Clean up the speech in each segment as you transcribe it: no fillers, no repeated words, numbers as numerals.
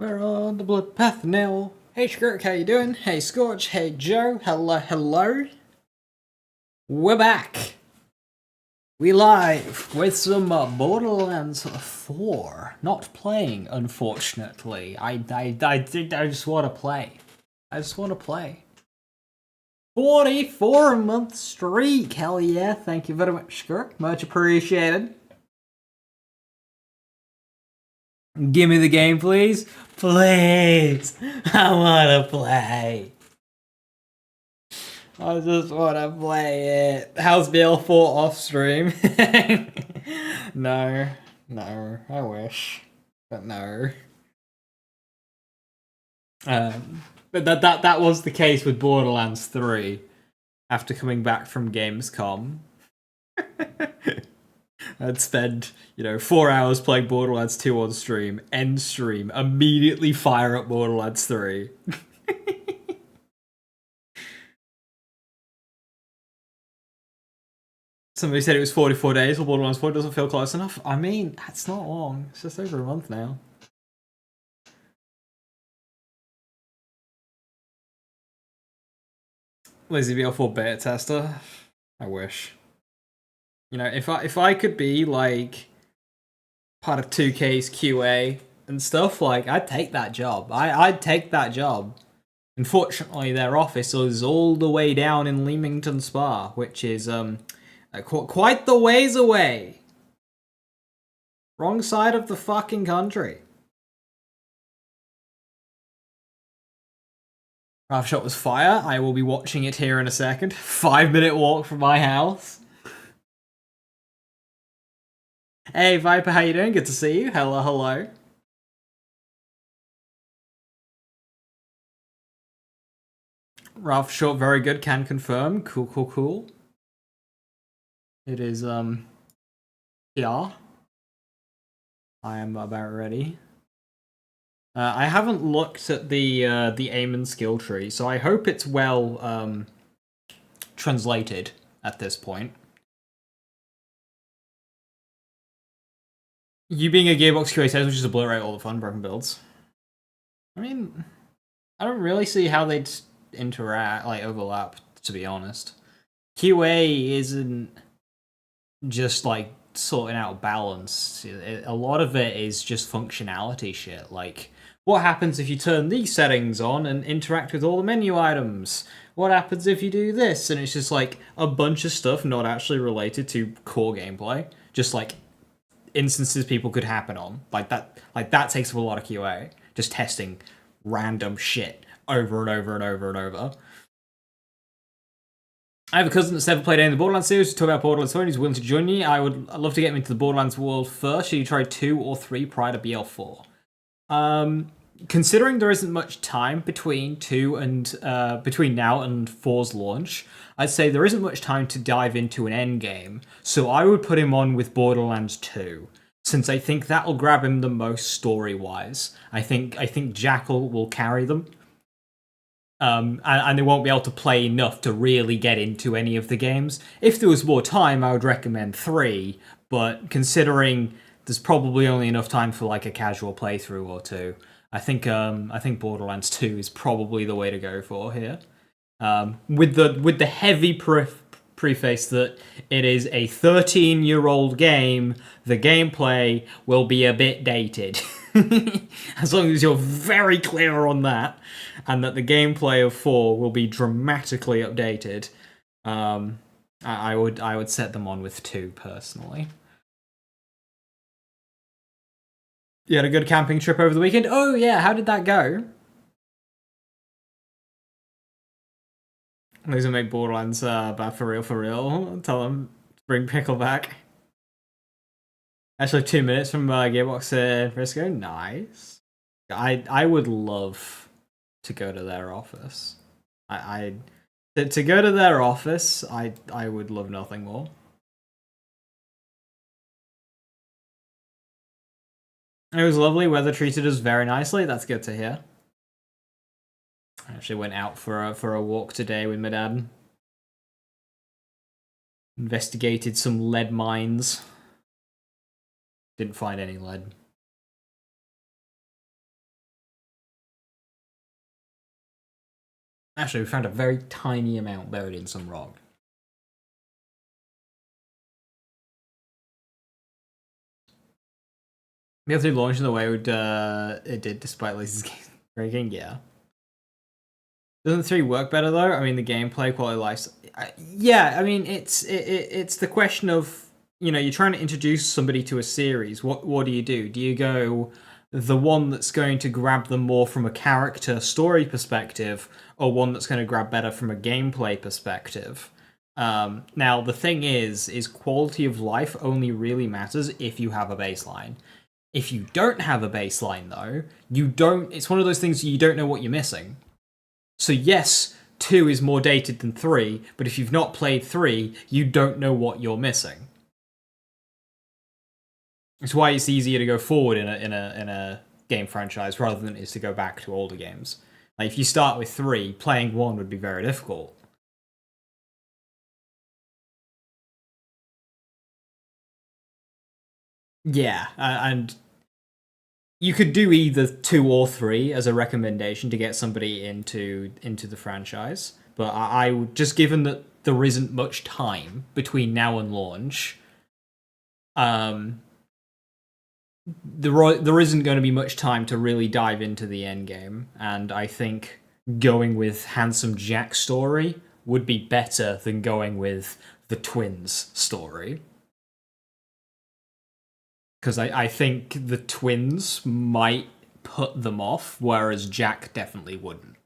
We're on the blood path now. Hey Skirk, how you doing? Hey Scorch, hey Joe, hello. We're back. We live with some Borderlands 4. Not playing, unfortunately. I just want to play. I just want to play. 44-month streak, hell yeah. Thank you very much, Skirk. Much appreciated. Give me the game, please. Please. I wanna play. I just wanna play it. How's BL4 off stream? No. I wish. But no. But that was the case with Borderlands 3 after coming back from Gamescom. I'd spend, 4 hours playing Borderlands 2 on stream, end stream, immediately fire up Borderlands 3. Somebody said it was 44 days, well Borderlands 4 doesn't feel close enough. I mean, that's not long. It's just over a month now. Lazy BL4 beta tester? I wish. If I could be, part of 2K's QA and stuff, I'd take that job. I'd take that job. Unfortunately, their office is all the way down in Leamington Spa, which is, quite the ways away. Wrong side of the fucking country. Rafa shot was fire. I will be watching it here in a second. 5-minute walk from my house. Hey Viper, how you doing? Good to see you. Hello. Ralph short, very good. Can confirm. Cool. It is yeah. I am about ready. I haven't looked at the Aiman skill tree, so I hope it's well translated at this point. You being a Gearbox QA says, which is obliterate all the fun broken builds. I mean, I don't really see how they'd interact, overlap, to be honest. QA isn't just, sorting out balance. A lot of it is just functionality shit. What happens if you turn these settings on and interact with all the menu items? What happens if you do this? And it's just, a bunch of stuff not actually related to core gameplay. Just, instances people could happen on. That takes up a lot of QA. Just testing random shit over and over. I have a cousin that's never played any of the Borderlands series. Talk about Borderlands 4 and he's willing to join me. I'd love to get him into the Borderlands world first. Should you try 2 or 3 prior to BL4? Considering there isn't much time between now and 4's launch, I'd say there isn't much time to dive into an endgame, so I would put him on with Borderlands 2, since I think that'll grab him the most story-wise. I think Jackal will carry them, and they won't be able to play enough to really get into any of the games. If there was more time, I would recommend 3, but considering there's probably only enough time for a casual playthrough or 2, I think Borderlands 2 is probably the way to go for here. With the heavy preface that it is a 13-year-old game, the gameplay will be a bit dated. As long as you're very clear on that, and that the gameplay of 4 will be dramatically updated, I would set them on with 2 personally. You had a good camping trip over the weekend? Oh yeah, how did that go? These will make Borderlands bad for real. Tell them to bring Pickle back. Actually, 2 minutes from Gearbox in Frisco. Nice. I would love to go to their office. To go to their office, I would love nothing more. It was lovely. Weather treated us very nicely. That's good to hear. I actually went out for a walk today with my dad. Investigated some lead mines. Didn't find any lead. Actually, we found a very tiny amount buried in some rock. We have to launch in the way it did despite Lisa's game breaking, yeah. Doesn't 3 work better though? I mean, the gameplay quality life. Yeah, I mean, it's the question of, you know, you're trying to introduce somebody to a series. What do you do? Do you go the one that's going to grab them more from a character story perspective, or one that's going to grab better from a gameplay perspective? Now the thing is quality of life only really matters if you have a baseline. If you don't have a baseline though, you don't. It's one of those things you don't know what you're missing. So yes, 2 is more dated than 3, but if you've not played 3, you don't know what you're missing. It's why it's easier to go forward in a game franchise rather than it is to go back to older games. Like if you start with 3, playing 1 would be very difficult. Yeah, and you could do either 2 or 3 as a recommendation to get somebody into the franchise. But I would, just given that there isn't much time between now and launch, um, there isn't going to be much time to really dive into the end game, and I think going with Handsome Jack's story would be better than going with the twins' story. Because I think the twins might put them off, whereas Jack definitely wouldn't.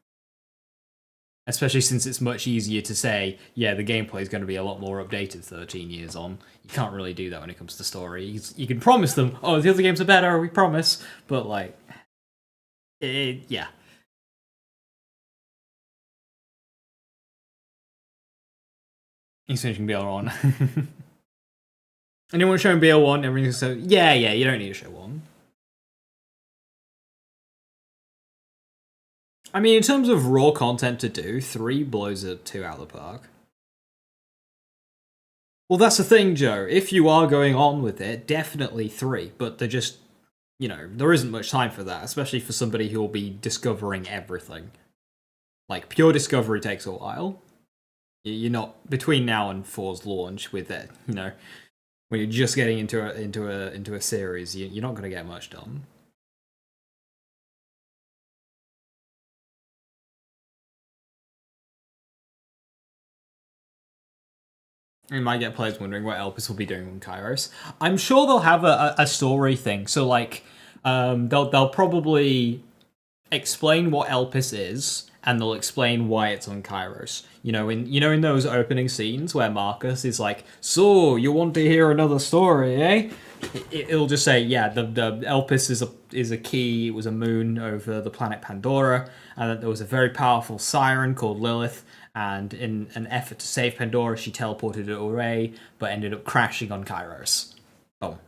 Especially since it's much easier to say, yeah, the gameplay is going to be a lot more updated 13 years on. You can't really do that when it comes to story. You can promise them, oh, the other games are better, we promise. But, like, yeah. He's finishing BL1. Anyone showing BL1, everything's so, yeah, you don't need to show 1. I mean, in terms of raw content to do, 3 blows it 2 out of the park. Well, that's the thing, Joe. If you are going on with it, definitely 3. But they're just, you know, there isn't much time for that, especially for somebody who will be discovering everything. Like, pure discovery takes a while. You're not, between now and 4's launch with it, you know, when you're just getting into a series, you're not going to get much done. You might get players wondering what Elpis will be doing in Kairos. I'm sure they'll have a story thing. So like, they'll probably explain what Elpis is, and they'll explain why it's on Kairos. In those opening scenes where Marcus is like, "So you want to hear another story, eh?" It'll just say, "Yeah, the Elpis is a key. It was a moon over the planet Pandora, and that there was a very powerful siren called Lilith." And in an effort to save Pandora, she teleported it away, but ended up crashing on Kairos. Boom.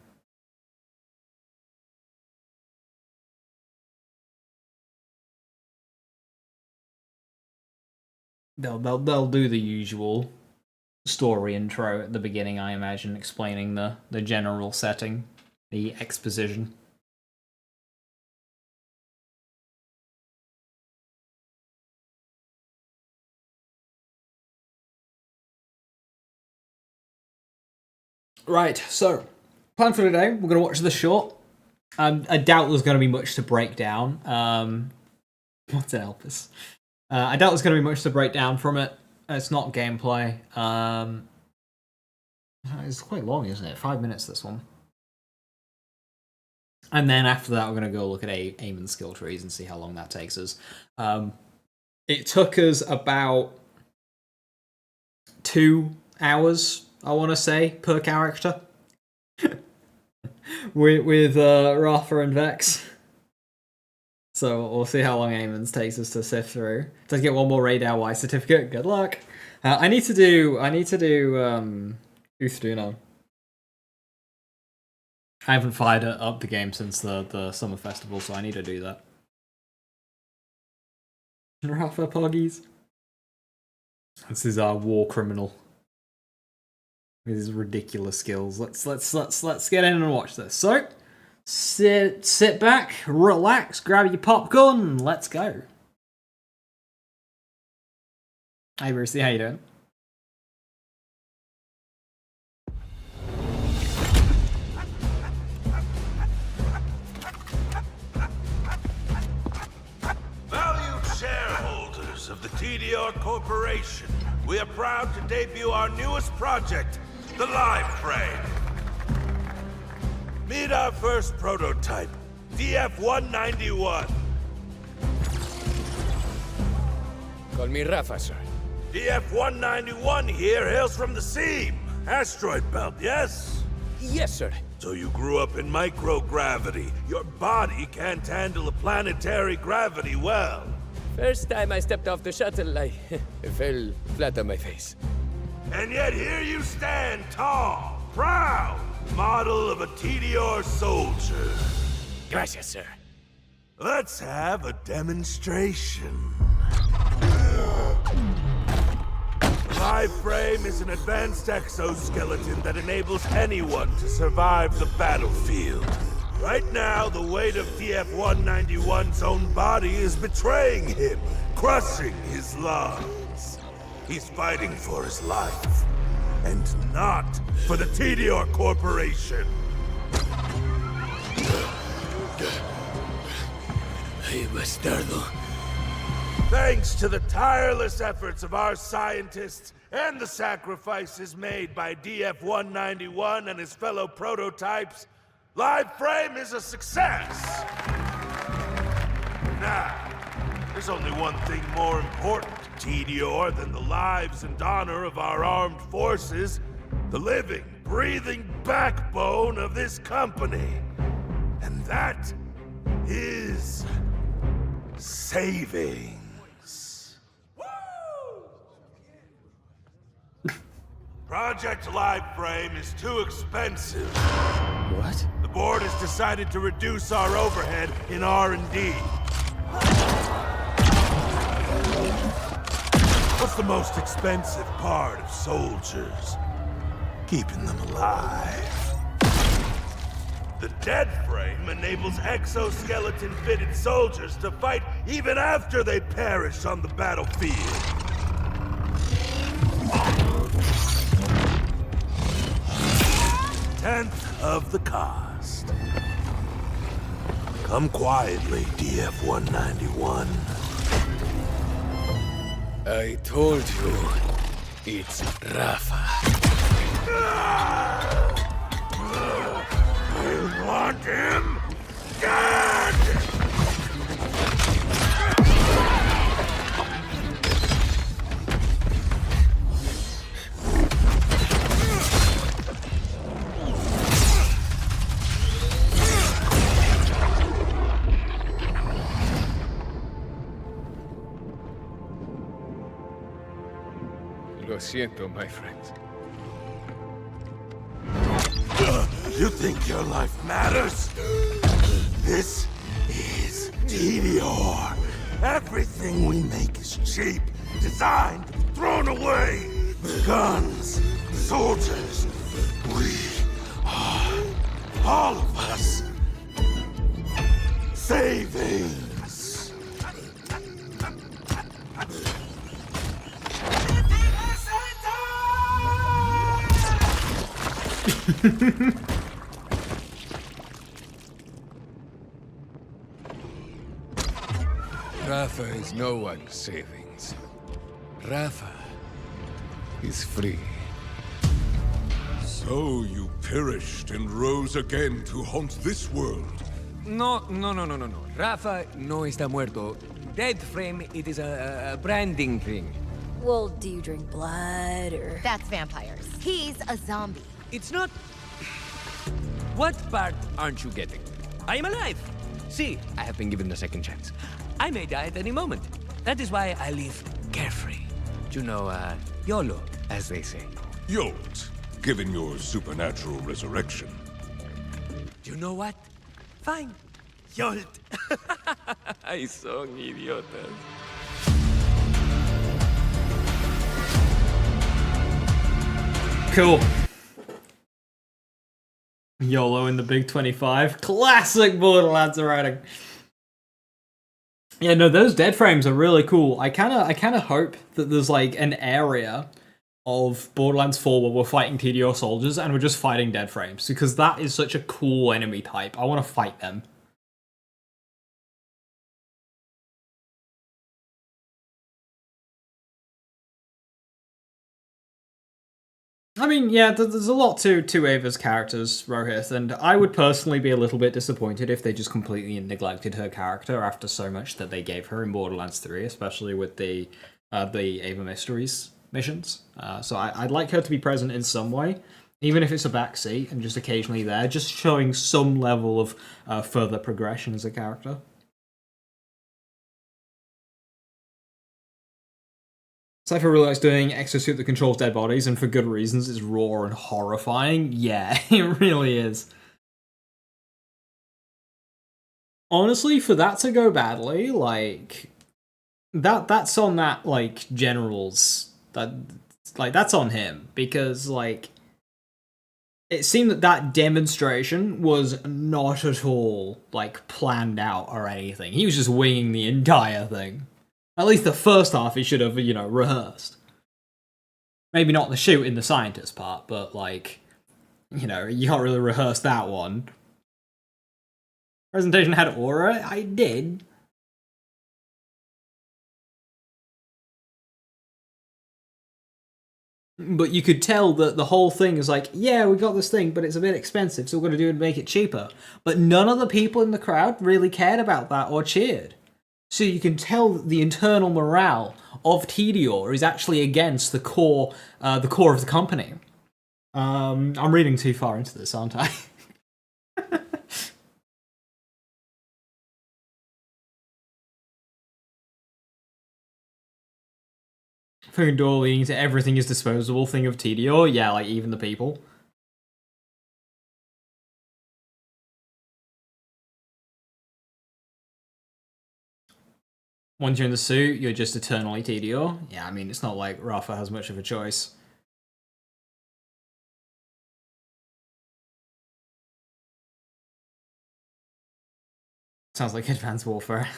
They'll do the usual story intro at the beginning, I imagine, explaining the general setting, the exposition. Right, so plan for today. We're gonna watch the short. I doubt there's gonna be much to break down. What's an Elpis? I doubt there's gonna be much to break down from it. It's not gameplay. It's quite long, isn't it? 5 minutes, this one. And then after that, we're going to go look at Aiman skill trees and see how long that takes us. It took us about 2 hours, I want to say, per character. with Rafa and Vex. So we'll see how long Aiman's takes us to sift through. To get one more Radar Y certificate. Good luck. I need to do Uthduno. I haven't fired up the game since the summer festival, so I need to do that. Rafa Poggies. This is our war criminal. With his ridiculous skills. Let's get in and watch this. So, sit back, relax, grab your popcorn, let's go. Hi, Brucey. How you doing? Valued shareholders of the Tediore Corporation, we are proud to debut our newest project, the Live Frame. Meet our first prototype, DF-191. Call me Rafa, sir. DF-191 here hails from the Seam, asteroid belt, yes? Yes, sir. So you grew up in microgravity. Your body can't handle a planetary gravity well. First time I stepped off the shuttle, I fell flat on my face. And yet here you stand, tall, proud, model of a Tediore soldier. Gracias, sir. Let's have a demonstration. Live Frame is an advanced exoskeleton that enables anyone to survive the battlefield. Right now, the weight of DF-191's own body is betraying him, crushing his lungs. He's fighting for his life, and not for the Tediore Corporation. Hey, bastardo. Thanks to the tireless efforts of our scientists and the sacrifices made by DF-191 and his fellow prototypes, Live Frame is a success! Now, there's only one thing more important to Tediore than the lives and honor of our armed forces, the living, breathing backbone of this company. And that is savings. Project Live Frame is too expensive. What? The board has decided to reduce our overhead in R&D. What's the most expensive part of soldiers? Keeping them alive. The dead frame enables exoskeleton-fitted soldiers to fight even after they perish on the battlefield. Tenth of the cost. Come quietly, DF-191. I told you, it's Rafa. You want him dead! Lo siento, my friends. You think your life matters? This is Tediore. Everything we make is cheap, designed to be thrown away. The guns, the soldiers, we are, all of us, savings. Rafa is no one's savings. Rafa is free. So you perished and rose again to haunt this world. No. Rafa no está muerto. Dead frame, it is a branding thing. Well, do you drink blood or... That's vampires. He's a zombie. It's not... What part aren't you getting? I am alive. See, I have been given a second chance. I may die at any moment. That is why I live carefree. You know, YOLO, as they say. Yolt, given your supernatural resurrection. You know what? Fine. Yolt. Ay, son idiotas. Cool. YOLO in the Big 25. Classic Borderlands writing. Yeah, no, those dead frames are really cool. I kind of hope that there's like an area of Borderlands 4 where we're fighting Tediore soldiers and we're just fighting dead frames, because that is such a cool enemy type. I want to fight them. I mean, yeah, there's a lot to Ava's characters, Rohith, and I would personally be a little bit disappointed if they just completely neglected her character after so much that they gave her in Borderlands 3, especially with the Ava Mysteries missions. So I'd like her to be present in some way, even if it's a backseat and just occasionally there, just showing some level of further progression as a character. Cypher really likes doing exosuit that controls dead bodies, and for good reasons. It's raw and horrifying. Yeah, it really is. Honestly, for that to go badly, like that's on that like general's that's on him, because like it seemed that demonstration was not at all like planned out or anything. He was just winging the entire thing. At least the first half he should have, rehearsed. Maybe not the shoot in the scientist part, but like, you can't really rehearse that one. Presentation had aura? I did. But you could tell that the whole thing is like, yeah, we got this thing, but it's a bit expensive, so we're going to do it to make it cheaper. But none of the people in the crowd really cared about that or cheered. So you can tell that the internal morale of Tediore is actually against the core of the company. I'm reading too far into this, aren't I? Fucking door leading to everything is disposable thing of Tediore. Yeah, like even the people. Once you're in the suit, you're just eternally Tediore. Yeah, I mean, it's not like Rafa has much of a choice. Sounds like Advanced Warfare.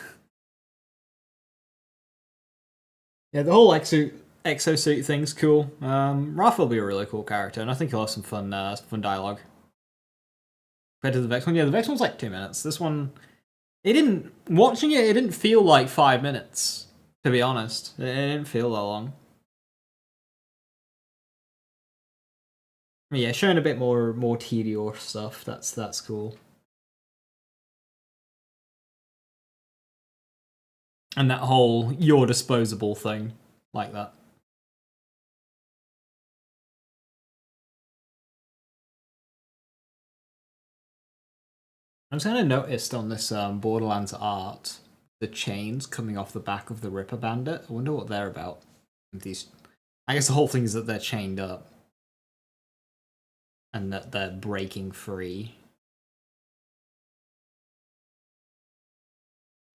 Yeah, the whole exosuit thing's cool. Rafa will be a really cool character, and I think he'll have some fun dialogue. Compared to the Vex one, yeah, the Vex one's like 2 minutes. This one, watching it didn't feel like 5 minutes, to be honest. It didn't feel that long. Yeah, showing a bit more Tediore stuff. That's cool. And that whole you're disposable thing, like that. I'm just kind of noticed on this Borderlands art, the chains coming off the back of the Ripper Bandit. I wonder what they're about. These, I guess the whole thing is that they're chained up. And that they're breaking free.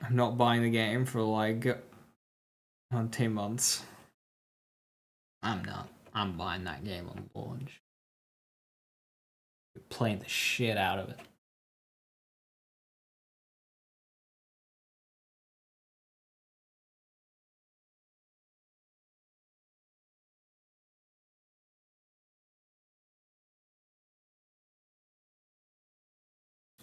I'm not buying the game for like 2 months. I'm not. I'm buying that game on launch. Playing the shit out of it.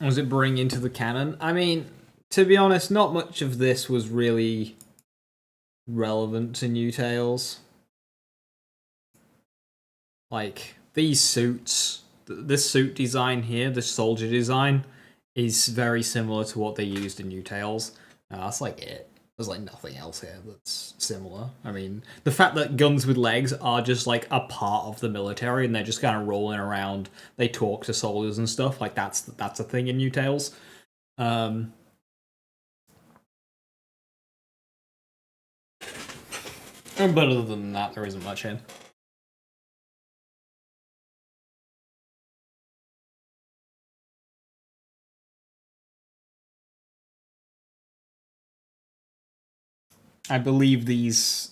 Was it bring into the canon? I mean, to be honest, not much of this was really relevant to New Tales. Like, these suits, this suit design here, the soldier design, is very similar to what they used in New Tales. That's like it. There's like nothing else here that's similar. I mean, the fact that guns with legs are just like a part of the military and they're just kind of rolling around, they talk to soldiers and stuff, like that's a thing in New Tales. But other than that, there isn't much in. I believe these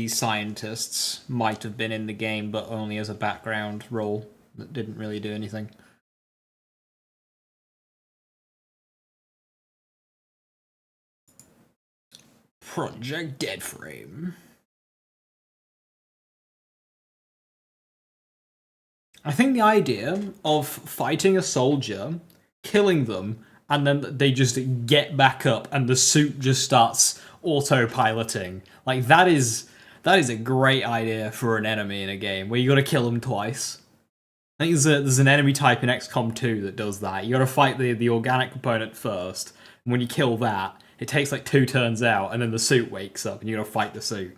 scientists might have been in the game, but only as a background role that didn't really do anything. Project Deadframe. I think the idea of fighting a soldier, killing them, and then they just get back up and the suit just starts autopiloting. Like, that is a great idea for an enemy in a game where you gotta kill them twice. I think there's an enemy type in XCOM 2 that does that. You gotta fight the organic component first, and when you kill that, it takes like 2 turns out, and then the suit wakes up, and you gotta fight the suit.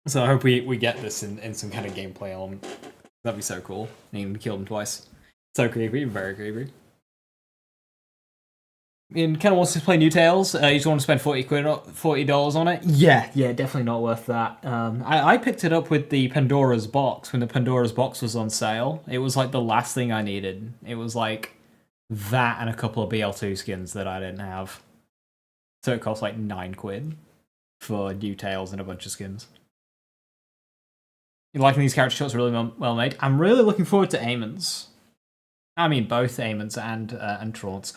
So I hope we get this in some kind of gameplay element. That'd be so cool. Needing to kill them twice. So creepy, very creepy. And kind of wants to play New Tales. You just want to spend $40 on it. Yeah, definitely not worth that. I picked it up with the Pandora's Box when the Pandora's Box was on sale. It was like the last thing I needed. It was like that and a couple of BL2 skins that I didn't have. So it cost like £9 for New Tales and a bunch of skins. You liking these character shots? Really well made. I'm really looking forward to Aiman's. I mean, both Aiman's and Traunt's.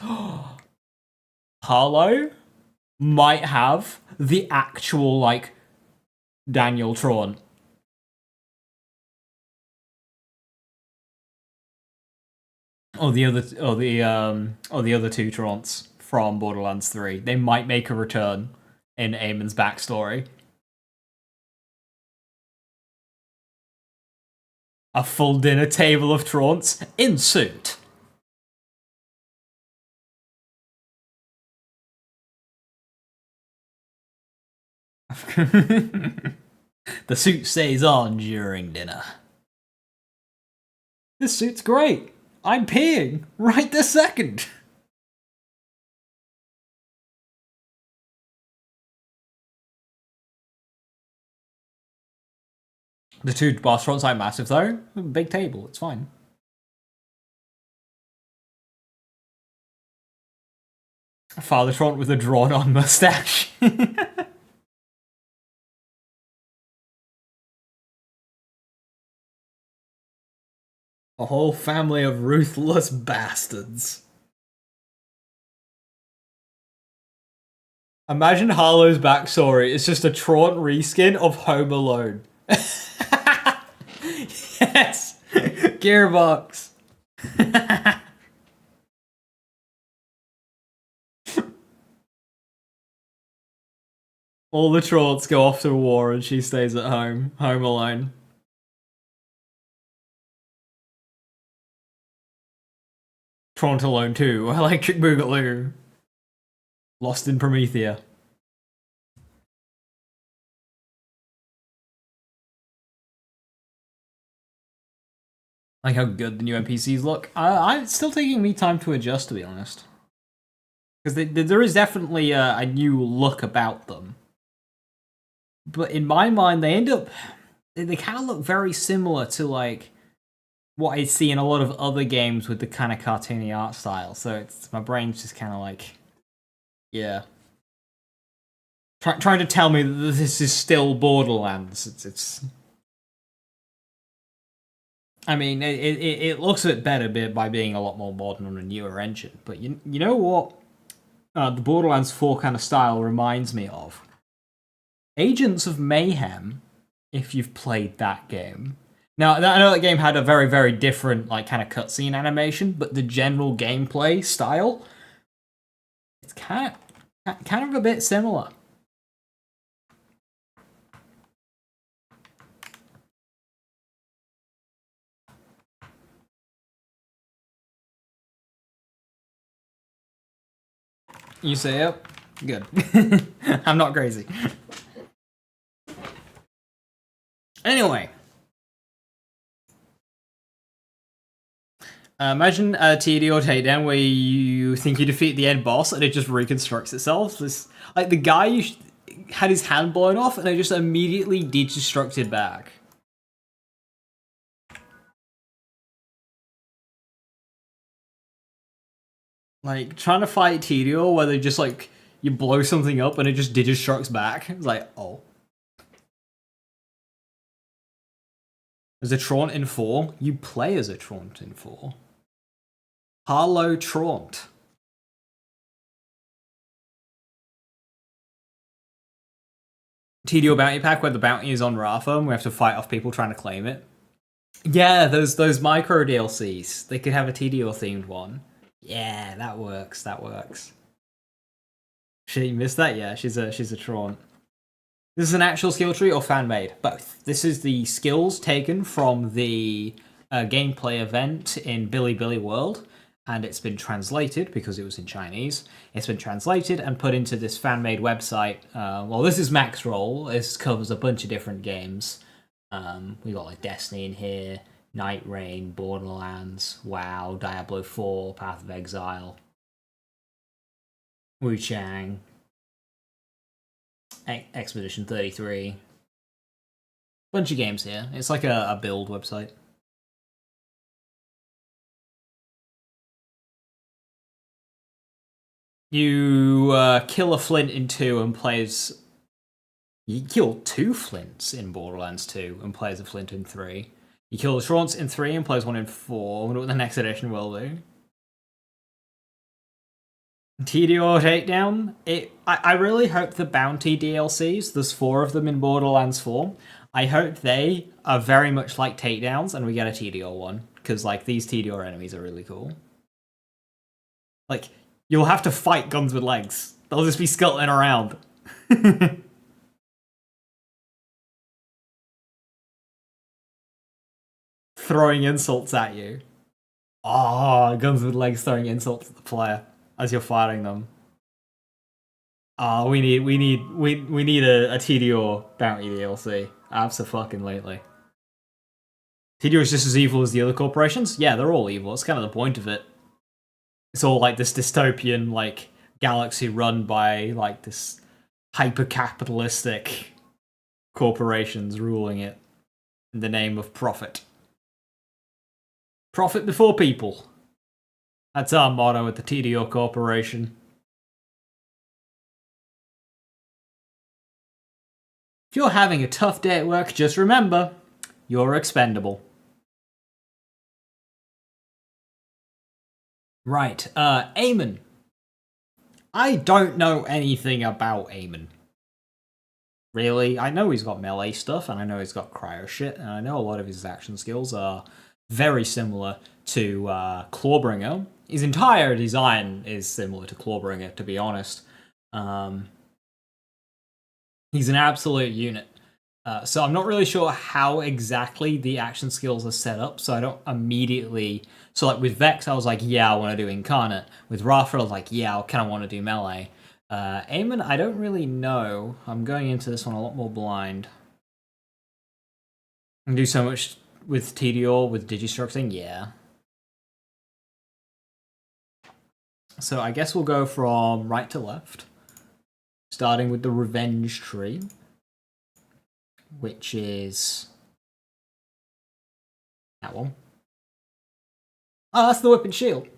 Harlow might have the actual, like, Daniel Traunt. Or the other two Traunts from Borderlands 3. They might make a return in Aiman's backstory. A full dinner table of Traunts in suit. The suit stays on during dinner. This suit's great. I'm peeing right this second. The 2 boss fronts aren't massive though. Big table, it's fine. Father Traunt with a drawn-on mustache. A whole family of ruthless bastards. Imagine Harlow's backstory. It's just a Traunt reskin of Home Alone. Yes! Gearbox! All the Traunts go off to war and she stays at home. Home alone. Traunt Alone 2. Electric Boogaloo. Lost in Promethea. Like how good the new NPCs look. It's still taking me time to adjust, to be honest. Because there is definitely a new look about them. But in my mind, they end up... They kind of look very similar to, like, what I see in a lot of other games with the kind of cartoony art style. So my brain's just kind of like... Yeah. Trying to tell me that this is still Borderlands. It's... I mean, it looks a bit better by being a lot more modern on a newer engine. But you know what the Borderlands 4 kind of style reminds me of? Agents of Mayhem, if you've played that game. Now, I know that game had a very, very different like kind of cutscene animation, but the general gameplay style, it's kind of a bit similar. You say yep? Good. I'm not crazy. Anyway. Imagine a Tediore takedown where you think you defeat the end boss and it just reconstructs itself. Like the guy had his hand blown off and it just immediately deconstructed back. Like, trying to fight Tediore where they just, like, you blow something up and it just digistructs back. It's like, oh. As a Traunt in 4? You play as a Traunt in 4. Harlow Traunt. Tediore Bounty Pack where the bounty is on Rafa and we have to fight off people trying to claim it. Yeah, those micro DLCs. They could have a Tediore themed one. Yeah, that works. That works. She missed that? Yeah, she's a Traunt. This is an actual skill tree or fan made? Both. This is the skills taken from the gameplay event in Billy Billy World, and it's been translated because it was in Chinese. It's been translated and put into this fan made website. Well, this is Max Roll. This covers a bunch of different games. We got like Destiny in here, Night Rain, Borderlands, WoW, Diablo 4, Path of Exile, Wu Chang, Expedition 33. Bunch of games here. It's like a build website. You kill a flint in 2 and plays... You kill 2 flints in Borderlands 2 and plays a flint in 3. You kill the Traunts in 3 and plays one in 4. I wonder what the next edition will do. Tediore takedown. I really hope the bounty DLCs, there's 4 of them in Borderlands 4. I hope they are very much like takedowns and we get a Tediore one. Because like these Tediore enemies are really cool. Like, you'll have to fight guns with legs. They'll just be scuttling around. Throwing insults at you. Oh, guns with legs throwing insults at the player as you're fighting them. Oh, we need a Tediore bounty DLC. Abso-fucking-lately. Tediore is just as evil as the other corporations? Yeah, they're all evil. It's kind of the point of it. It's all like this dystopian, like, galaxy run by, like, this hyper-capitalistic corporations ruling it in the name of profit. Profit before people. That's our motto at the Tediore Corporation. If you're having a tough day at work, just remember, you're expendable. Right, Aiman. I don't know anything about Aiman. Really, I know he's got melee stuff, and I know he's got cryo shit, and I know a lot of his action skills are very similar to Clawbringer. His entire design is similar to Clawbringer, to be honest. He's an absolute unit. So I'm not really sure how exactly the action skills are set up, so I don't immediately... So like with Vex, I was like, yeah, I want to do Incarnate. With Rafa, I was like, yeah, I kind of want to do Melee. Aiman, I don't really know. I'm going into this one a lot more blind. I can do so much with Tediore, with Digistructing, yeah. So I guess we'll go from right to left. Starting with the Revenge Tree. Which is... that one. Oh, that's the Whip and Shield.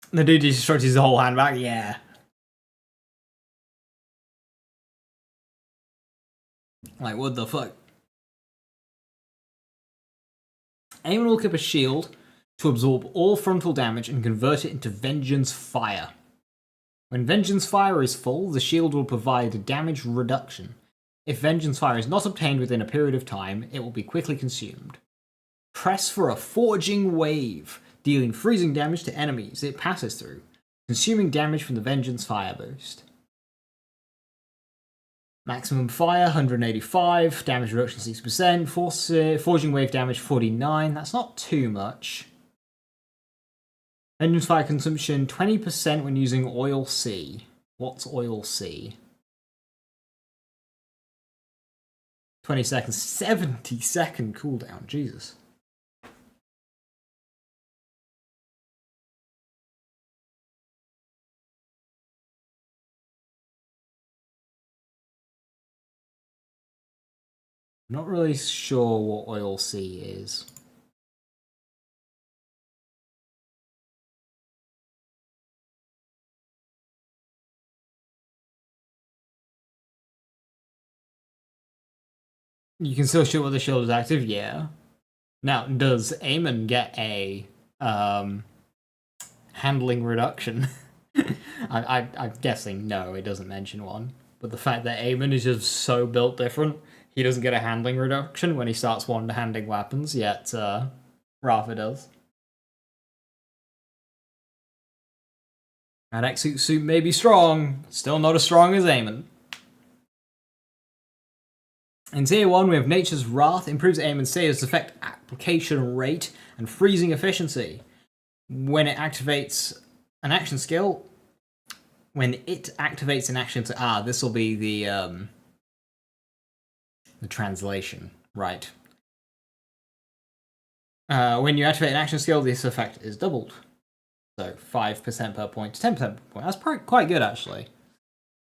The dude destructs his whole hand back, yeah. Like, what the fuck? Aiman will equip a shield to absorb all frontal damage and convert it into Vengeance Fire. When Vengeance Fire is full, the shield will provide a damage reduction. If Vengeance Fire is not obtained within a period of time, it will be quickly consumed. Press for a Forging Wave, dealing freezing damage to enemies it passes through, consuming damage from the Vengeance Fire boost. Maximum fire, 185, damage reduction 6%, Forging Wave damage 49, that's not too much. Vengeance Fire consumption 20% when using Oil C. What's Oil C? 20 seconds, 70-second cooldown, Jesus. Not really sure what Oil C is. You can still shoot while the shield is active, yeah. Now, does Aiman get a handling reduction. I'm guessing no, it doesn't mention one. But the fact that Aiman is just so built different, he doesn't get a handling reduction when he starts one-handing weapons, yet Rafa does. That X suit may be strong, still not as strong as Aiman. In Tier 1, we have Nature's Wrath, improves Aiman's status effect application rate and freezing efficiency. When it activates an action skill, this will be the translation, right. When you activate an action skill, this effect is doubled. So 5% per point to 10% per point. That's quite good, actually.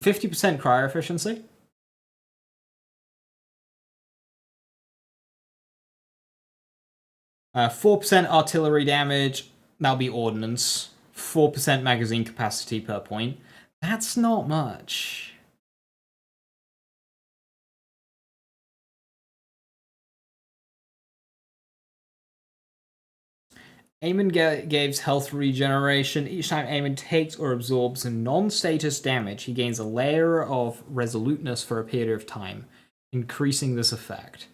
50% cryo efficiency. Uh, 4% artillery damage. That'll be ordnance. 4% magazine capacity per point. That's not much. Aiman gives health regeneration. Each time Aiman takes or absorbs a non-status damage, he gains a layer of resoluteness for a period of time, increasing this effect.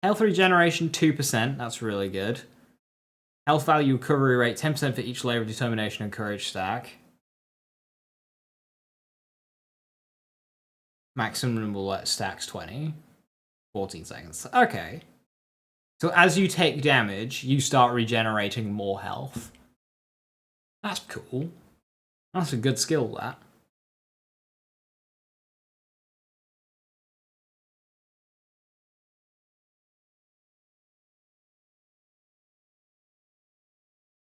Health regeneration 2%, that's really good. Health value recovery rate 10% for each layer of determination and courage stack. Maximum will let stacks 20. 14 seconds. Okay. So as you take damage, you start regenerating more health. That's cool. That's a good skill, that.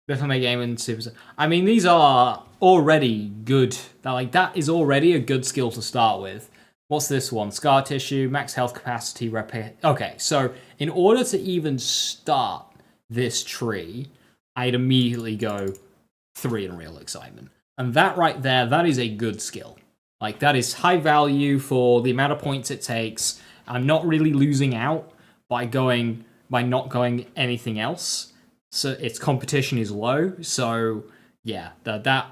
Definitely make Aiman super. I mean, these are already good. That is already a good skill to start with. What's this one? Scar tissue, max health capacity, repair. Okay, so in order to even start this tree, I'd immediately go 3 Unreal Excitement. And that right there, that is a good skill. Like, that is high value for the amount of points it takes. I'm not really losing out by not going anything else. So its competition is low. So yeah, that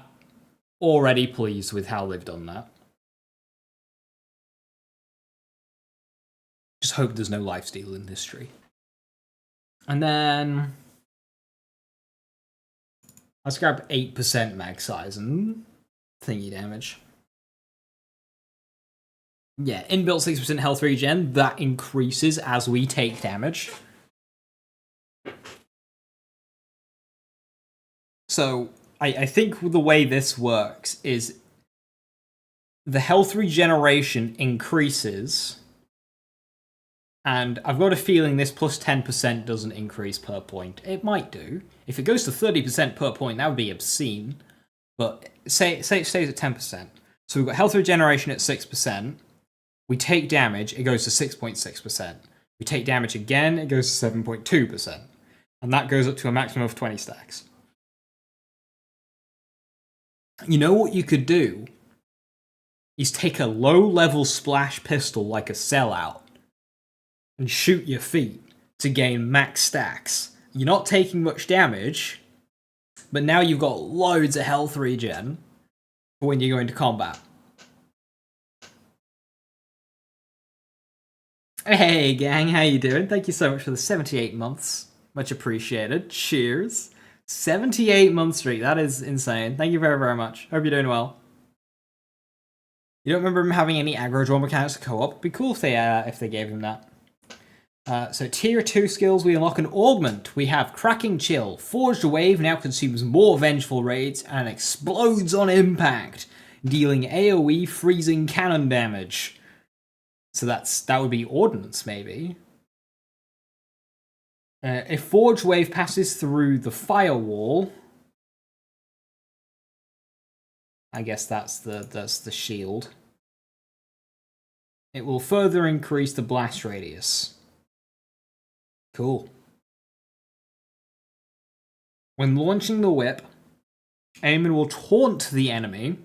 already pleased with how they've done that. Just hope there's no lifesteal in this tree. And then let's grab 8% mag size and thingy damage. Yeah, inbuilt 6% health regen, that increases as we take damage. So I think the way this works is the health regeneration increases, and I've got a feeling this plus 10% doesn't increase per point. It might do. If it goes to 30% per point, that would be obscene. But say it stays at 10%. So we've got health regeneration at 6%. We take damage, it goes to 6.6%. We take damage again, it goes to 7.2%. And that goes up to a maximum of 20 stacks. You know what you could do? Is take a low-level splash pistol like a sellout and shoot your feet to gain max stacks. You're not taking much damage, but now you've got loads of health regen for when you go into combat. Hey gang, how you doing? Thank you so much for the 78 months. Much appreciated. Cheers. 78 month streak, that is insane. Thank you very, very much. Hope you're doing well. You don't remember him having any aggro draw mechanics co-op? It'd be cool if they gave him that. So tier 2 skills, we unlock an augment. We have Cracking Chill. Forged Wave now consumes more vengeful raids and explodes on impact, dealing AoE freezing cannon damage. So that would be ordnance, maybe. If Forged Wave passes through the firewall, I guess that's the shield. It will further increase the blast radius. Cool. When launching the whip, Aiman will taunt the enemy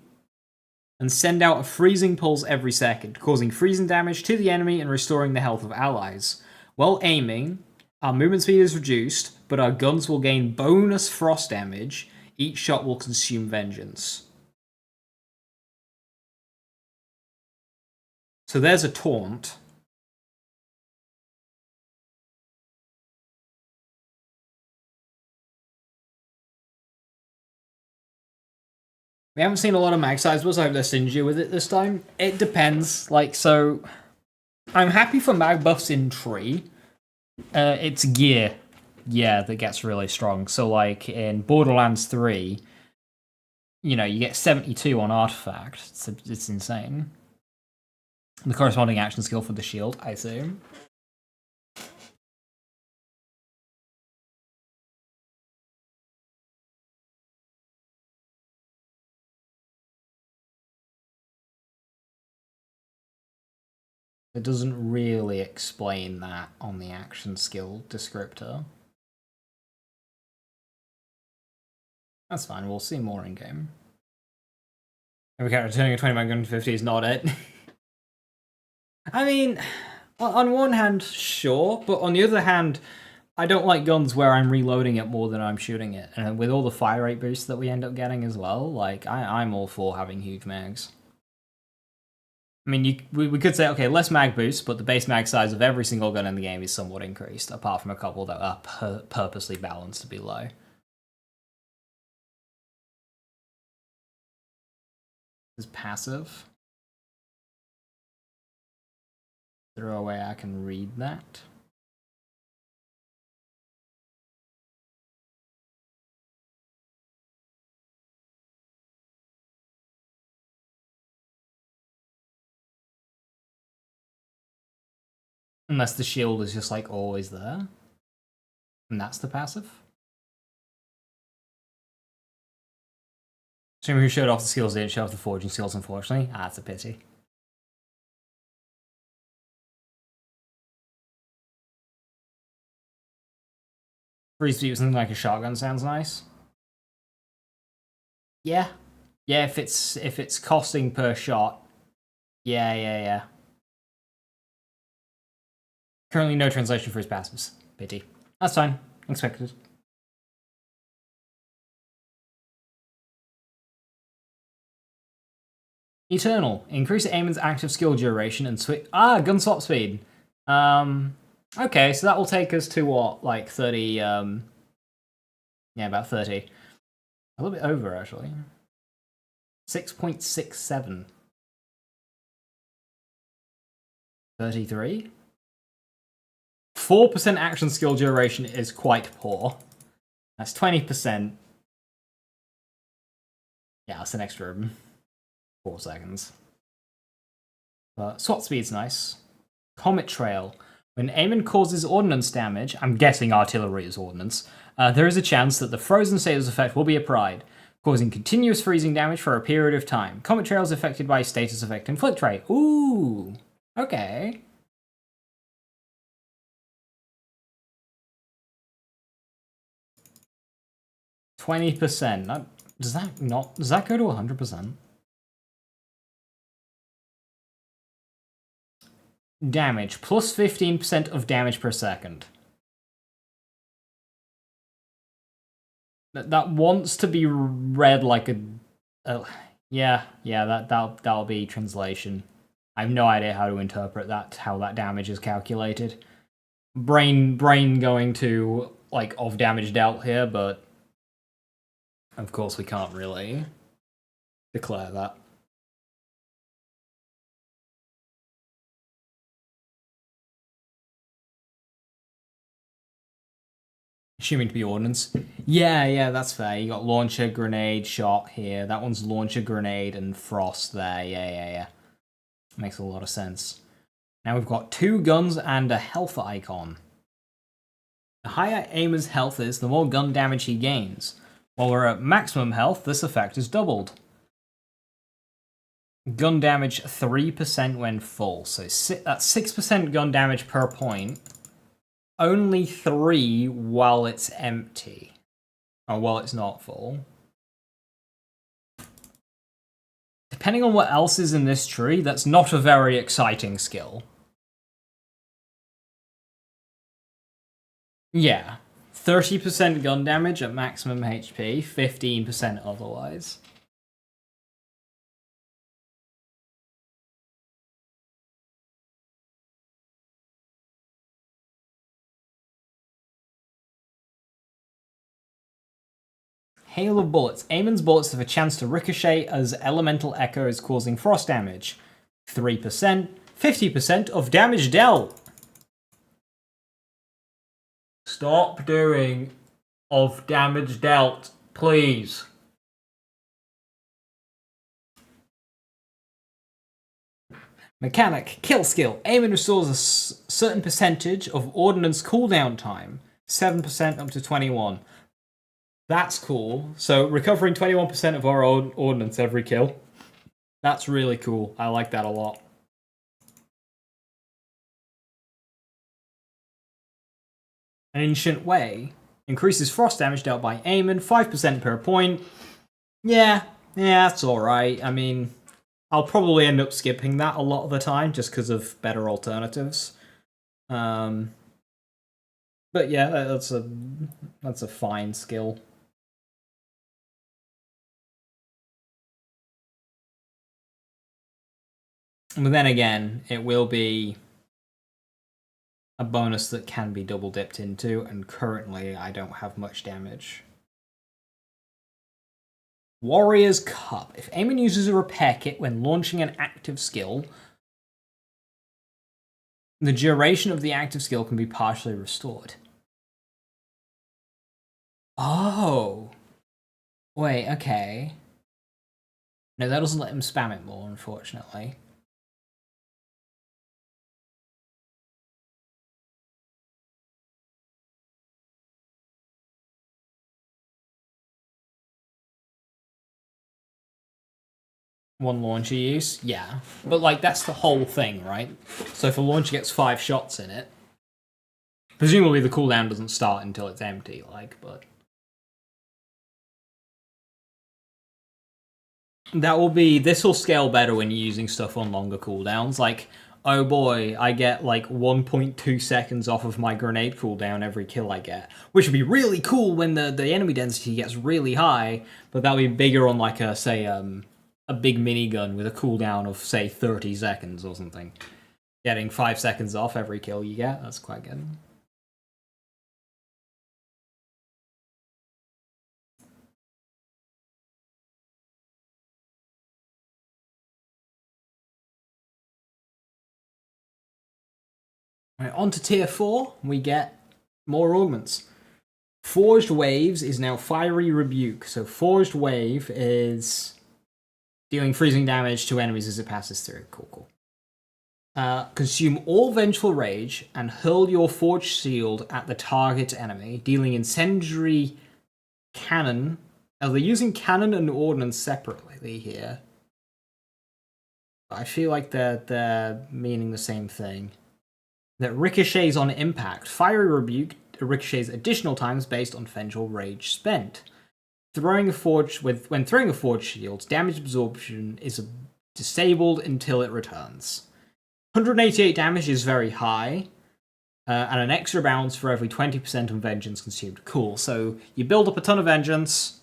and send out a freezing pulse every second, causing freezing damage to the enemy and restoring the health of allies. While aiming, Our movement speed is reduced, but our guns will gain bonus frost damage. Each shot will consume vengeance. So there's a taunt. We haven't seen a lot of mag size buffs. I hope they're stingy with it this time. It depends. Like, so I'm happy for mag buffs in tree. It's gear, yeah, that gets really strong. So, like in Borderlands 3, you know, you get 72 on artifact. It's insane. And the corresponding action skill for the shield, I assume. It doesn't really explain that on the action skill descriptor. That's fine, we'll see more in game. Every character turning a 20 mag gun to 50 is not it. I mean, on one hand, sure, but on the other hand, I don't like guns where I'm reloading it more than I'm shooting it. And with all the fire rate boosts that we end up getting as well, like, I'm all for having huge mags. I mean, we could say, okay, less mag boost, but the base mag size of every single gun in the game is somewhat increased, apart from a couple that are purposely balanced to be low. This is passive. Is there a way I can read that? Unless the shield is just like always there. And that's the passive. Streamer who showed off the skills didn't show off the forging skills, unfortunately. Ah, that's a pity. Freeze speed with something like a shotgun sounds nice. Yeah. Yeah, if it's costing per shot. Yeah. Currently no translation for his passives. Pity. That's fine. Expected. Eternal. Increase Aiman's active skill duration and switch... Ah, gun swap speed. Okay, so that will take us to what? Like 30... Yeah, about 30. A little bit over, actually. 6.67. 33? 4% action skill duration is quite poor. That's 20%. Yeah, that's an extra 4 seconds. But swap speed's nice. Comet Trail. When Aiman causes ordnance damage, I'm guessing artillery is ordnance, there is a chance that the frozen status effect will be applied, causing continuous freezing damage for a period of time. Comet Trail is affected by status effect inflict rate. Ooh, okay. %. Does that go to 100%? Damage plus 15% of damage per second. That wants to be read like a yeah, that'll be translation. I have no idea how to interpret that, how that damage is calculated. Brain going to like of damage dealt here, but of course we can't really declare that. Assuming to be ordnance. Yeah, that's fair. You got launcher, grenade, shot here. That one's launcher, grenade, and frost there. Yeah. Makes a lot of sense. Now we've got 2 guns and a health icon. The higher Aiman's health is, the more gun damage he gains. While we're at maximum health, this effect is doubled. Gun damage 3% when full. So that's 6% gun damage per point. Only 3 while it's empty. Or while it's not full. Depending on what else is in this tree, that's not a very exciting skill. Yeah. 30% gun damage at maximum HP, 15% otherwise. Hail of bullets. Aiman's bullets have a chance to ricochet as elemental echoes causing frost damage. 3%, 50% of damage dealt. Stop doing of damage dealt, please. Mechanic, kill skill. Aiman restores a certain percentage of ordnance cooldown time. 7% up to 21. That's cool. So recovering 21% of our ordnance every kill. That's really cool. I like that a lot. An Ancient Way increases frost damage dealt by Aiman 5% per point. Yeah, that's alright. I mean, I'll probably end up skipping that a lot of the time just because of better alternatives. But yeah, that's a fine skill. But then again, it will be a bonus that can be double dipped into, and currently I don't have much damage. Warrior's Cup. If Aiman uses a repair kit when launching an active skill, the duration of the active skill can be partially restored. Oh. Wait, okay. No, that doesn't let him spam it more, unfortunately. One launcher use? Yeah. But, like, that's the whole thing, right? So if a launcher gets 5 shots in it, presumably the cooldown doesn't start until it's empty, like, but... This will scale better when you're using stuff on longer cooldowns. Like, oh boy, I get like 1.2 seconds off of my grenade cooldown every kill I get. Which would be really cool when the enemy density gets really high, but that would be bigger on like a, say, a big minigun with a cooldown of, say, 30 seconds or something. Getting 5 seconds off every kill you get, that's quite good. Right, on to tier 4, we get more augments. Forged Waves is now Fiery Rebuke. So Forged Wave is dealing freezing damage to enemies as it passes through. Cool. Consume all Vengeful Rage and hurl your Forged Shield at the target enemy, dealing incendiary cannon. They're using cannon and ordnance separately here. I feel like they're meaning the same thing. That ricochets on impact. Fiery Rebuke ricochets additional times based on Vengeful Rage spent. When throwing a Forged Shield, damage absorption is disabled until it returns. 188 damage is very high, and an extra bounce for every 20% on Vengeance consumed. Cool, so you build up a ton of Vengeance.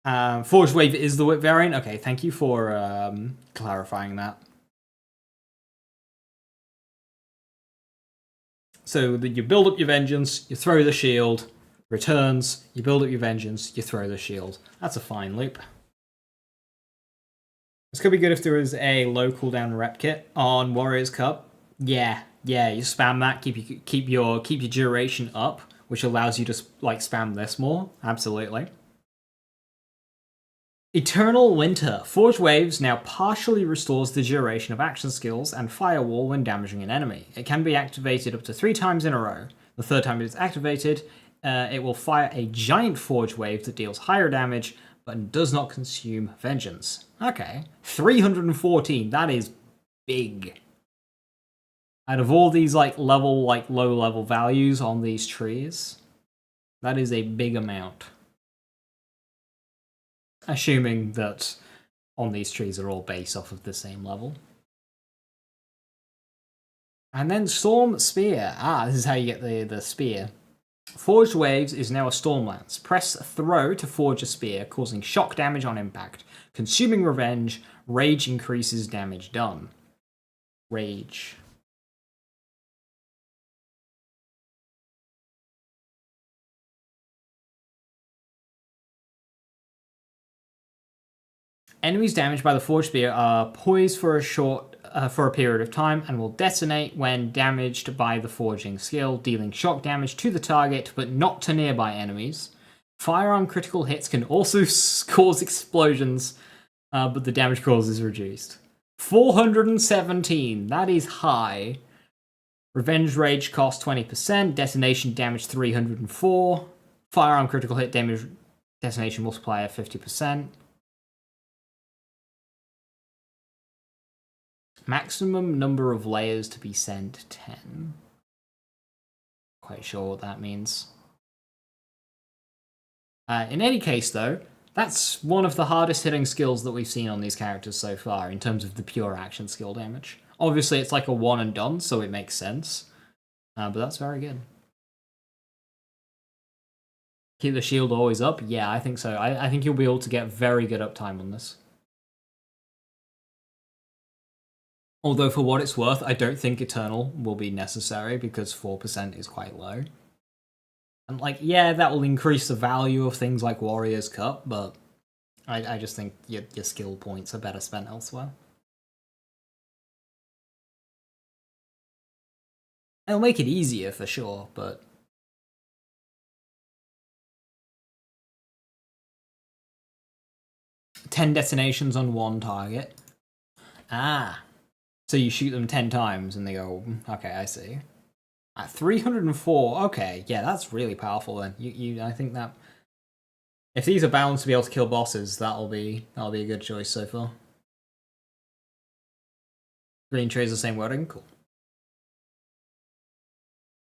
Forged Wave is the whip variant. Okay, thank you for clarifying that. So you build up your Vengeance, you throw the shield, returns, you build up your Vengeance, you throw the shield. That's a fine loop. This could be good if there is a low cooldown rep kit on Warrior's Cup. Yeah, you spam that, keep your duration up, which allows you to like spam this more. Absolutely. Eternal Winter. Forged Waves now partially restores the duration of action skills and Firewall when damaging an enemy. It can be activated up to 3 times in a row. The third time it is activated, it will fire a giant Forged Wave that deals higher damage but does not consume Vengeance. Okay. 314. That is big. Out of all these low level values on these trees, that is a big amount. Assuming that on these trees are all based off of the same level. And then Storm Spear. This is how you get the spear. Forged Waves is now a Stormlance. Press throw to forge a spear, causing shock damage on impact. Consuming Revenge. Rage increases damage done. Rage. Enemies damaged by the Forged Spear are poised for a period of time and will detonate when damaged by the forging skill, dealing shock damage to the target but not to nearby enemies. Firearm critical hits can also cause explosions, but the damage caused is reduced. 417, that is high. Revenge Rage cost 20%, detonation damage 304, firearm critical hit damage detonation multiplier 50%. Maximum number of layers to be sent 10. Quite sure what that means. In any case, though, that's one of the hardest hitting skills that we've seen on these characters so far in terms of the pure action skill damage. Obviously, it's like a one and done, so it makes sense. But that's very good. Keep the shield always up? Yeah, I think so. I think you'll be able to get very good uptime on this. Although, for what it's worth, I don't think Eternal will be necessary because 4% is quite low. And, like, yeah, that will increase the value of things like Warrior's Cup, but I just think your skill points are better spent elsewhere. It'll make it easier for sure, but... "10 detonations on one target." Ah. So you shoot them 10 times and they go, okay, I see. At 304, okay, yeah, that's really powerful then. I think that if these are bound to be able to kill bosses, that'll be a good choice so far. Green trays the same wording, cool.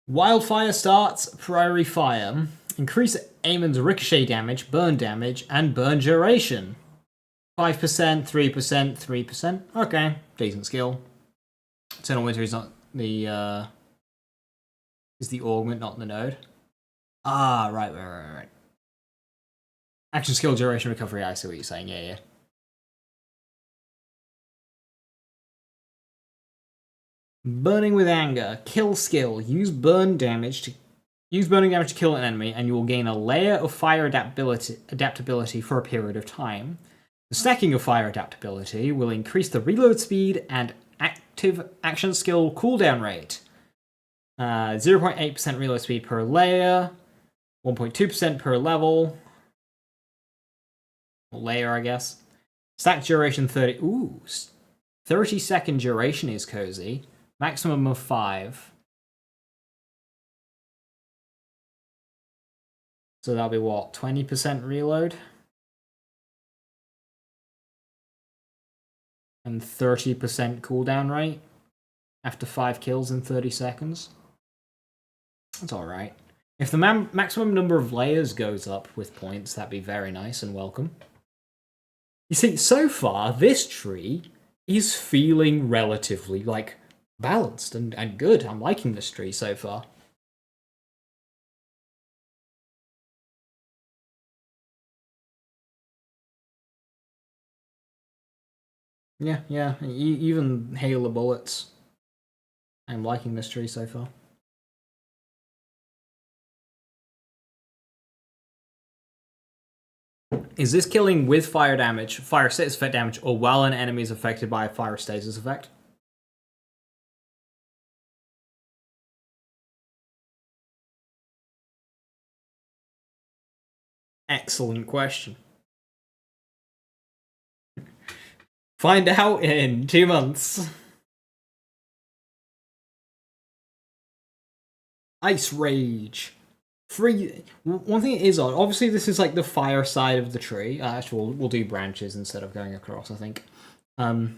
Wildfire starts, Prairie Fire. Increase Aiman's ricochet damage, burn damage, and burn duration. 5%, 3%, 3%. Okay, decent skill. Eternal Winter is not the is the augment, not the node. Ah, right. Action skill duration recovery, I see what you're saying, yeah. Burning with Anger. Kill skill. Use burning damage to kill an enemy, and you will gain a layer of fire adaptability for a period of time. The stacking of fire adaptability will increase the reload speed and active action skill cooldown rate. 0.8% reload speed per layer, 1.2% per level. Layer, I guess. Stack duration 30. Ooh, 30-second duration is cozy. Maximum of 5. So that'll be what? 20% reload? And 30% cooldown rate after 5 kills in 30 seconds. That's alright. If the maximum number of layers goes up with points, that'd be very nice and welcome. You see, so far, this tree is feeling relatively, like, balanced and good. I'm liking this tree so far. Yeah. Even hail of bullets. I'm liking this tree so far. Is this killing with fire damage, fire status effect damage, or while an enemy is affected by a fire status effect? Excellent question. Find out in 2 months. Ice Rage. One thing is odd. Obviously, this is like the fire side of the tree. Actually, we'll do branches instead of going across, I think. Well,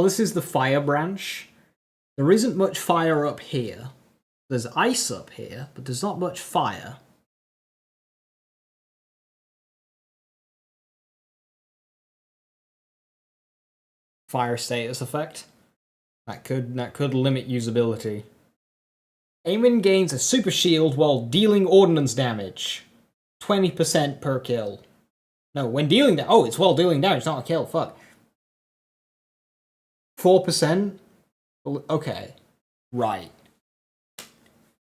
this is the fire branch. There isn't much fire up here. There's ice up here, but there's not much fire. Fire status effect. That could limit usability. Aiman gains a super shield while dealing ordnance damage. 20% per kill. No, when dealing damage. Oh, it's while dealing damage, not a kill. Fuck. 4%? Okay. Right.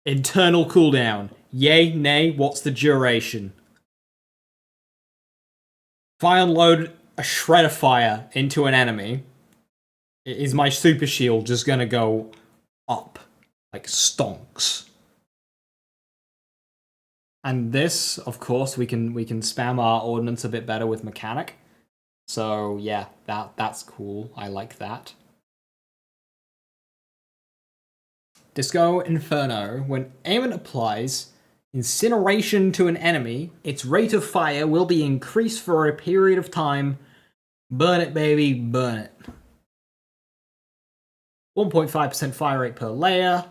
Internal cooldown. Yay, nay, what's the duration? If I unload a shred of fire into an enemy, is my super shield just gonna go up? Like stonks. And this, of course, we can spam our ordnance a bit better with mechanic. So yeah, that's cool. I like that. Disco Inferno. When Aiman applies incineration to an enemy, its rate of fire will be increased for a period of time. Burn it, baby, burn it. 1.5% fire rate per layer.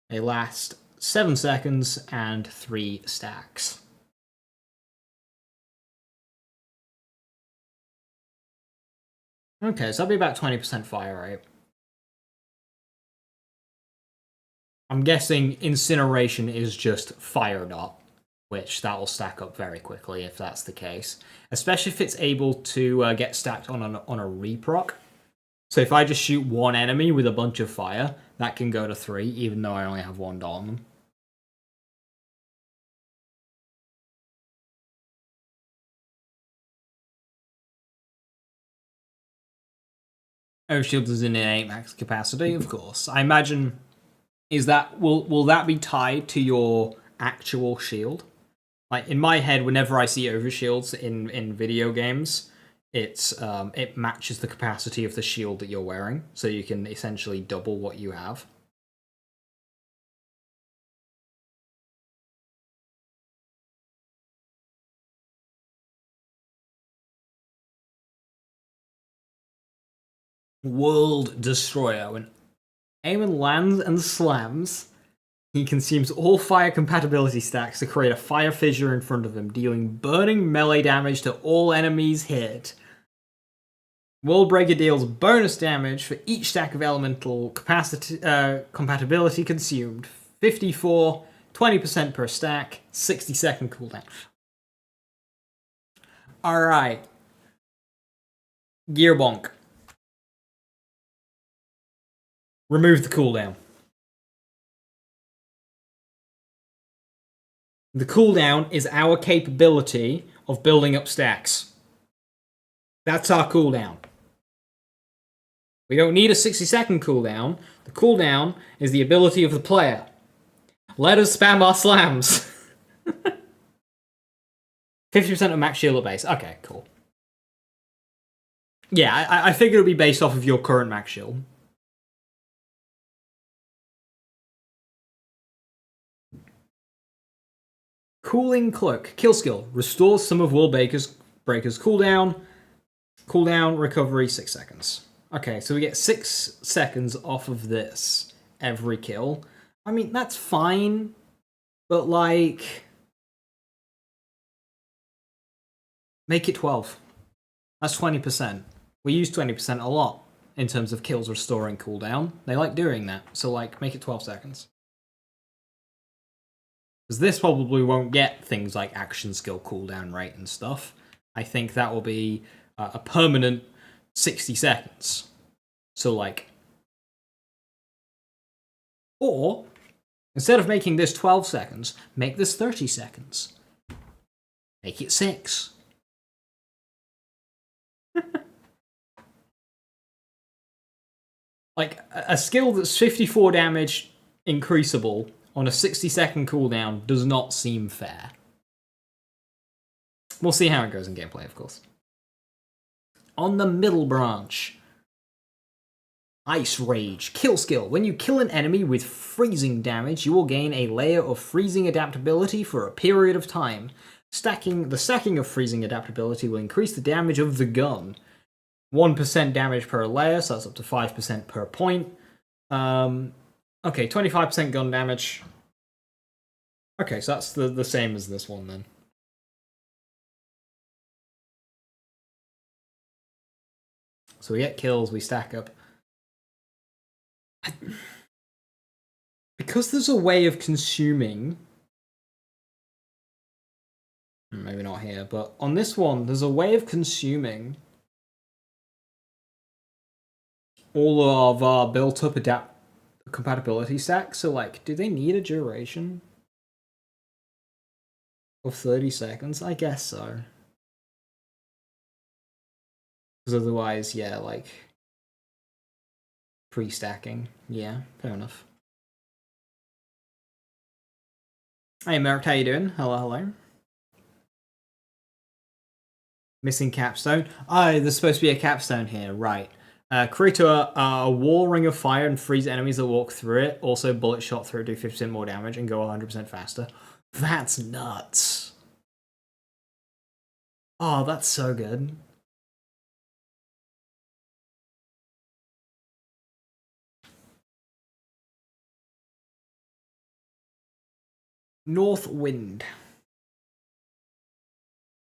They last 7 seconds and 3 stacks. Okay, so that'll be about 20% fire rate. I'm guessing incineration is just fire dot, which that will stack up very quickly if that's the case. Especially if it's able to get stacked on a reproc. So if I just shoot one enemy with a bunch of fire, that can go to 3, even though I only have 1 dot on them. Oh, shield is in innate max capacity, of course. I imagine will that be tied to your actual shield? Like in my head, whenever I see overshields in video games, it matches the capacity of the shield that you're wearing, so you can essentially double what you have. World Destroyer. When Aiman lands and slams, he consumes all fire compatibility stacks to create a fire fissure in front of him, dealing burning melee damage to all enemies hit. World Breaker deals bonus damage for each stack of elemental compatibility consumed. 54, 20% per stack, 60-second cooldown. Alright. Gear bonk. Remove the cooldown. The cooldown is our capability of building up stacks. That's our cooldown. We don't need a 60-second cooldown. The cooldown is the ability of the player. Let us spam our slams. 50% of max shield at base. Okay, cool. Yeah, I figured it would be based off of your current max shield. Cooling Cloak. Kill skill. Restores some of World Breaker's cooldown. Cooldown recovery 6 seconds. Okay, so we get 6 seconds off of this every kill. I mean, that's fine, but like, make it 12. That's 20%. We use 20% a lot in terms of kills restoring cooldown. They like doing that, so like, make it 12 seconds. Because this probably won't get things like action skill cooldown rate and stuff. I think that will be a permanent 60 seconds. So like... Or, instead of making this 12 seconds, make this 30 seconds. Make it 6. Like, a skill that's 54 damage increasable on a 60-second cooldown does not seem fair. We'll see how it goes in gameplay, of course. On the middle branch. Ice Rage. Kill skill. When you kill an enemy with freezing damage, you will gain a layer of freezing adaptability for a period of time. The stacking of freezing adaptability will increase the damage of the gun. 1% damage per layer, so that's up to 5% per point. Okay, 25% gun damage. Okay, so that's the same as this one then. So we get kills, we stack up. because there's a way of consuming. Maybe not here, but on this one, there's a way of consuming all of our built-up compatibility stacks. So, like, do they need a duration of 30 seconds? I guess so. Because otherwise, yeah, like, pre-stacking. Yeah, fair enough. Hey, Merrick, how you doing? Hello, hello. Missing capstone. Oh, there's supposed to be a capstone here, right. Create a wall ring of fire and freeze enemies that walk through it. Also, bullet shot through it do 50% more damage and go 100% faster. That's nuts. Oh, that's so good. North Wind.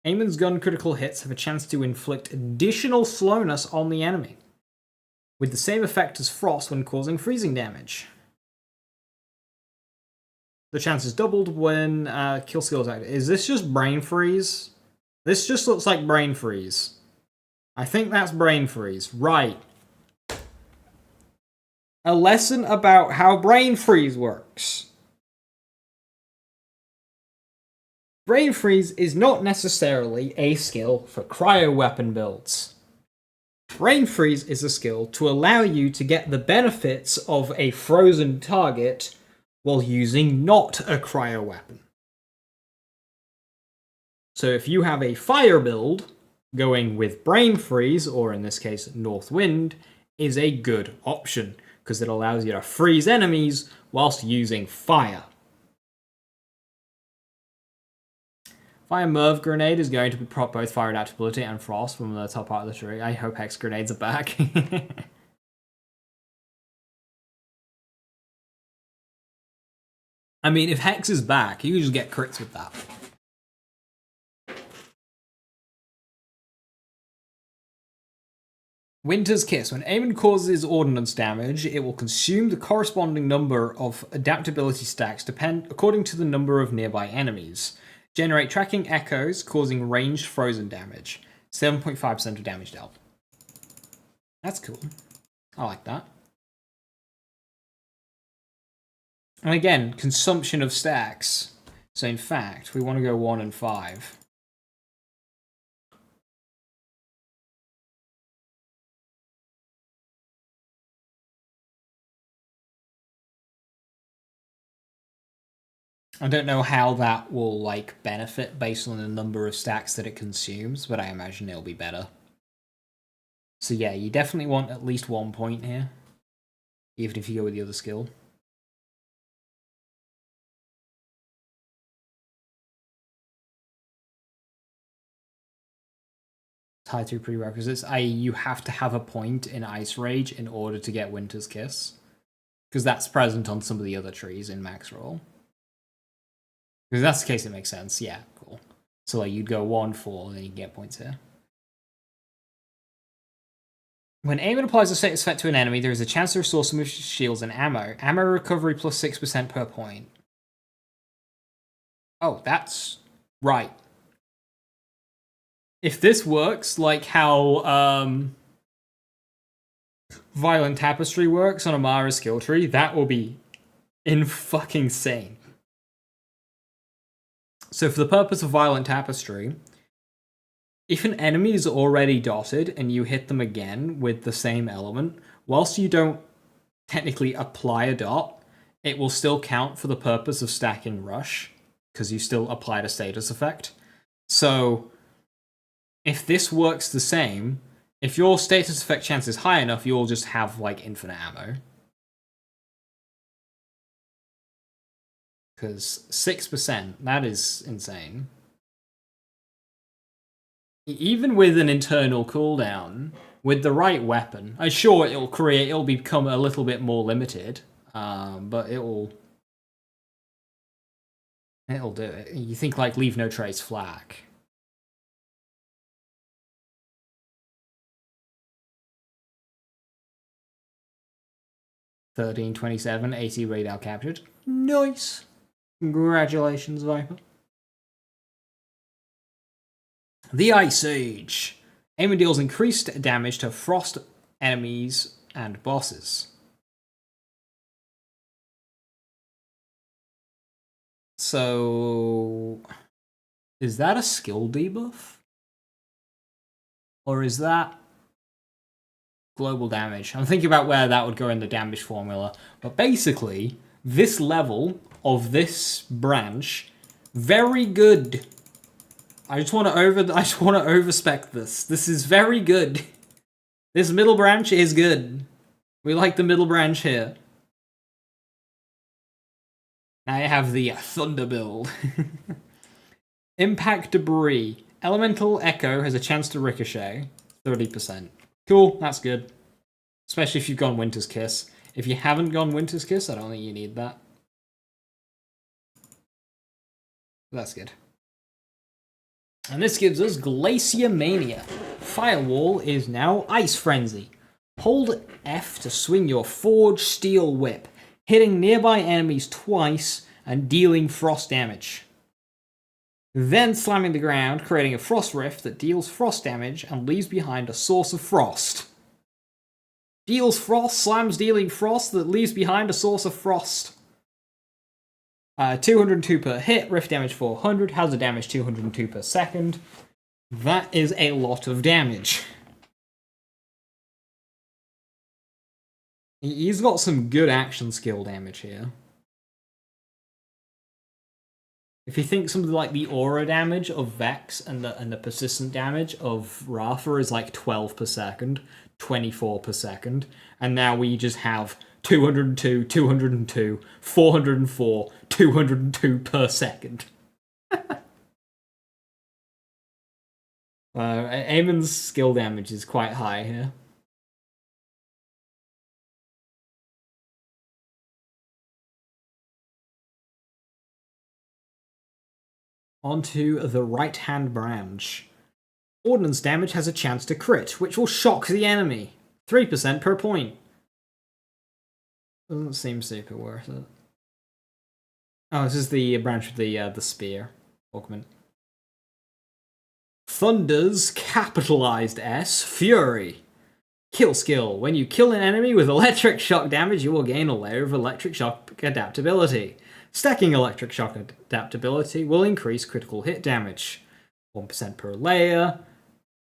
Aiman's gun critical hits have a chance to inflict additional slowness on the enemy, with the same effect as Frost when causing freezing damage. The chance is doubled when kill skill is active. Is this just Brain Freeze? This just looks like Brain Freeze. I think that's Brain Freeze. Right. A lesson about how Brain Freeze works. Brain Freeze is not necessarily a skill for cryo-weapon builds. Brain Freeze is a skill to allow you to get the benefits of a frozen target while using not a cryo-weapon. So if you have a fire build, going with Brain Freeze, or in this case North Wind, is a good option, because it allows you to freeze enemies whilst using fire. Fire Merv Grenade is going to prop both fire adaptability and frost from the top part of the tree. I hope Hex Grenades are back. I mean, if Hex is back, you can just get crits with that. Winter's Kiss. When Aiman causes ordnance damage, it will consume the corresponding number of adaptability stacks according to the number of nearby enemies. Generate tracking echoes, causing ranged frozen damage. 7.5% of damage dealt. That's cool. I like that. And again, consumption of stacks. So in fact, we want to go 1 and 5. I don't know how that will like benefit based on the number of stacks that it consumes, but I imagine it'll be better. So yeah, you definitely want at least 1 point here, even if you go with the other skill. Tied through prerequisites. You have to have a point in Ice Rage in order to get Winter's Kiss, because that's present on some of the other trees in Max Roll. If that's the case, it makes sense. Yeah, cool. So like you'd go 1, 4, and then you can get points here. When Aiman applies a status effect to an enemy, there is a chance to restore some of his shields and ammo. Ammo recovery plus 6% per point. Oh, that's right. If this works like how Violent Tapestry works on Amara's skill tree, that will be fucking insane. So for the purpose of Violent Tapestry, if an enemy is already dotted and you hit them again with the same element, whilst you don't technically apply a dot, it will still count for the purpose of stacking Rush, because you still applied a status effect. So if this works the same, if your status effect chance is high enough, you'll just have like infinite ammo. Because 6%, that is insane. Even with an internal cooldown, with the right weapon, I'm sure it'll become a little bit more limited, but it'll do it. You think like Leave No Trace Flak. 1327, 80 radar captured. Nice. Congratulations, Viper. The Ice Age. Aiman deals increased damage to frost enemies and bosses. So, is that a skill debuff? Or is that global damage? I'm thinking about where that would go in the damage formula. But basically, this level of this branch, very good. I just want to overspec this. This is very good. This middle branch is good. We like the middle branch here. Now you have the Thunder build. Impact Debris. Elemental Echo has a chance to ricochet. 30%. Cool, that's good. Especially if you've gone Winter's Kiss. If you haven't gone Winter's Kiss, I don't think you need that. That's good. And this gives us Glacier Mania. Firewall is now Ice Frenzy. Hold F to swing your Forged Steel Whip, hitting nearby enemies twice and dealing frost damage. Then slamming the ground, creating a frost rift that deals frost damage and leaves behind a source of frost. Deals frost, slams dealing frost that leaves behind a source of frost. 202 per hit, rift damage 400, hazard damage 202 per second. That is a lot of damage. He's got some good action skill damage here. If you think something like the aura damage of Vex and the persistent damage of Rafa is like 12 per second, 24 per second, and now we just have 202, 202, 404, 202 per second. Aiman's skill damage is quite high here. Onto the right-hand branch. Ordnance damage has a chance to crit, which will shock the enemy. 3% per point. Doesn't seem super worth it. Oh, this is the branch with the spear augment. Thunder's capitalized S, Fury. Kill skill. When you kill an enemy with electric shock damage, you will gain a layer of electric shock adaptability. Stacking electric shock adaptability will increase critical hit damage. 1% per layer.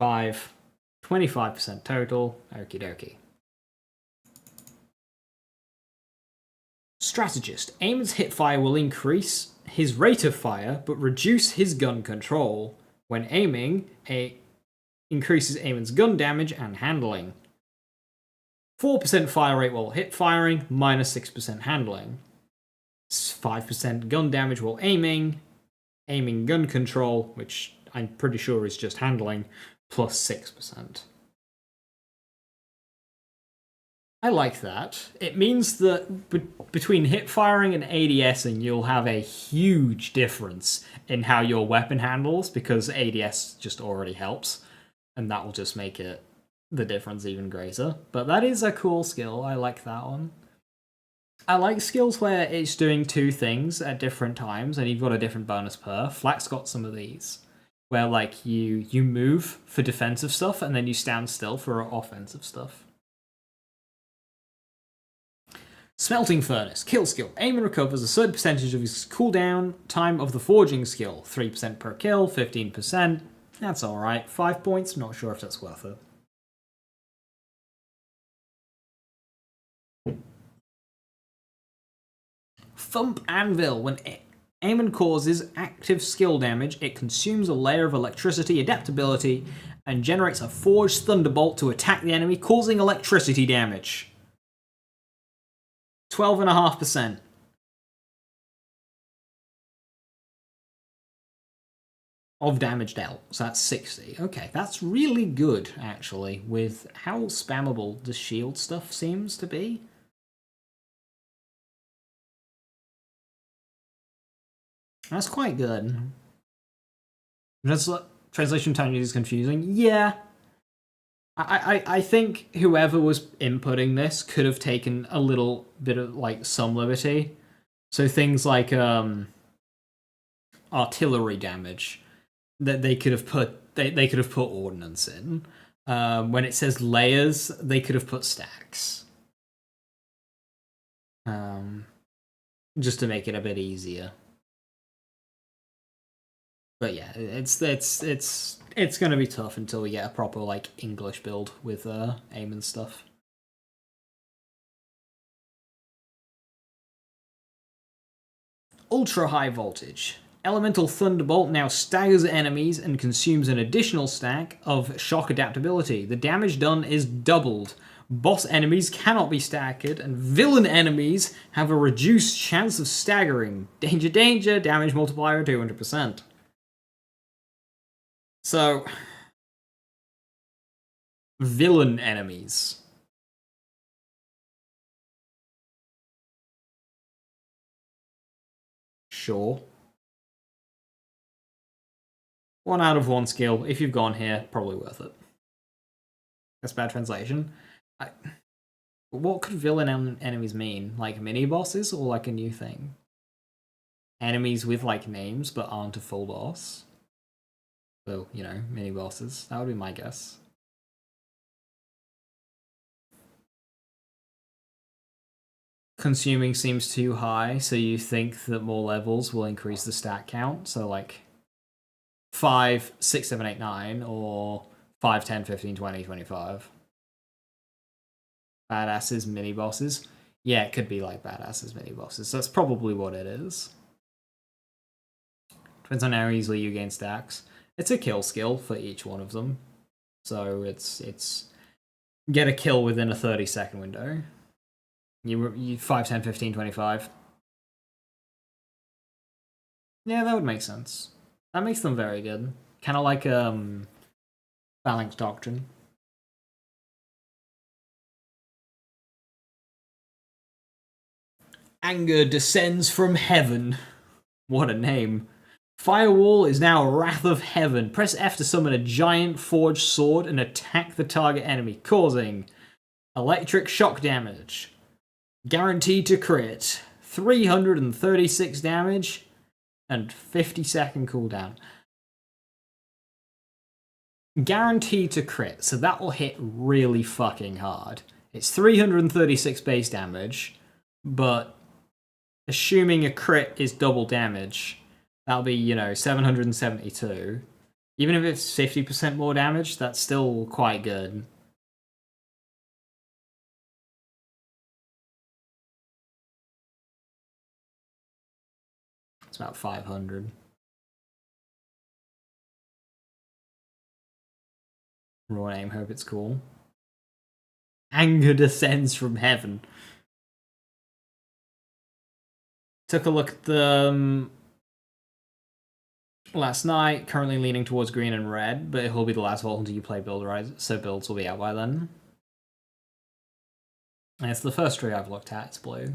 25% total. Okie dokie. Strategist. Aiman's hipfire will increase his rate of fire, but reduce his gun control. When aiming, increases Aiman's gun damage and handling. 4% fire rate while hip firing, minus 6% handling. 5% gun damage while aiming gun control, which I'm pretty sure is just handling, plus 6%. I like that. It means that between hip firing and ADSing, you'll have a huge difference in how your weapon handles, because ADS just already helps, and that will just make it the difference even greater. But that is a cool skill. I like that one. I like skills where it's doing two things at different times, and you've got a different bonus per. Flak's got some of these, where like you move for defensive stuff, and then you stand still for offensive stuff. Smelting Furnace. Kill skill. Aiman recovers a certain percentage of his cooldown time of the forging skill. 3% per kill, 15%. That's alright. 5 points, not sure if that's worth it. Thump Anvil. When Aiman causes active skill damage, it consumes a layer of electricity adaptability and generates a forged thunderbolt to attack the enemy, causing electricity damage. 12.5%. Of damage dealt, so that's 60. Okay, that's really good, actually, with how spammable the shield stuff seems to be. That's quite good. Translation time is confusing. Yeah. I think whoever was inputting this could have taken a little bit of like some liberty. So things like artillery damage that they could have put they could have put ordnance in. When it says layers, they could have put stacks. Just to make it a bit easier. But yeah, it's gonna be tough until we get a proper like English build with Aiman stuff. Ultra high voltage. Elemental Thunderbolt now staggers enemies and consumes an additional stack of shock adaptability. The damage done is doubled. Boss enemies cannot be staggered, and villain enemies have a reduced chance of staggering. Danger, danger, damage multiplier 200%. So, villain enemies. Sure. 1 out of 1 skill. If you've gone here, probably worth it. That's bad translation. What could villain enemies mean? Like mini bosses or like a new thing? Enemies with like names but aren't a full boss? So, you know, mini bosses. That would be my guess. Consuming seems too high, so you think that more levels will increase the stat count? So like 5, 6, 7, 8, 9, or 5, 10, 15, 20, 25. Badasses, mini bosses. Yeah, it could be like badasses, mini bosses. That's probably what it is. Depends on how easily you gain stacks. It's a kill skill for each one of them. So it's get a kill within a 30-second window. You 5, 10, 15, 25. Yeah, that would make sense. That makes them very good. Kind of like Phalanx Doctrine. Anger descends from heaven. What a name. Firewall is now Wrath of Heaven. Press F to summon a giant forged sword and attack the target enemy, causing electric shock damage. Guaranteed to crit. 336 damage and 50-second cooldown. Guaranteed to crit, so that will hit really fucking hard. It's 336 base damage, but assuming a crit is double damage, that'll be, you know, 772. Even if it's 50% more damage, that's still quite good. It's about 500. Raw name, hope it's cool. Anger descends from heaven. Took a look at the last night, currently leaning towards green and red, but it will be the last vault until you play Build Rise, so builds will be out by then. And it's the first tree I've looked at, it's blue.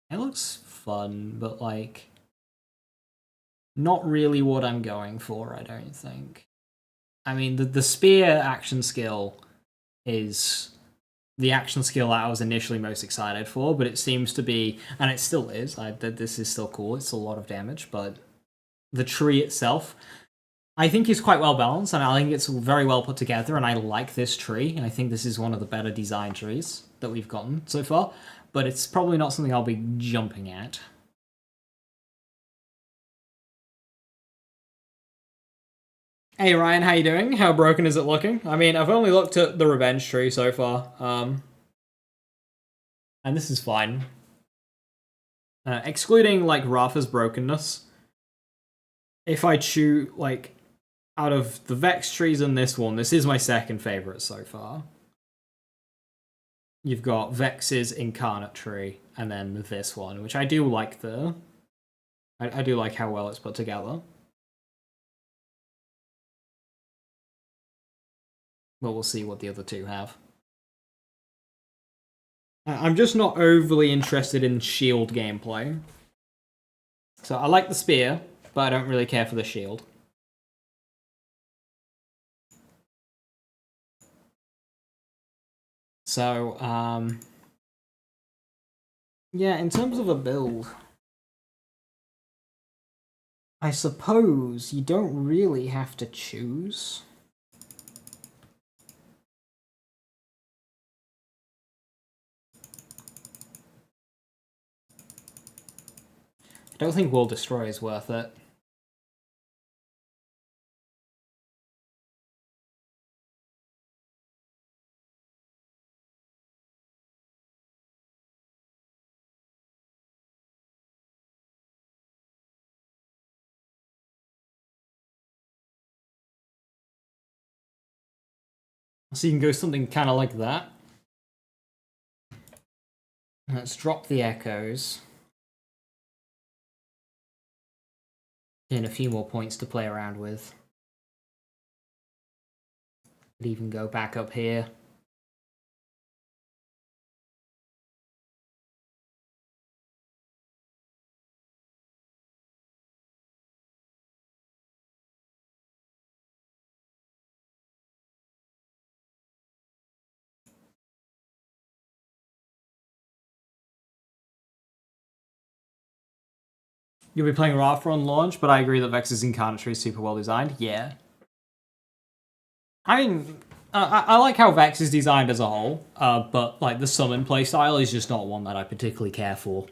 It looks fun, but like, not really what I'm going for, I don't think. I mean, the spear action skill is the action skill that I was initially most excited for, but it seems to be, and it still is, this is still cool, it's a lot of damage, but the tree itself, I think is quite well balanced, and I think it's very well put together, and I like this tree, and I think this is one of the better design trees that we've gotten so far, but it's probably not something I'll be jumping at. Hey Ryan, how you doing? How broken is it looking? I mean, I've only looked at the revenge tree so far, and this is fine. Excluding like Rafa's brokenness, if I choose like out of the Vex trees and this one, this is my second favorite so far. You've got Vex's Incarnate tree, and then this one, which I do like I do like how well it's put together. But we'll see what the other two have. I'm just not overly interested in shield gameplay. So I like the spear, but I don't really care for the shield. So, yeah, in terms of a build, I suppose you don't really have to choose. I don't think World Destroy is worth it. So you can go something kind of like that. Let's drop the echoes. And a few more points to play around with. Could even go back up here. You'll be playing Rafa on launch, but I agree that Vex's Incarnatory is super well designed. Yeah. I mean, I like how Vex is designed as a whole, but like the summon playstyle is just not one that I particularly care for.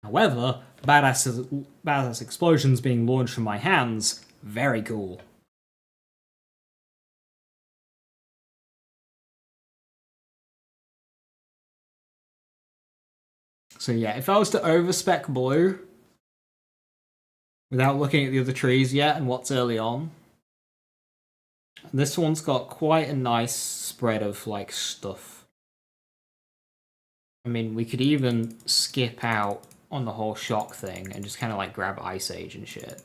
However, badass explosions being launched from my hands, very cool. So yeah, if I was to overspec blue, without looking at the other trees yet and what's early on, this one's got quite a nice spread of like stuff. I mean, we could even skip out on the whole shock thing and just kind of like grab Ice Age and shit.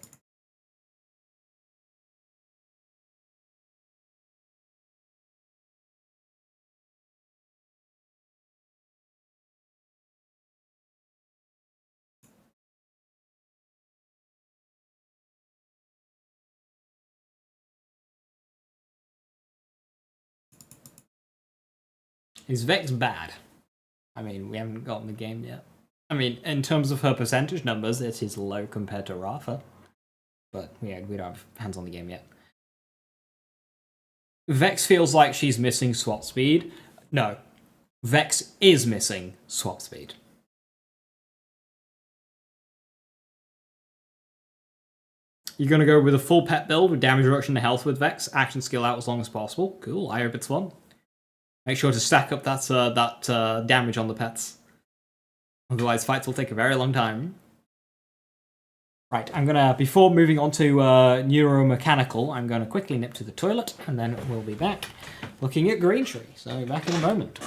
Is Vex bad? I mean, we haven't gotten the game yet. I mean, in terms of her percentage numbers, it is low compared to Rafa. But yeah, we don't have hands on the game yet. Vex feels like she's missing swap speed. No, Vex is missing swap speed. You're going to go with a full pet build with damage reduction to health with Vex, action skill out as long as possible. Cool, I hope it's fun. Make sure to stack up that damage on the pets. Otherwise, fights will take a very long time. Right, I'm gonna, before moving on to Neuromechanical, I'm gonna quickly nip to the toilet, and then we'll be back looking at Green Tree. So, back in a moment.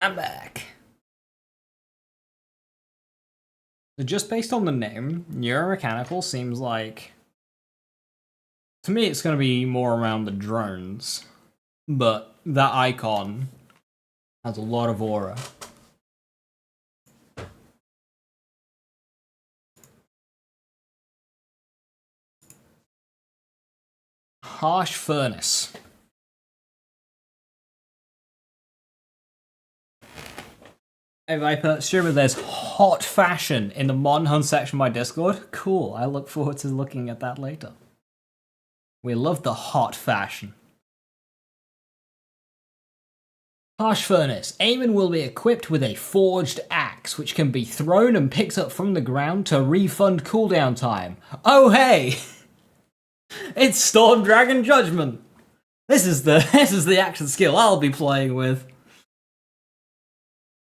I'm back. So just based on the name, Neuromechanical seems like... To me, it's going to be more around the drones. But that icon Has a lot of aura. Harsh Furnace. Hey Viper, streamer, there's hot fashion in the Mon Hunt section of my Discord. Cool, I look forward to looking at that later. We love the hot fashion. Harsh Furnace. Aiman will be equipped with a forged axe, which can be thrown and picked up from the ground to refund cooldown time. Oh hey! It's Storm Dragon Judgment! This is the action skill I'll be playing with.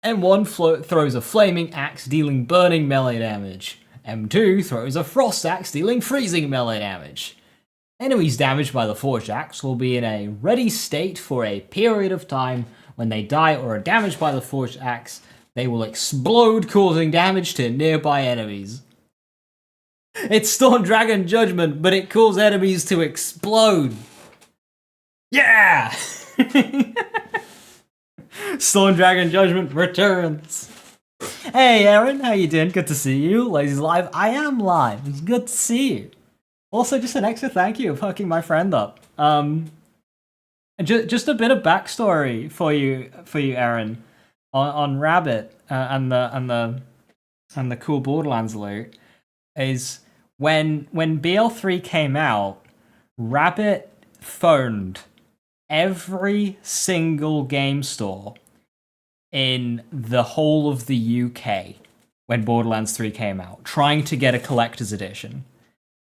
M1 throws a flaming axe dealing burning melee damage. M2 throws a frost axe dealing freezing melee damage. Enemies damaged by the forged axe will be in a ready state for a period of time. When they die or are damaged by the forged axe, they will explode, causing damage to nearby enemies. It's Storm Dragon Judgment, but it causes enemies to explode. Yeah! Storm Dragon Judgment returns. Hey Aaron, how you doing? Good to see you. Lazy's live. I am live. It's good to see you. Also, just an extra thank you for hooking my friend up. Just a bit of backstory for you, Aaron, on Rabbit and the cool Borderlands loot is when BL3 came out, Rabbit phoned every single game store in the whole of the UK when Borderlands 3 came out, trying to get a collector's edition.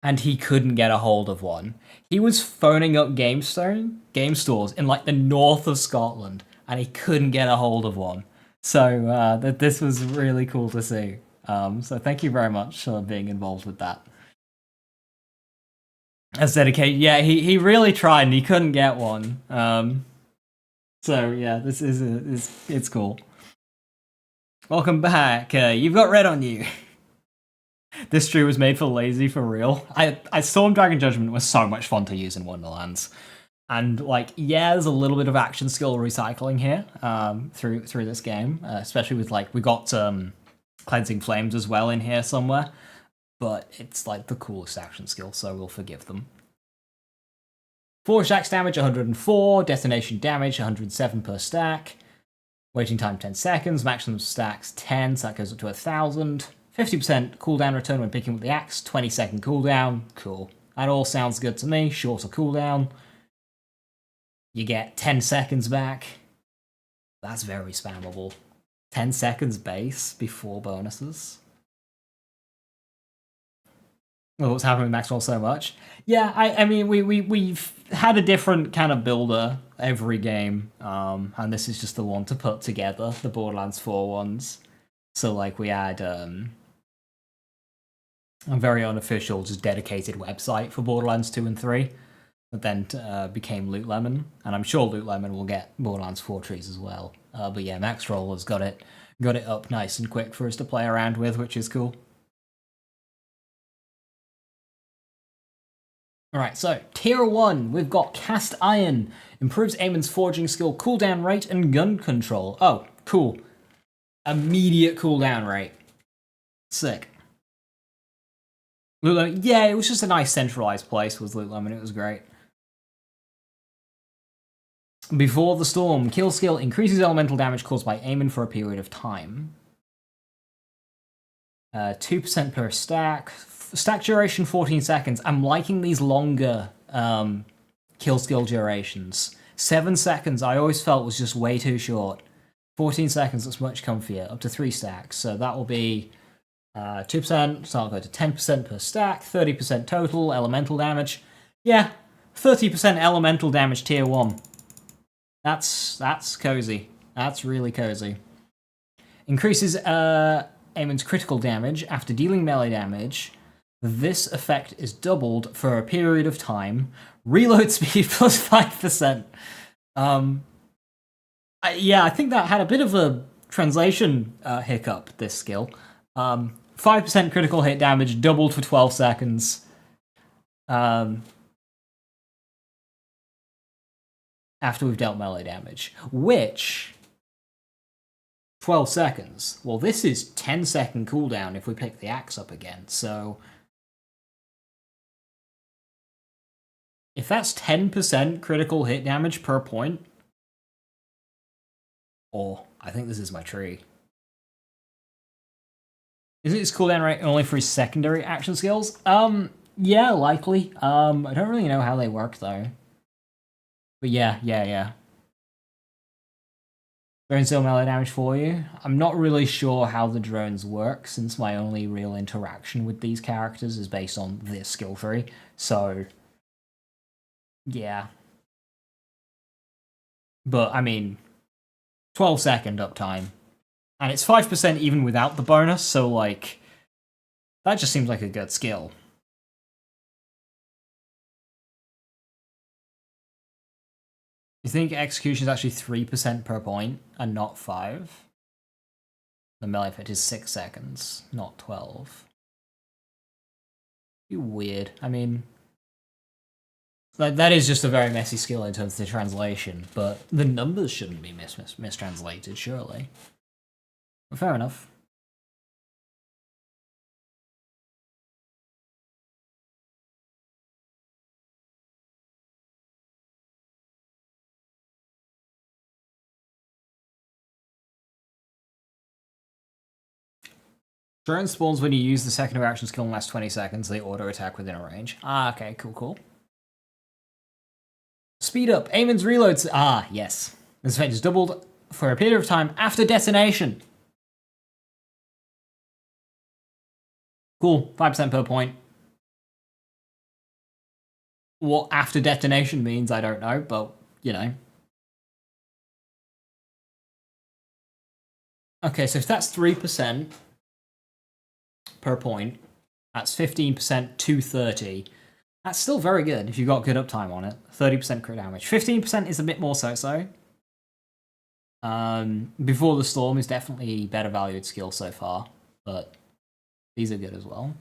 And he couldn't get a hold of one. He was phoning up game stores in like the north of Scotland, and he couldn't get a hold of one. So this was really cool to see. So thank you very much for being involved with that. As dedicated, yeah, he really tried and he couldn't get one. So yeah, this it's cool. Welcome back. You've got red on you. This stream was made for Lazy for real. I Storm Dragon Judgment was so much fun to use in Wonderlands. And like, yeah, there's a little bit of action skill recycling here through this game, especially with like we got Cleansing Flames as well in here somewhere. But it's like the coolest action skill, so we'll forgive them. Forged axe damage 104, detonation damage 107 per stack, waiting time 10 seconds, maximum stacks 10, so that goes up to 1,000. 50% cooldown return when picking up the axe, 20-second cooldown. Cool. That all sounds good to me. Shorter cooldown. You get 10 seconds back. That's very spammable. 10 seconds base before bonuses. Oh, what's happening with Maxwell so much? Yeah, I mean, we've had a different kind of builder every game, and this is just the one to put together, the Borderlands 4 ones. So, like, we had a very unofficial, just dedicated website for Borderlands 2 and 3, that then became Loot Lemon, and I'm sure Loot Lemon will get Borderlands 4 trees as well. But yeah, Maxroll has got it up nice and quick for us to play around with, which is cool. Alright, so, Tier 1, we've got Cast Iron. Improves Aiman's forging skill, cooldown rate, and gun control. Oh, cool. Immediate cooldown rate. Sick. Loot Lemon, yeah, it was just a nice centralized place with Loot Lemon, it was great. Before the Storm, kill skill increases elemental damage caused by Aiman for a period of time. 2% per stack. Stack duration 14 seconds. I'm liking these longer kill skill durations. 7 seconds I always felt was just way too short. 14 seconds looks much comfier, up to 3 stacks. So that will be 2%, so I'll go to 10% per stack, 30% total, elemental damage. Yeah, 30% elemental damage tier 1. That's cozy. That's really cozy. Increases Aiman's critical damage after dealing melee damage. This effect is doubled for a period of time. Reload speed plus 5%. Yeah, I think that had a bit of a translation hiccup, this skill. 5% critical hit damage, doubled for 12 seconds. After we've dealt melee damage. Which 12 seconds. Well, this is 10-second cooldown if we pick the axe up again, so... If that's 10% critical hit damage per point... Or, I think this is my tree. Isn't his cooldown rate only for his secondary action skills? Yeah, likely. I don't really know how they work, though. But yeah. Drones deal melee damage for you. I'm not really sure how the drones work, since my only real interaction with these characters is based on this skill tree. So, yeah. But, I mean, 12-second uptime. And it's 5% even without the bonus, so, like, that just seems like a good skill. You think execution is actually 3% per point and not 5? The melee effect is 6 seconds, not 12. Be weird. I mean, that is just a very messy skill in terms of the translation, but the numbers shouldn't be mistranslated, surely. But fair enough. Drone spawns when you use the secondary action skill in the last 20 seconds. They auto-attack within a range. Ah, okay, cool. Speed up. Aiman's reloads. Ah, yes. This effect is doubled for a period of time after detonation. Cool. 5% per point. What after detonation means, I don't know, but, you know. Okay, so if that's 3% per point, that's 15% to 30. That's still very good if you've got good uptime on it. 30% crit damage. 15% is a bit more so-so. Before the Storm is definitely a better valued skill so far, but these are good as well.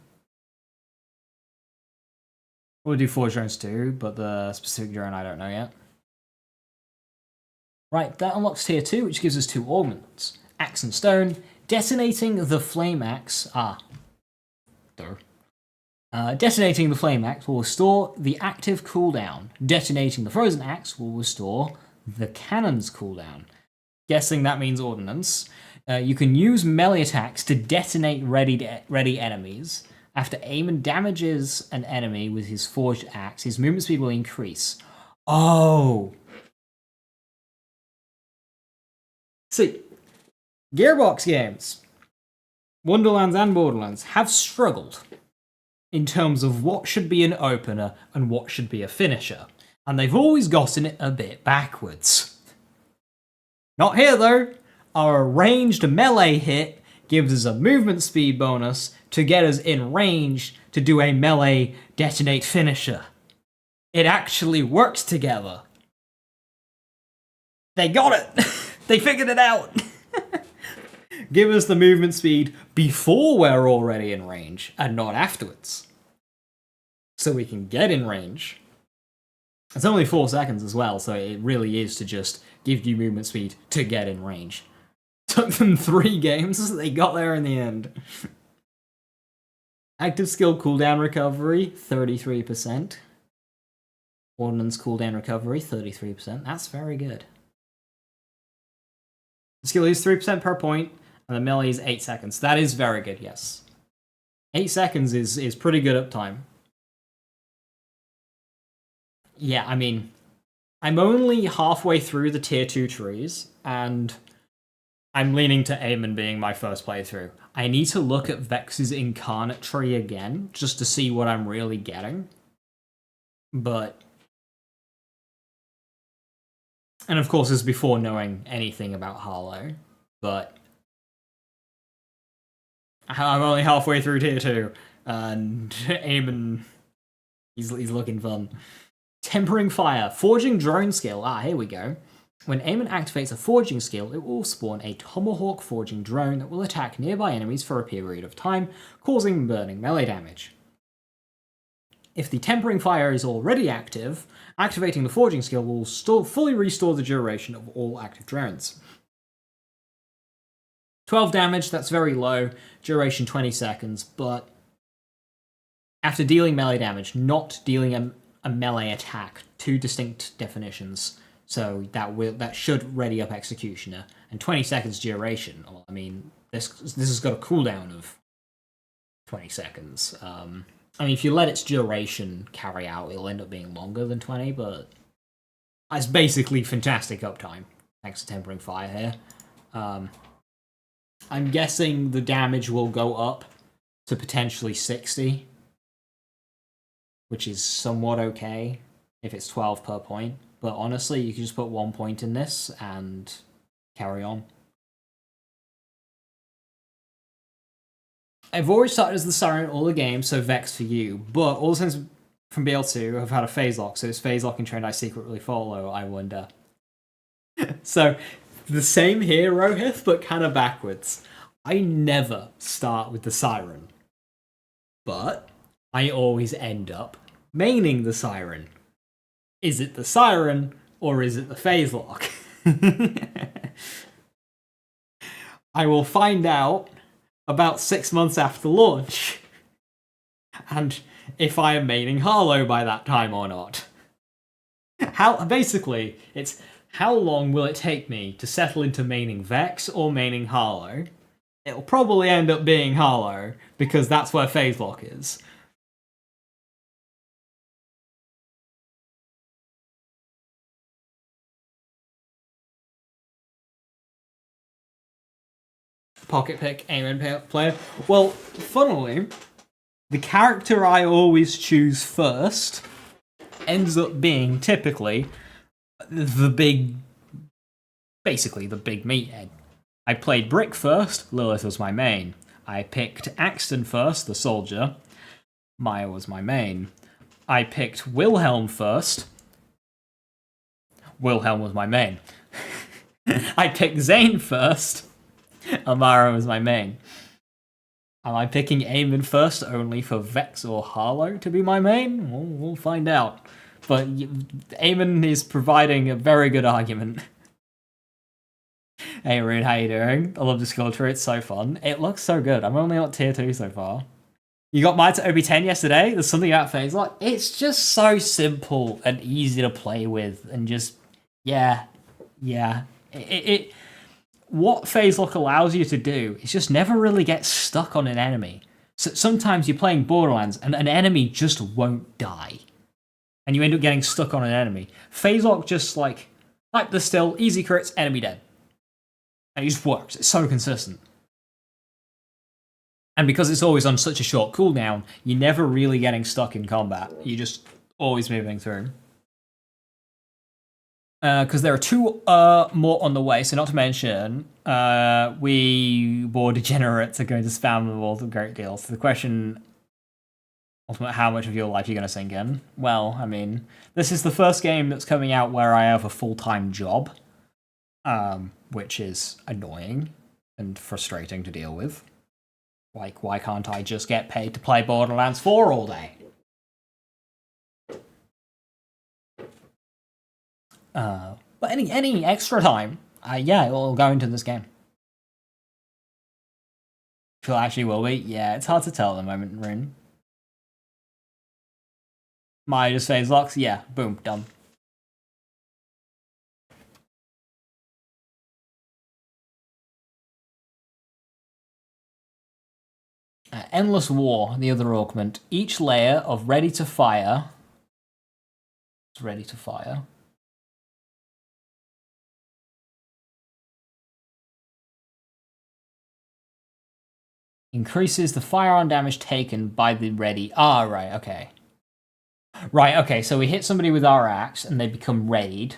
We'll do Forge drones too, but the specific drone I don't know yet. Right, that unlocks tier 2, which gives us 2 augments. Axe and Stone, detonating the Flame Axe. Detonating the Flame Axe will restore the active cooldown. Detonating the Frozen Axe will restore the cannon's cooldown. Guessing that means ordnance. You can use melee attacks to detonate ready enemies. After Aiman damages an enemy with his forged axe, his movement speed will increase. Oh! See, Gearbox games, Wonderlands and Borderlands, have struggled in terms of what should be an opener and what should be a finisher. And they've always gotten it a bit backwards. Not here though. Our ranged melee hit gives us a movement speed bonus to get us in range to do a melee detonate finisher. It actually works together. They got it! They figured it out! Give us the movement speed before we're already in range, and not afterwards. So we can get in range. It's only 4 seconds as well, so it really is to just give you movement speed to get in range. Took them 3 games, they got there in the end. Active skill cooldown recovery, 33%. Ordnance cooldown recovery, 33%. That's very good. The skill is 3% per point, and the melee is 8 seconds. That is very good, yes. 8 seconds is pretty good uptime. Yeah, I mean, I'm only halfway through the tier 2 trees, and I'm leaning to Aiman being my first playthrough. I need to look at Vex's Incarnate tree again, just to see what I'm really getting. But... And of course, this is before knowing anything about Harlow, but... I'm only halfway through tier 2, and Aiman, he's looking fun. Tempering Fire, Forging Drone skill. Ah, here we go. When Aiman activates a forging skill, it will spawn a Tomahawk forging drone that will attack nearby enemies for a period of time, causing burning melee damage. If the Tempering Fire is already active, activating the forging skill will fully restore the duration of all active drones. 12 damage, that's very low. Duration 20 seconds, but after dealing melee damage, not dealing a melee attack, two distinct definitions. So that should ready up Executioner. And 20 seconds duration. Well, I mean, this has got a cooldown of 20 seconds. I mean, if you let its duration carry out, it'll end up being longer than 20, but it's basically fantastic uptime, thanks to Tempering Fire here. I'm guessing the damage will go up to potentially 60, which is somewhat okay if it's 12 per point. But honestly, you can just put 1 point in this and carry on. I've already started as the Siren all the game, so Vex for you. But all the times from BL2 have had a phase lock, so it's phase locking trend I secretly follow, I wonder. So, the same here, Rohith, but kind of backwards. I never start with the Siren. But I always end up maining the Siren. Is it the Siren, or is it the phase lock? I will find out about 6 months after launch. And if I am maining Harlow by that time or not. Basically, it's how long will it take me to settle into maining Vex or maining Harlow? It'll probably end up being Harlow, because that's where phase lock is. Pocket pick, Aiman player. Well, funnily, the character I always choose first ends up being typically basically the big meathead. I played Brick first, Lilith was my main. I picked Axton first, the soldier. Maya was my main. I picked Wilhelm first. Wilhelm was my main. I picked Zane first. Amara was my main. Am I picking Aiman first only for Vex or Harlow to be my main? We'll find out. But Aiman is providing a very good argument. Hey Rune, how you doing? I love this culture, it's so fun. It looks so good. I'm only on tier 2 so far. You got mine to OB10 yesterday? There's something about phase lock. It's just so simple and easy to play with, and just, yeah. What phase lock allows you to do is just never really get stuck on an enemy. So sometimes you're playing Borderlands and an enemy just won't die. And you end up getting stuck on an enemy. Phase lock just like the still, easy crits, enemy dead. And it just works. It's so consistent. And because it's always on such a short cooldown, you're never really getting stuck in combat. You're just always moving through. Because there are 2 more on the way, so not to mention, we war degenerates are going to spam them all a great deal. So the question, ultimately, how much of your life you're going to sink in? Well, I mean, this is the first game that's coming out where I have a full-time job, which is annoying and frustrating to deal with. Like, why can't I just get paid to play Borderlands 4 all day? But any extra time, yeah, it will go into this game. If it actually will be, yeah, it's hard to tell at the moment, Rune. Maya just phase locks, yeah, boom, done. Endless War, the other augment. Each layer of ready to fire. It's ready to fire. Increases the firearm damage taken by the ready. Ah, right, okay. Right, okay, so we hit somebody with our axe and they become readied.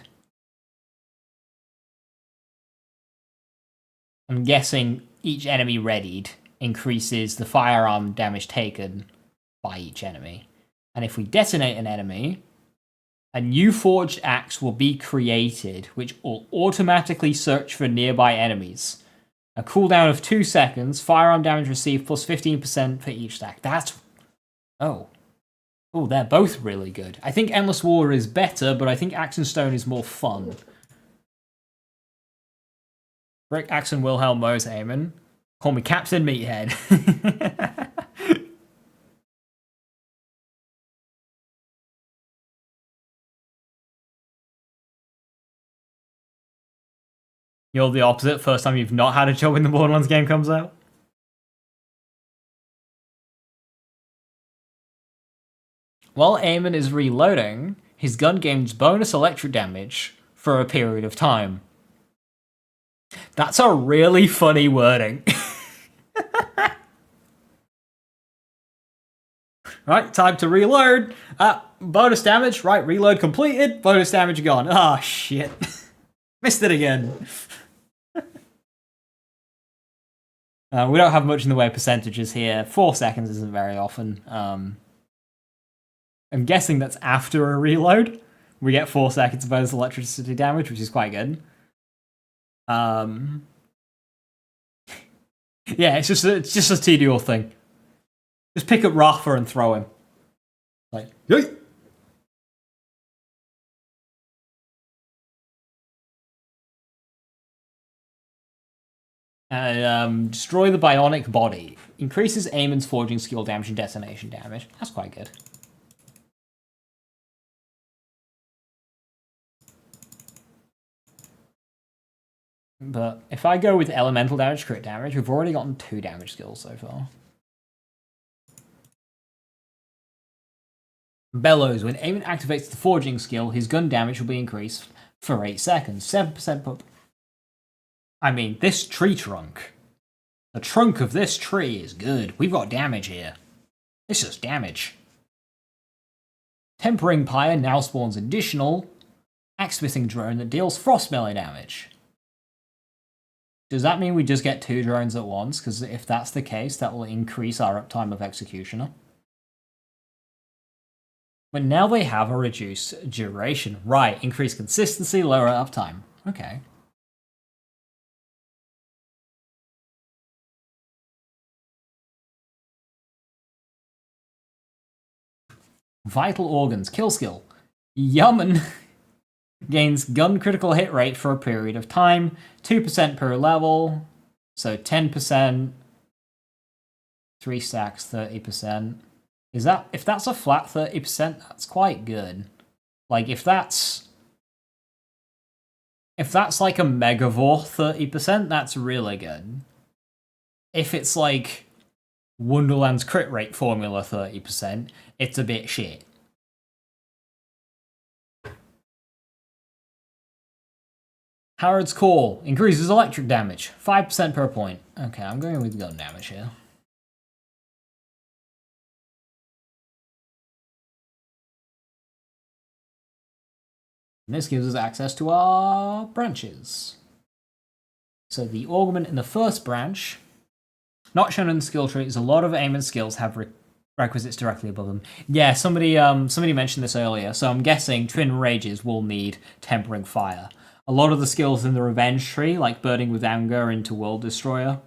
I'm guessing each enemy readied increases the firearm damage taken by each enemy. And if we detonate an enemy, a new forged axe will be created, which will automatically search for nearby enemies. A cooldown of 2 seconds, firearm damage received plus 15% for each stack. That's... Oh, they're both really good. I think Endless War is better, but I think Axe and Stone is more fun. Rick Axon Wilhelm Mose Aiman. Call me Captain Meathead. You're the opposite. First time you've not had a job when the Borderlands game comes out. While Aiman is reloading, his gun gains bonus electric damage for a period of time. That's a really funny wording. Right, time to reload. Bonus damage. Right, reload completed. Bonus damage gone. Ah, shit. Missed it again. We don't have much in the way of percentages here. 4 seconds isn't very often. I'm guessing that's after a reload. We get 4 seconds of bonus electricity damage, which is quite good. Yeah, it's just a Tediore thing. Just pick up Rafa and throw him. Like, yay! Destroy the bionic body. Increases Aiman's forging skill damage and detonation damage. That's quite good. But if I go with elemental damage, crit damage, we've already gotten 2 damage skills so far. Bellows. When Aiman activates the forging skill, his gun damage will be increased for 8 seconds. 7% per... I mean, this tree trunk. The trunk of this tree is good. We've got damage here. It's just damage. Tempering Pyre now spawns additional axe-smithing drone that deals frost melee damage. Does that mean we just get 2 drones at once? Because if that's the case, that will increase our uptime of Executioner. But now they have a reduced duration. Right, increased consistency, lower uptime. Okay. Vital Organs, kill skill. Yaman gains gun critical hit rate for a period of time, 2% per level, so 10%, 3 stacks, 30%. Is that, if that's a flat 30%, that's quite good. Like, if that's like a Megavore 30%, that's really good. If it's like Wonderland's crit rate formula 30%, it's a bit shit. Harrod's Call increases electric damage, 5% per point. Okay, I'm going with gun damage here. And this gives us access to our branches. So the augment in the first branch, not shown in the skill tree, is a lot of Aiman's skills have requisites directly above them. Yeah, somebody mentioned this earlier, so I'm guessing Twin Rages will need Tempering Fire. A lot of the skills in the Revenge tree, like Burning with Anger into World Destroyer,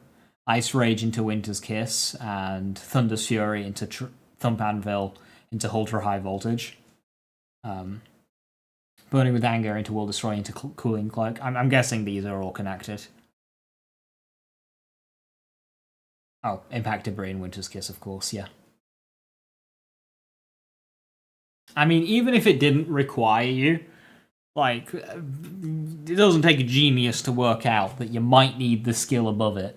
Ice Rage into Winter's Kiss, and Thunder's Fury into Thump Anvil into Ultra High Voltage. Burning with Anger into World Destroyer into Cooling Cloak. I'm guessing these are all connected. Oh, Impact Debris and Winter's Kiss, of course, yeah. I mean, even if it didn't require you, like, it doesn't take a genius to work out that you might need the skill above it.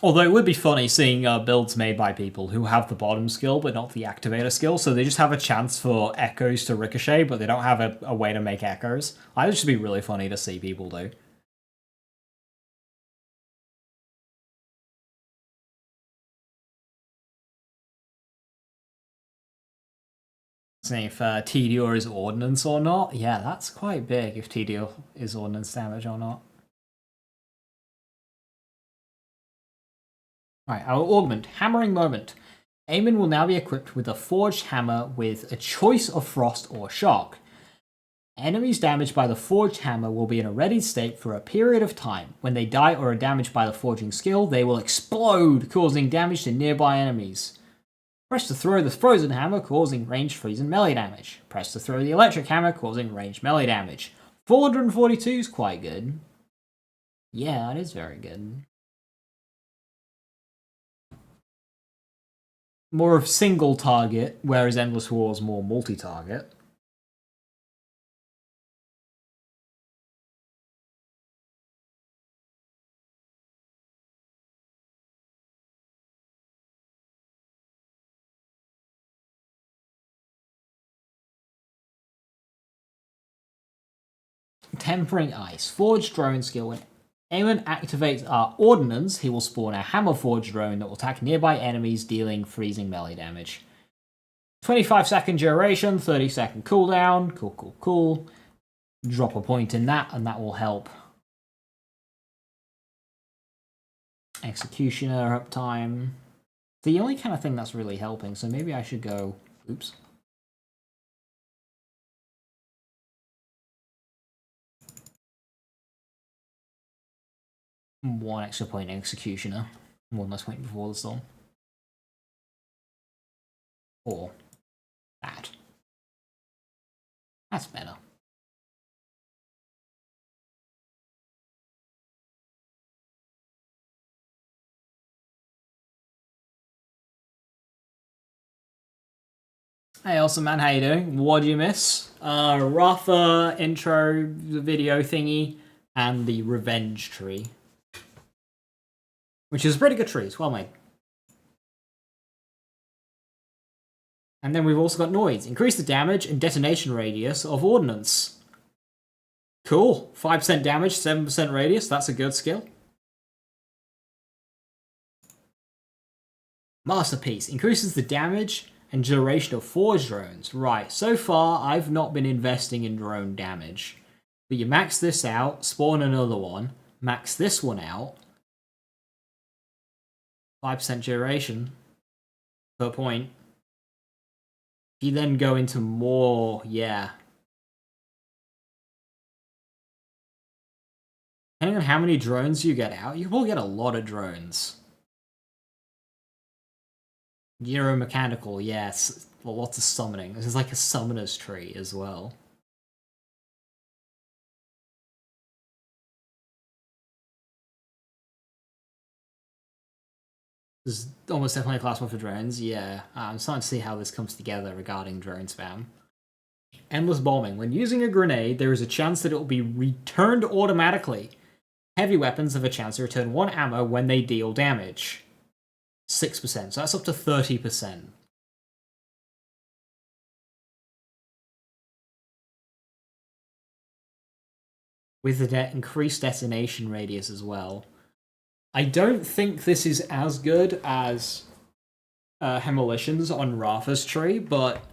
Although it would be funny seeing builds made by people who have the bottom skill but not the activator skill, so they just have a chance for echoes to ricochet, but they don't have a way to make echoes. I think it should be really funny to see people do. See if Tediore is ordnance or not. Yeah, that's quite big if Tediore is ordnance damage or not. Alright, our augment, Hammering Moment. Aiman will now be equipped with a forged hammer with a choice of frost or shock. Enemies damaged by the forged hammer will be in a ready state for a period of time. When they die or are damaged by the forging skill, they will explode, causing damage to nearby enemies. Press to throw the frozen hammer, causing range freeze and melee damage. Press to throw the electric hammer, causing range melee damage. 442 is quite good. Yeah, it is very good. More of single target, whereas Endless War is more multi-target. Tempering Ice. Forged drone skill. When Aiman activates our ordnance, he will spawn a hammer forged drone that will attack nearby enemies, dealing freezing melee damage. 25-second duration, 30-second cooldown. Cool. Drop a point in that, and that will help. Executioner uptime. The only kind of thing that's really helping, so maybe I should go... Oops. One extra point in Executioner. One less point before the storm. Or that. That's better. Hey awesome man, how you doing? What do you miss? Rafa intro video thingy and the revenge tree. Which is a pretty good tree, it's well made. And then we've also got noise. Increase the damage and detonation radius of ordnance. Cool. 5% damage, 7% radius. That's a good skill. Masterpiece. Increases the damage and duration of forged drones. Right, so far I've not been investing in drone damage. But you max this out, spawn another one, max this one out. 5% duration per point. You then go into more, yeah. Depending on how many drones you get out, you will get a lot of drones. Neuromchanical, yes. Well, lots of summoning. This is like a summoner's tree as well. There's almost definitely a class 1 for drones, yeah. I'm starting to see how this comes together regarding drone spam. Endless bombing. When using a grenade, there is a chance that it will be returned automatically. Heavy weapons have a chance to return 1 ammo when they deal damage. 6%, so that's up to 30%. With the increased detonation radius as well. I don't think this is as good as Demolitions on Rafa's tree, but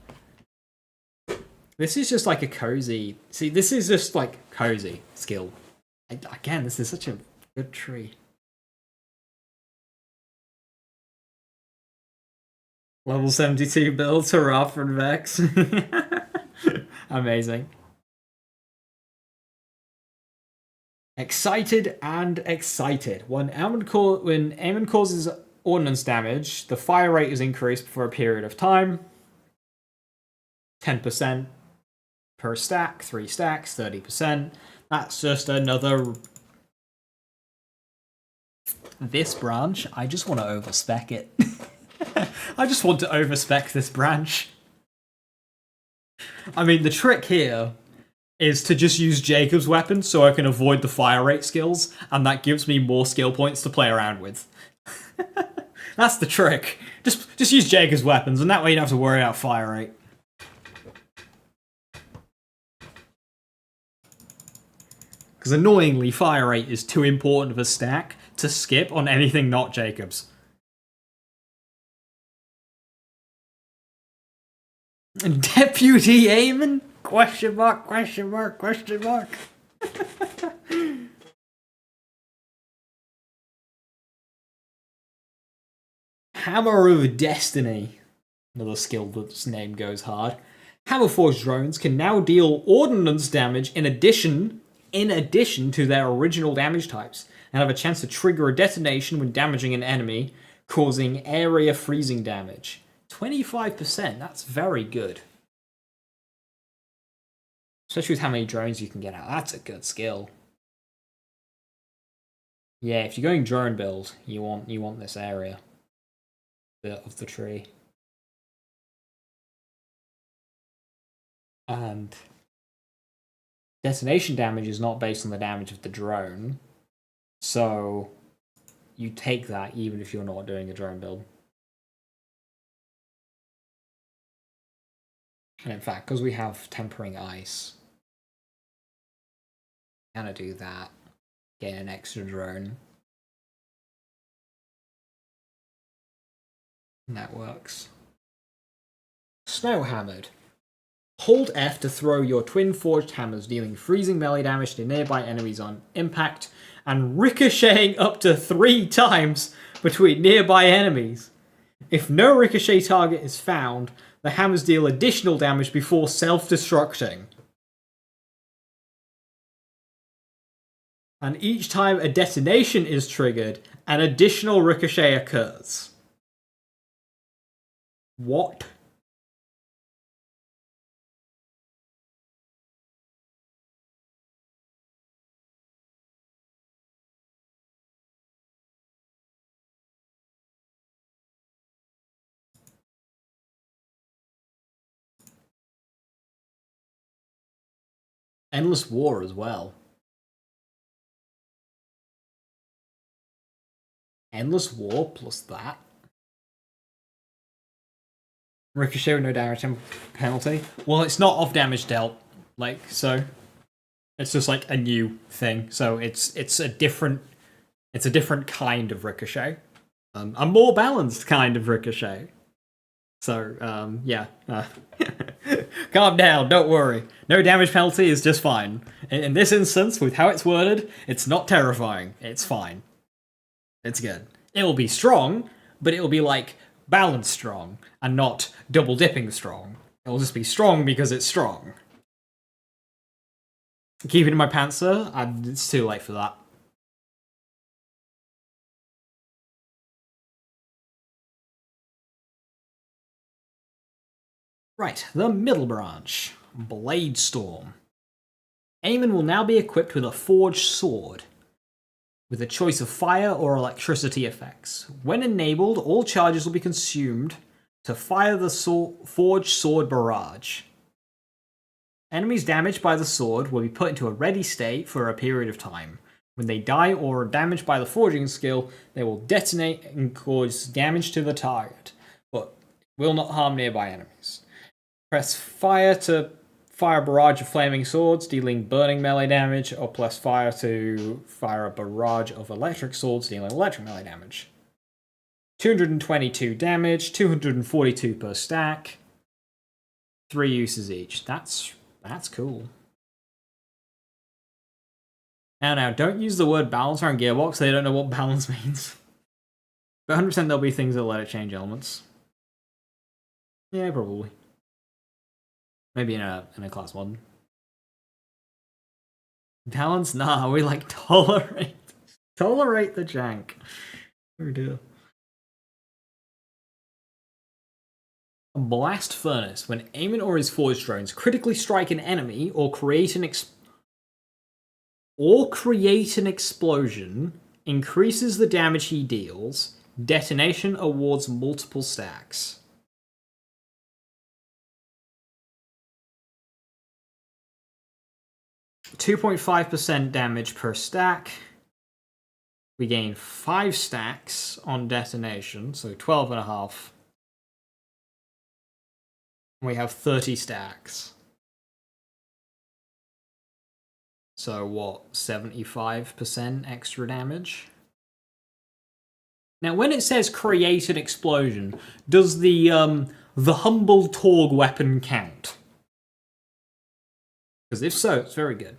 this is just like a cozy... See, this is just like cozy skill. Again, this is such a good tree. Level 72 build to Rafa and Vex. Amazing. Excited and excited. When Amon causes ordnance damage, the fire rate is increased for a period of time. 10% per stack, 3 stacks, 30%. That's just another... This branch, I just want to overspec it. I just want to overspec this branch. I mean, the trick here is to just use Jacob's weapon so I can avoid the fire rate skills, and that gives me more skill points to play around with. That's the trick. Just use Jacob's weapons, and that way you don't have to worry about fire rate. Because annoyingly, fire rate is too important of a stack to skip on anything not Jacob's. Deputy Aiman? Question mark, question mark, question mark. Hammer of Destiny. Another skill that's name goes hard. Hammerforged drones can now deal ordnance damage in addition to their original damage types, and have a chance to trigger a detonation when damaging an enemy, causing area freezing damage. 25%, that's very good. Especially with how many drones you can get out. That's a good skill. Yeah, if you're going drone build, you want this area of the tree. And detonation damage is not based on the damage of the drone, so you take that even if you're not doing a drone build. And in fact, because we have tempering ice, gonna do that. Get an extra drone. And that works. Snow hammered. Hold F to throw your twin forged hammers, dealing freezing melee damage to nearby enemies on impact, and ricocheting up to 3 times between nearby enemies. If no ricochet target is found, the hammers deal additional damage before self-destructing. And each time a detonation is triggered, an additional ricochet occurs. What? Endless War as well. Endless War plus that. Ricochet with no damage penalty. Well, it's not off damage dealt, like, so it's just like a new thing. So it's a different kind of ricochet, a more balanced kind of ricochet. So yeah, calm down, don't worry. No damage penalty is just fine. In this instance, with how it's worded, it's not terrifying. It's fine. It's good. It will be strong, but it will be like balanced strong and not double dipping strong. It will just be strong because it's strong. Keep it in my pantser. It's too late for that. Right, the middle branch. Blade Storm. Aiman will now be equipped with a forged sword, with a choice of fire or electricity effects. When enabled, all charges will be consumed to fire the forged sword barrage. Enemies damaged by the sword will be put into a ready state for a period of time. When they die or are damaged by the forging skill, they will detonate and cause damage to the target, but will not harm nearby enemies. Press fire to fire a barrage of flaming swords, dealing burning melee damage, or press fire to fire a barrage of electric swords, dealing electric melee damage. 222 damage, 242 per stack. 3 uses each. That's cool. Now, don't use the word balance around Gearbox, they don't know what balance means. But 100% there'll be things that let it change elements. Yeah, probably. Maybe in a class mod. Balance? Nah, we like tolerate the jank. Oh dear. A blast furnace. When Aiman or his forged drones critically strike an enemy or create an explosion, increases the damage he deals. Detonation awards multiple stacks. .5% damage per stack. We gain 5 stacks on detonation, so 12.5. We have 30 stacks. So what, 75% extra damage? Now when it says create an explosion, does the humble Torg weapon count? Because if so, it's very good.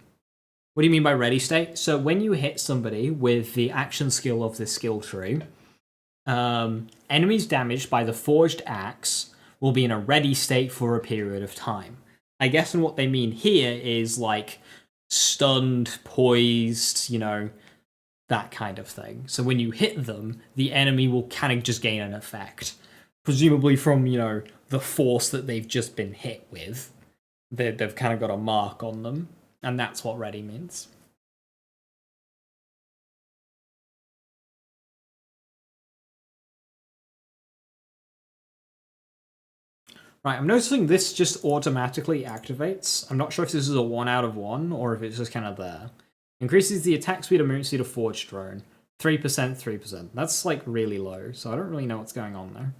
What do you mean by ready state? So when you hit somebody with the action skill of this skill tree, enemies damaged by the forged axe will be in a ready state for a period of time. I guess what they mean here is like stunned, poised, you know, that kind of thing. So when you hit them, the enemy will kind of just gain an effect presumably from, you know, the force that they've just been hit with. They've kind of got a mark on them, and that's what ready means. Right, I'm noticing this just automatically activates. I'm not sure if this is a 1 out of 1 or if it's just kind of there. Increases the attack speed and movement speed of Forged Drone. 3%, 3%. That's like really low, so I don't really know what's going on there.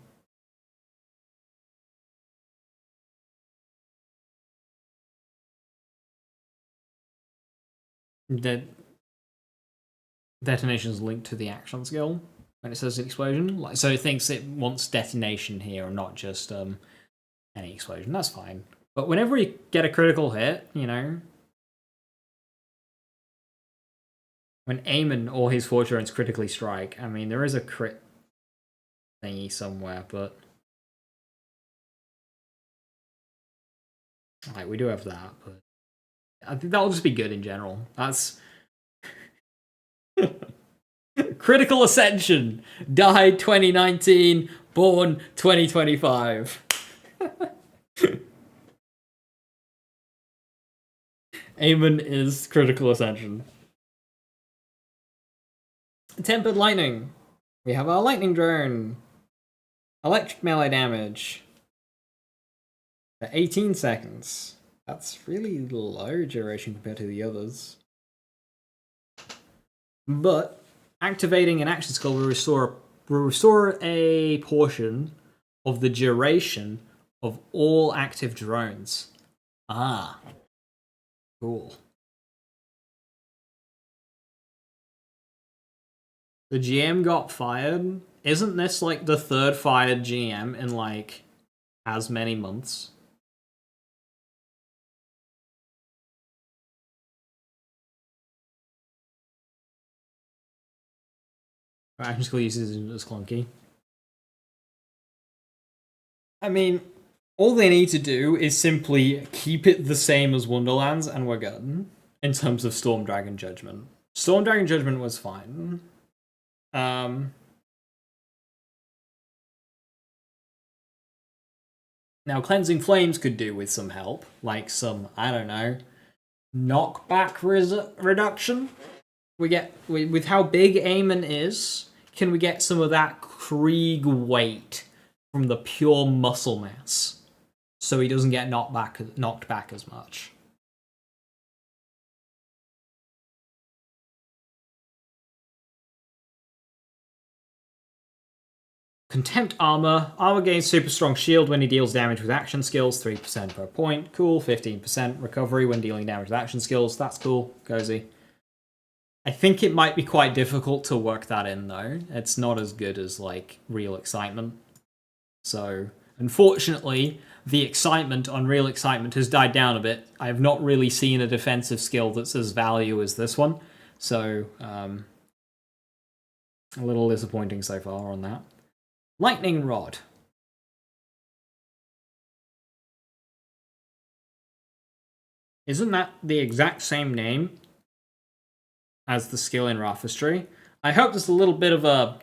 Detonation is linked to the action skill when it says explosion. Like, so it thinks it wants detonation here and not just any explosion. That's fine. But whenever you get a critical hit, you know, when Aiman or his Forge Drones critically strike, I mean, there is a crit thingy somewhere, but like, we do have that, but I think that'll just be good in general. That's Critical Ascension, died 2019, born 2025. Aiman is Critical Ascension. Tempered Lightning. We have our Lightning Drone. Electric melee damage. For 18 seconds. That's really low duration compared to the others. But activating an action skill will restore a portion of the duration of all active drones. Ah. Cool. The GM got fired? Isn't this like the third fired GM in like as many months? Action skill uses is clunky. I mean, all they need to do is simply keep it the same as Wonderlands and we're good in terms of Storm Dragon Judgment. Storm Dragon Judgment was fine. Now Cleansing Flames could do with some help, like some, I don't know, knockback reduction. We get, with how big Aiman is, can we get some of that Krieg weight from the pure muscle mass, so he doesn't get knocked back as much? Contempt Armor. Armor gains super strong shield when he deals damage with action skills, 3% per point. Cool. 15% recovery when dealing damage with action skills. That's cool. Cozy. I think it might be quite difficult to work that in, though. It's not as good as, like, Real Excitement. So, unfortunately, the excitement on Real Excitement has died down a bit. I have not really seen a defensive skill that's as value as this one. So, a little disappointing so far on that. Lightning Rod. Isn't that the exact same name as the skill in Raphistry? I hope there's a little bit of a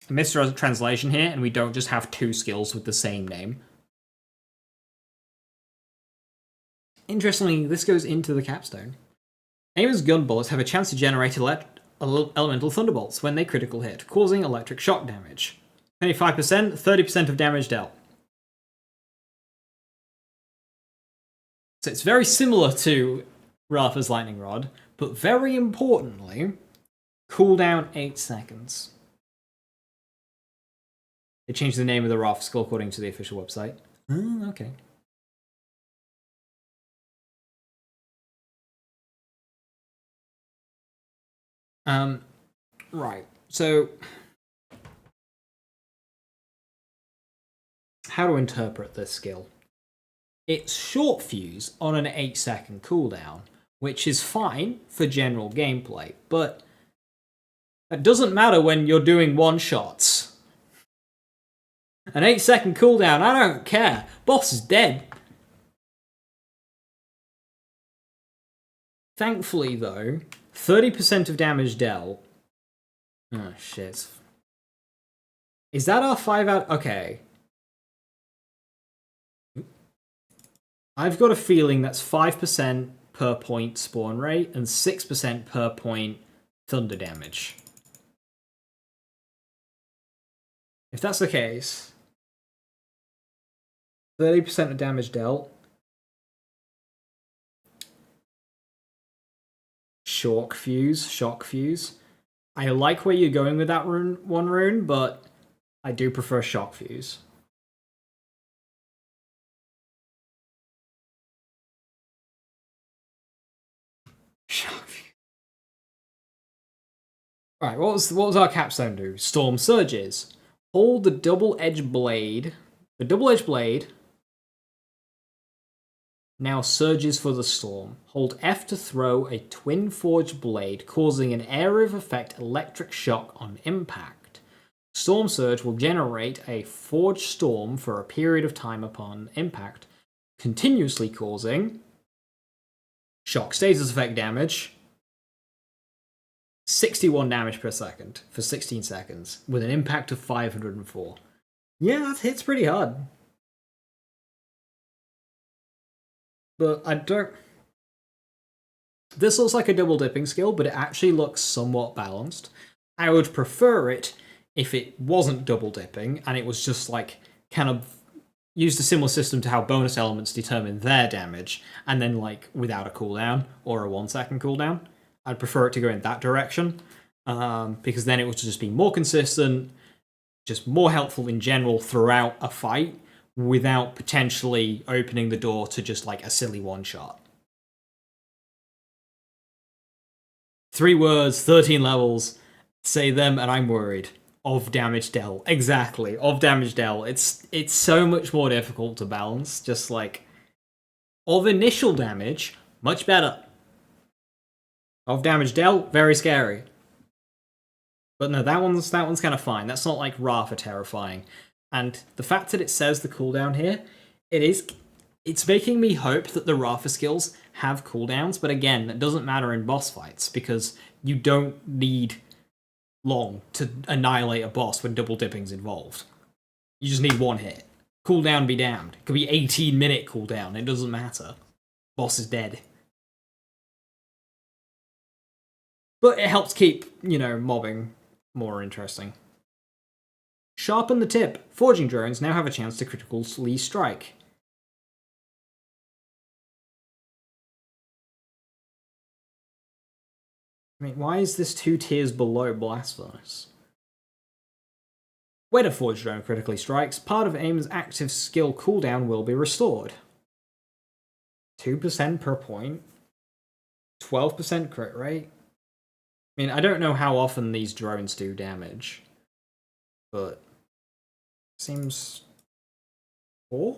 mistranslation here and we don't just have two skills with the same name. Interestingly, this goes into the capstone. Aiman's gun bullets have a chance to generate elemental thunderbolts when they critical hit, causing electric shock damage. 25%, 30% of damage dealt. So it's very similar to Rafa's Lightning Rod, but very importantly, cooldown 8 seconds. They changed the name of the Rafa skill according to the official website. Okay. Right, so how to interpret this skill? It's short fuse on an 8-second cooldown, which is fine for general gameplay, but that doesn't matter when you're doing one-shots. An 8-second cooldown, I don't care. Boss is dead. Thankfully, though, 30% of damage dealt. Oh, shit. Is that our 5 out? Okay. I've got a feeling that's 5% per point spawn rate and 6% per point thunder damage. If that's the case, 30% of damage dealt. Shock fuse. I like where you're going with that one rune, but I do prefer shock fuse. Shock fuse. Alright, what was our capstone do? Storm surges. Hold the double-edged blade. The double-edged blade now surges for the storm. Hold F to throw a twin-forged blade, causing an area of effect electric shock on impact. Storm Surge will generate a forged storm for a period of time upon impact, continuously causing shock status effect damage, 61 damage per second for 16 seconds, with an impact of 504. Yeah, that hits pretty hard. But I don't... This looks like a double dipping skill, but it actually looks somewhat balanced. I would prefer it if it wasn't double dipping, and it was just like, kind of used a similar system to how bonus elements determine their damage, and then like without a cooldown, or a 1 second cooldown. I'd prefer it to go in that direction, because then it would just be more consistent, just more helpful in general throughout a fight, without potentially opening the door to just like a silly one-shot. 3 words, 13 levels, say them and I'm worried. Of damage dealt. Exactly, of damage dealt. It's so much more difficult to balance, just like... Of initial damage, much better. Of damage dealt, very scary. But no, that one's kind of fine. That's not like Rafa terrifying. And the fact that it says the cooldown here, it's making me hope that the Rafa skills have cooldowns, but again, that doesn't matter in boss fights, because you don't need long to annihilate a boss when double dipping's involved. You just need 1 hit. Cooldown be damned. It could be 18-minute cooldown, it doesn't matter. Boss is dead. But it helps keep, mobbing more interesting. Sharpen the tip. Forging drones now have a chance to critically strike. I mean, why is this 2 tiers below Blast Furnace? When a Forged Drone critically strikes, part of Aiman's active skill cooldown will be restored. 2% per point. 12% crit rate. I mean, I don't know how often these drones do damage, but seems 4?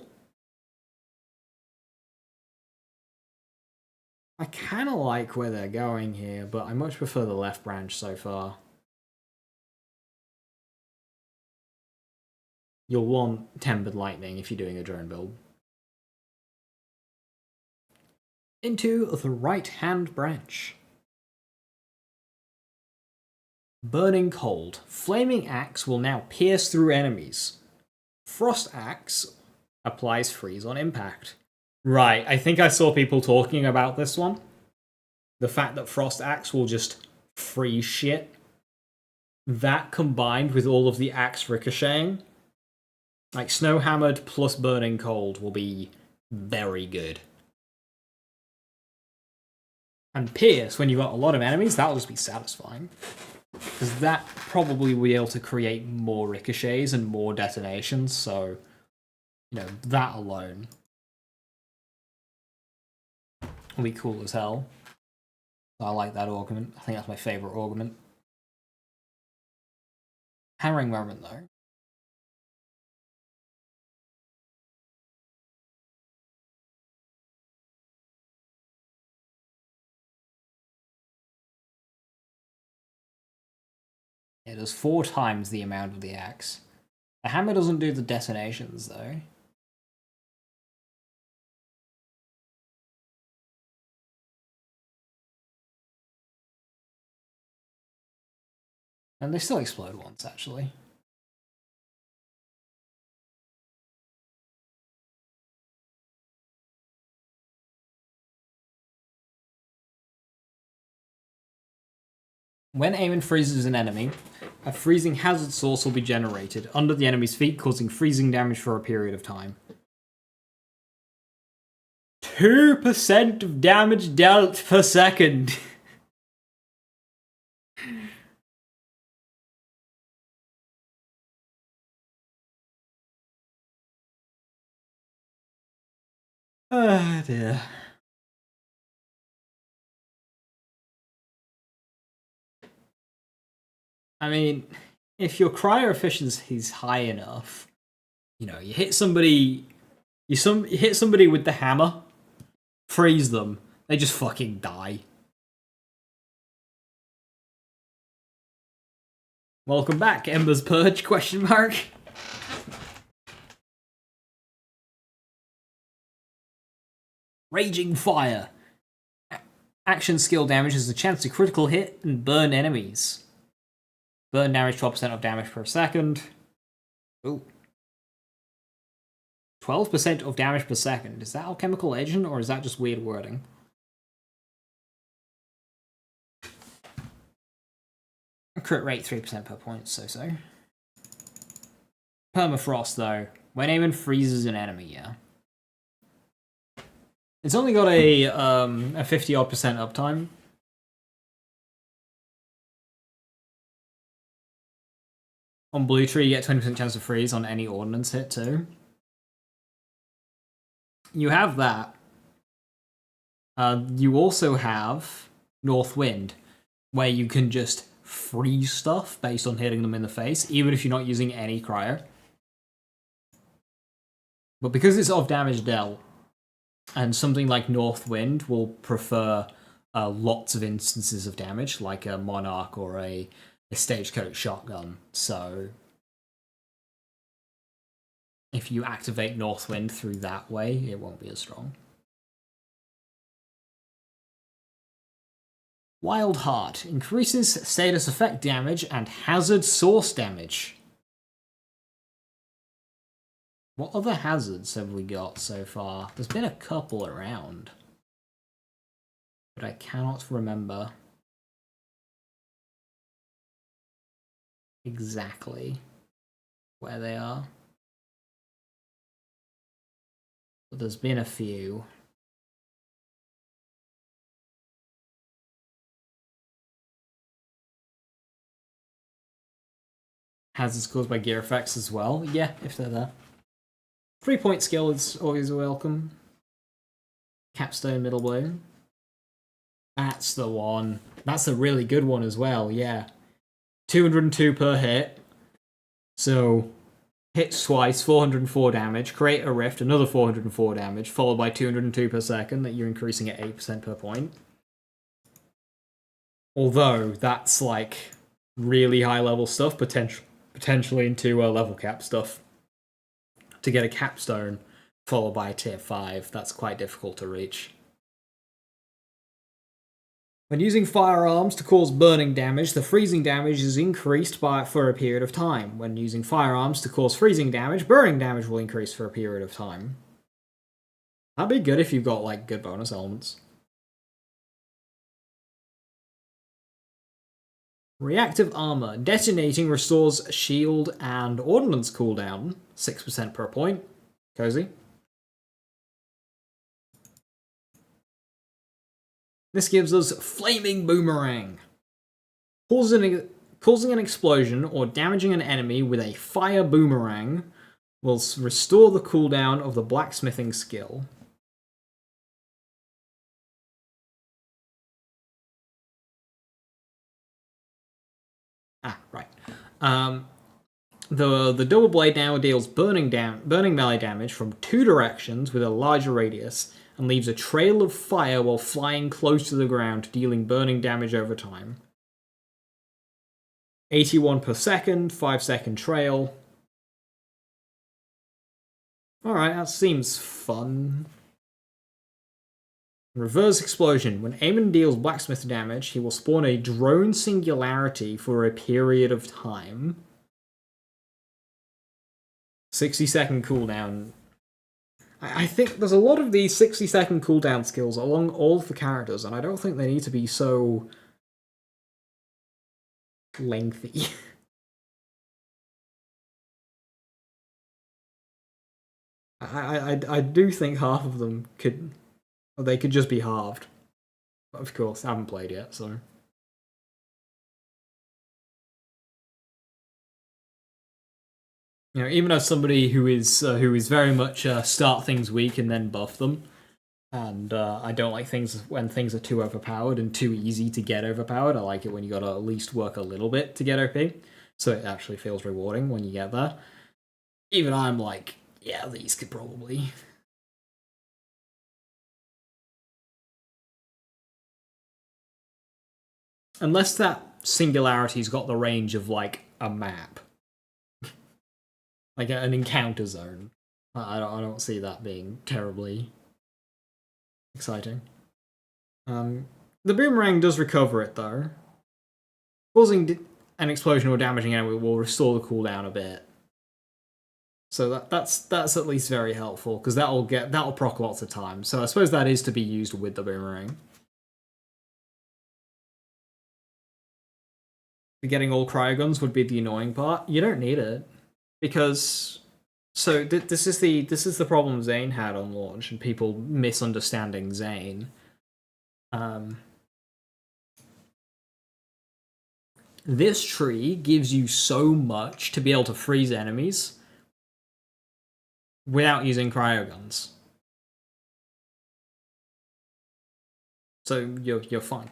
I kind of like where they're going here, but I much prefer the left branch so far. You'll want Tempered Lightning if you're doing a drone build. Into the right-hand branch. Burning Cold. Flaming Axe will now pierce through enemies. Frost Axe applies freeze on impact. Right, I think I saw people talking about this one. The fact that Frost Axe will just freeze shit. That combined with all of the axe ricocheting, like Snow Hammered plus Burning Cold will be very good. And Pierce, when you've got a lot of enemies, that'll just be satisfying. Because that probably will be able to create more ricochets and more detonations, so, that alone will be cool as hell. I like that augment. I think that's my favourite augment. Hammering moment, though. It does 4 times the amount of the axe. The hammer doesn't do the detonations, though. And they still explode once, actually. When Aiman freezes an enemy, a freezing hazard source will be generated under the enemy's feet, causing freezing damage for a period of time. 2% of damage dealt per second. Oh dear. I mean, if your cryo efficiency is high enough, you know, you hit somebody, you hit somebody with the hammer, freeze them, they just fucking die. Welcome back, Ember's Purge, question mark. Raging Fire. Action skill damage has a chance to critical hit and burn enemies. Burn damage, 12% of damage per second. Ooh. 12% of damage per second. Is that alchemical agent, or is that just weird wording? Crit rate 3% per point, so. Permafrost, though. When Aiman freezes an enemy, yeah. It's only got a 50-odd percent uptime. On Blue Tree, you get 20% chance to freeze on any ordnance hit, too. You have that. You also have North Wind, where you can just freeze stuff based on hitting them in the face, even if you're not using any cryo. But because it's off damage dealt, and something like North Wind will prefer lots of instances of damage, like a Monarch or a Stagecoach shotgun. So if you activate North Wind through that way, it won't be as strong. Wild Heart increases status effect damage and hazard source damage. What other hazards have we got so far? There's been a couple around, but I cannot remember exactly where they are. But there's been a few. Hazards caused by gear effects as well. Yeah, if they're there. 3-point skill is always welcome. Capstone Middle Blow. That's the one. That's a really good one as well, yeah. 202 per hit. So, hits twice, 404 damage. Create a rift, another 404 damage, followed by 202 per second that you're increasing at 8% per point. Although, that's like really high level stuff, potentially into level cap stuff. To get a capstone followed by a tier 5, that's quite difficult to reach. When using firearms to cause burning damage, the freezing damage is increased for a period of time. When using firearms to cause freezing damage, burning damage will increase for a period of time. That'd be good if you've got like good bonus elements. Reactive Armor. Detonating restores shield and ordnance cooldown. 6% per point. Cozy. This gives us Flaming Boomerang. Causing an explosion or damaging an enemy with a fire boomerang will restore the cooldown of the blacksmithing skill. Ah, right. The double blade now deals burning melee damage from 2 directions with a larger radius and leaves a trail of fire while flying close to the ground, dealing burning damage over time. 81 per second, 5-second trail. Alright, that seems fun. Reverse Explosion. When Aiman deals blacksmith damage, he will spawn a drone singularity for a period of time. 60-second cooldown. I think there's a lot of these 60-second cooldown skills along all of the characters, and I don't think they need to be so lengthy. I do think half of them they could just be halved. But of course, I haven't played yet, so. You know, even as somebody who is very much start things weak and then buff them, and I don't like things when things are too overpowered and too easy to get overpowered. I like it when you gotta at least work a little bit to get OP, so it actually feels rewarding when you get there. Even I'm like, yeah, these could probably. Unless that singularity's got the range of, like, a map. Like an encounter zone. I don't see that being terribly exciting. The boomerang does recover it, though. Causing an explosion or damaging enemy will restore the cooldown a bit. So that's at least very helpful, because that'll proc lots of time. So I suppose that is to be used with the boomerang. Getting all cryoguns would be the annoying part. You don't need it, because this is the problem Zane had on launch, and people misunderstanding Zane. This tree gives you so much to be able to freeze enemies without using cryoguns. So you're fine.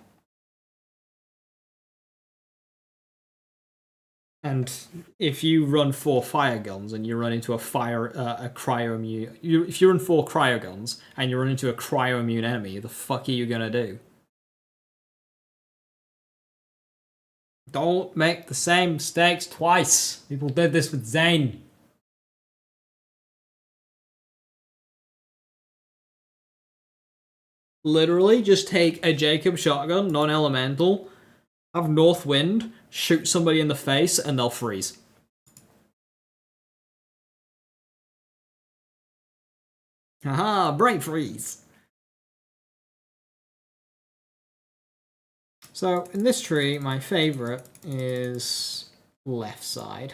And if you run 4 fire guns and you run into a cryo-immune, if you run 4 cryoguns and you run into a cryo-immune enemy, the fuck are you gonna do? Don't make the same mistakes twice. People did this with Zane. Literally, just take a Jacob shotgun, non-elemental, have North Wind, shoot somebody in the face, and they'll freeze. Haha, brain freeze! So, in this tree, my favorite is left side.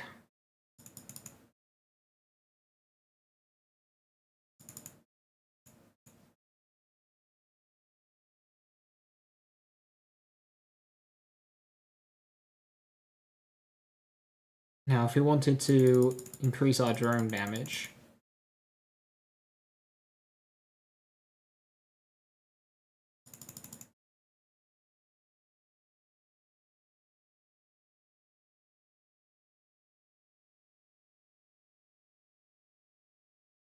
Now, if we wanted to increase our drone damage,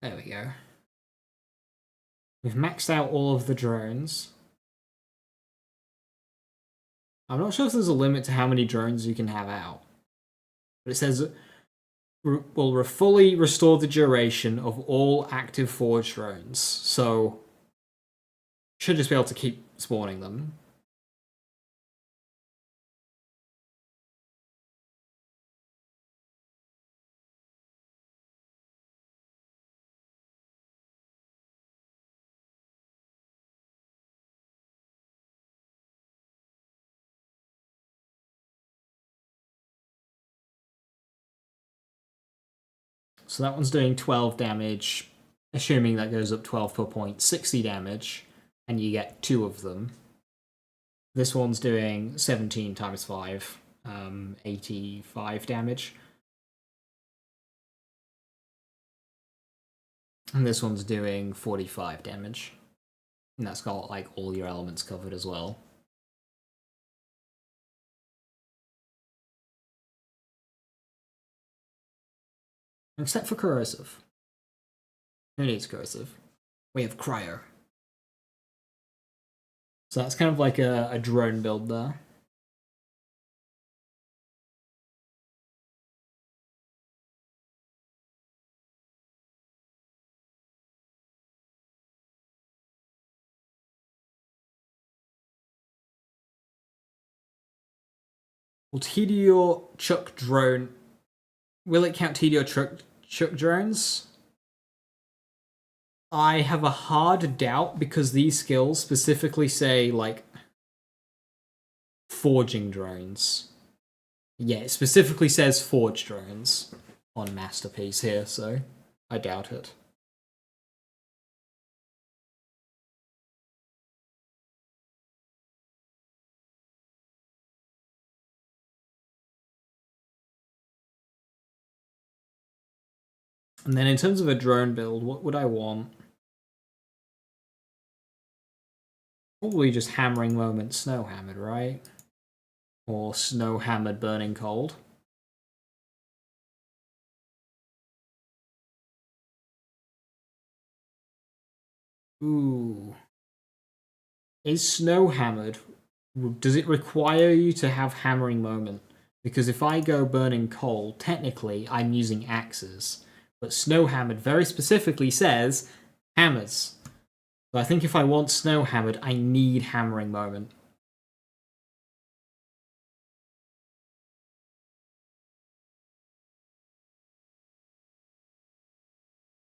there we go. We've maxed out all of the drones. I'm not sure if there's a limit to how many drones you can have out. But it says, will fully restore the duration of all active forge drones. So, should just be able to keep spawning them. So that one's doing 12 damage, assuming that goes up 12 per point, 60 damage, and you get 2 of them. This one's doing 17 times 5, 85 damage. And this one's doing 45 damage. And that's got, like, all your elements covered as well. Except for corrosive. Who needs corrosive? We have cryo. So that's kind of like a drone build there. Will Tediore chuck drone... Will it count Tediore chuck drones? I have a hard doubt, because these skills specifically say, like, forging drones. Yeah, it specifically says Forge drones on Masterpiece here, so I doubt it. And then in terms of a drone build, what would I want? Probably just Hammering Moment Snow Hammered, right? Or Snow Hammered Burning Cold. Ooh. Is Snow Hammered... Does it require you to have Hammering Moment? Because if I go Burning Cold, technically I'm using axes. But Snow Hammered very specifically says hammers. So I think if I want Snow Hammered, I need Hammering Moment.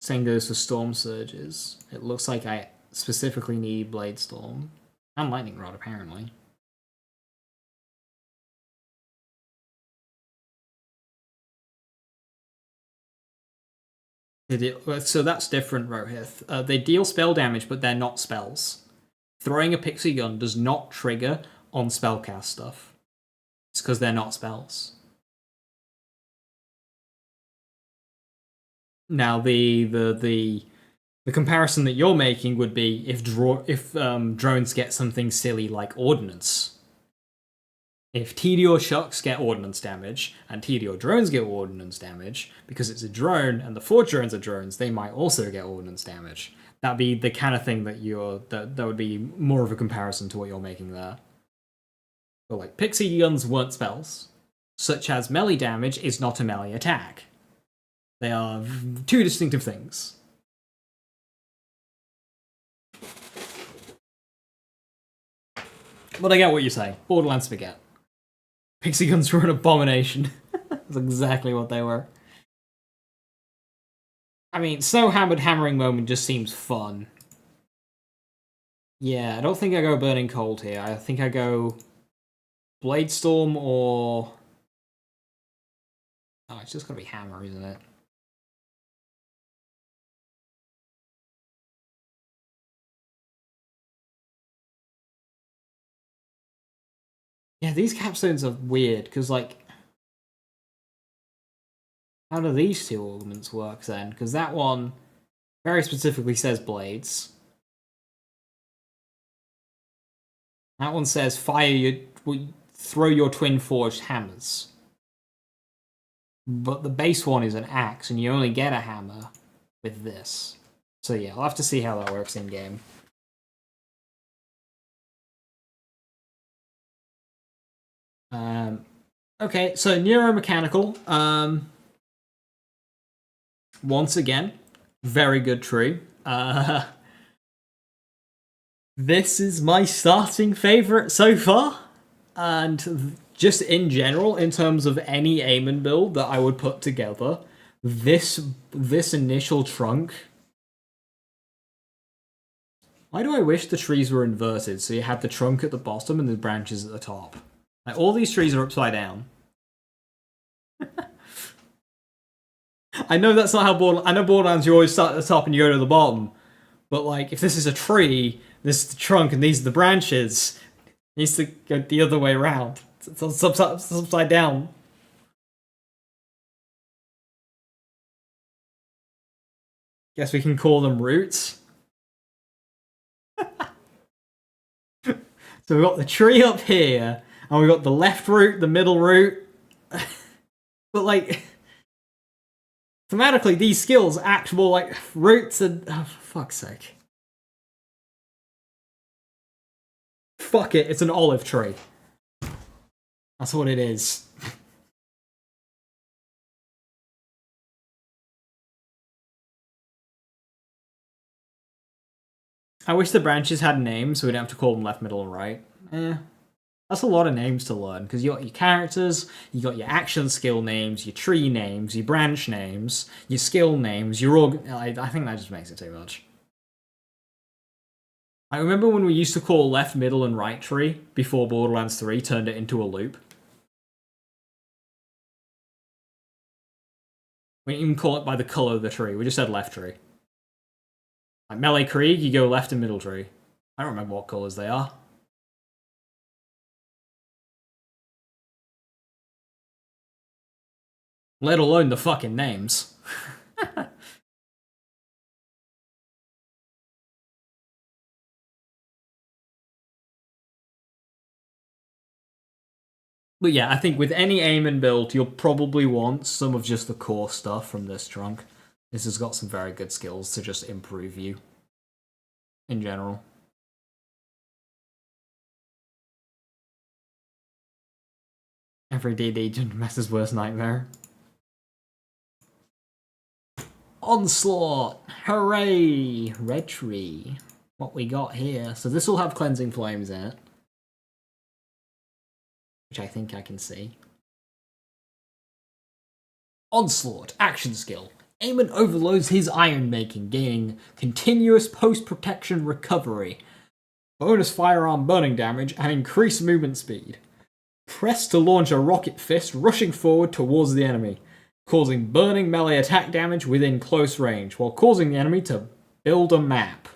Same goes for Storm Surges. It looks like I specifically need Blade Storm. And Lightning Rod, apparently. So that's different, Rohith. They deal spell damage, but they're not spells. Throwing a pixie gun does not trigger on spellcast stuff. It's because they're not spells. Now, the comparison that you're making would be if drones get something silly like Ordnance. If Tediore Shocks get Ordnance damage, and Tediore drones get Ordnance damage, because it's a drone and the Forge drones are drones, they might also get Ordnance damage. That'd be the kind of thing that that would be more of a comparison to what you're making there. But like, pixie guns weren't spells, such as melee damage is not a melee attack. They are two distinctive things. But I get what you're saying. Borderlands forget. Pixie guns were an abomination. That's exactly what they were. I mean, Snow Hammered Hammering Moment just seems fun. Yeah, I don't think I go Burning Cold here. I think I go Blade Storm or... Oh, it's just gotta be Hammer, isn't it? Yeah, these capstones are weird, because, like... How do these two augments work, then? Because that one very specifically says blades. That one says throw your twin forged hammers. But the base one is an axe, and you only get a hammer with this. So yeah, I'll have to see how that works in-game. Okay, so Neuromechanical. Once again, very good tree. This is my starting favourite so far. And just in general, in terms of any Aiman build that I would put together, this initial trunk... Why do I wish the trees were inverted, so you had the trunk at the bottom and the branches at the top? Like, all these trees are upside down. I know that's not how I know Borderlands, you always start at the top and you go to the bottom. But, like, if this is a tree, this is the trunk and these are the branches, it needs to go the other way around. It's upside down. Guess we can call them roots. So we've got the tree up here, and we've got the left root, the middle root. But, like, thematically, these skills act more like roots and... Oh, for fuck's sake. Fuck it, it's an olive tree. That's what it is. I wish the branches had names so we don't have to call them left, middle, and right. That's a lot of names to learn, because you got your characters, you got your action skill names, your tree names, your branch names, your skill names, your I think that just makes it too much. I remember when we used to call left, middle, and right tree before Borderlands 3 turned it into a loop. We didn't even call it by the color of the tree. We just said left tree. Like melee Krieg, you go left and middle tree. I don't remember what colors they are. Let alone the fucking names. But yeah, I think with any Aiman build, you'll probably want some of just the core stuff from this trunk. This has got some very good skills to just improve you in general. Every DD Master's worst nightmare. Onslaught! Hooray! Red tree. What we got here. So this will have cleansing flames in it. Which I think I can see. Onslaught. Action skill. Aiman overloads his iron making, gaining continuous post-protection recovery, bonus firearm burning damage, and increased movement speed. Press to launch a rocket fist rushing forward towards the enemy, causing burning melee attack damage within close range, while causing the enemy to build a map.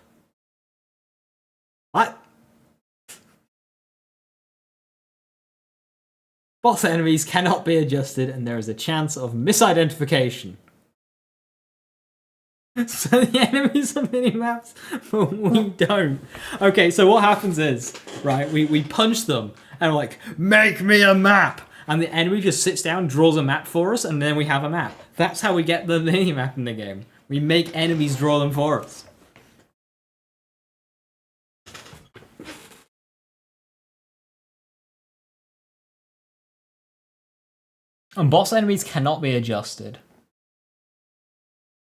What? Boss enemies cannot be adjusted, and there is a chance of misidentification. So the enemies are mini-maps, but we don't. Okay, so what happens is, right, we punch them, and we're like, make me a map! And the enemy just sits down, draws a map for us, and then we have a map. That's how we get the mini-map in the game. We make enemies draw them for us. And boss enemies cannot be adjusted,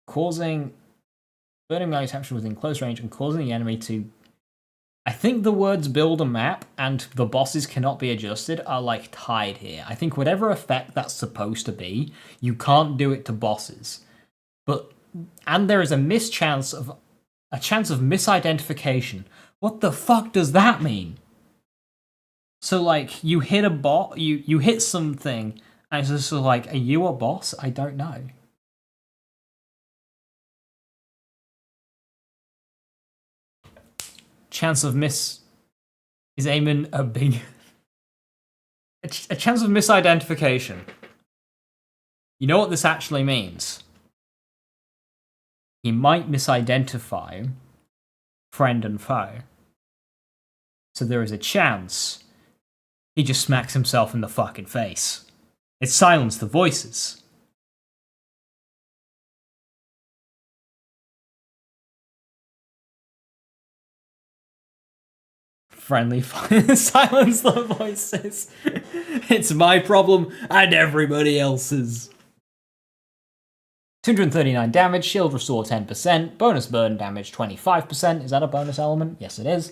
causing burning melee action within close range and causing the enemy to... I think the words build a map and the bosses cannot be adjusted are like tied here. I think whatever effect that's supposed to be, you can't do it to bosses. And there is a chance of misidentification. What the fuck does that mean? So like you hit a bot, you hit something, and it's just like, are you a boss? I don't know. Chance of miss... Is Aiman a big... a chance of misidentification. You know what this actually means? He might misidentify friend and foe. So there is a chance he just smacks himself in the fucking face. It silenced the voices. Friendly fire. Silence the voices. It's my problem and everybody else's. 239 damage, shield restore 10%, bonus burn damage 25%. Is that a bonus element? Yes, it is.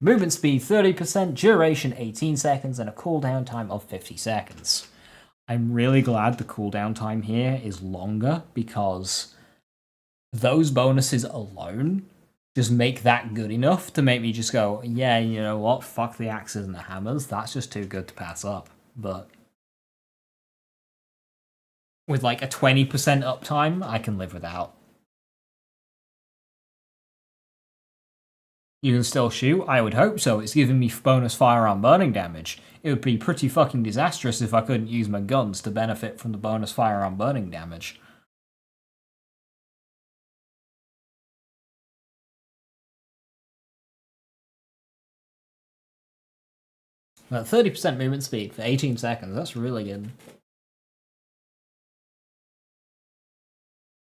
Movement speed 30%, duration 18 seconds, and a cooldown time of 50 seconds. I'm really glad the cooldown time here is longer because those bonuses alone just make that good enough to make me just go, yeah, you know what, fuck the axes and the hammers, that's just too good to pass up. But with like a 20% uptime, I can live without. You can still shoot? I would hope so. It's giving me bonus firearm burning damage. It would be pretty fucking disastrous if I couldn't use my guns to benefit from the bonus firearm burning damage. But 30% movement speed for 18 seconds, that's really good.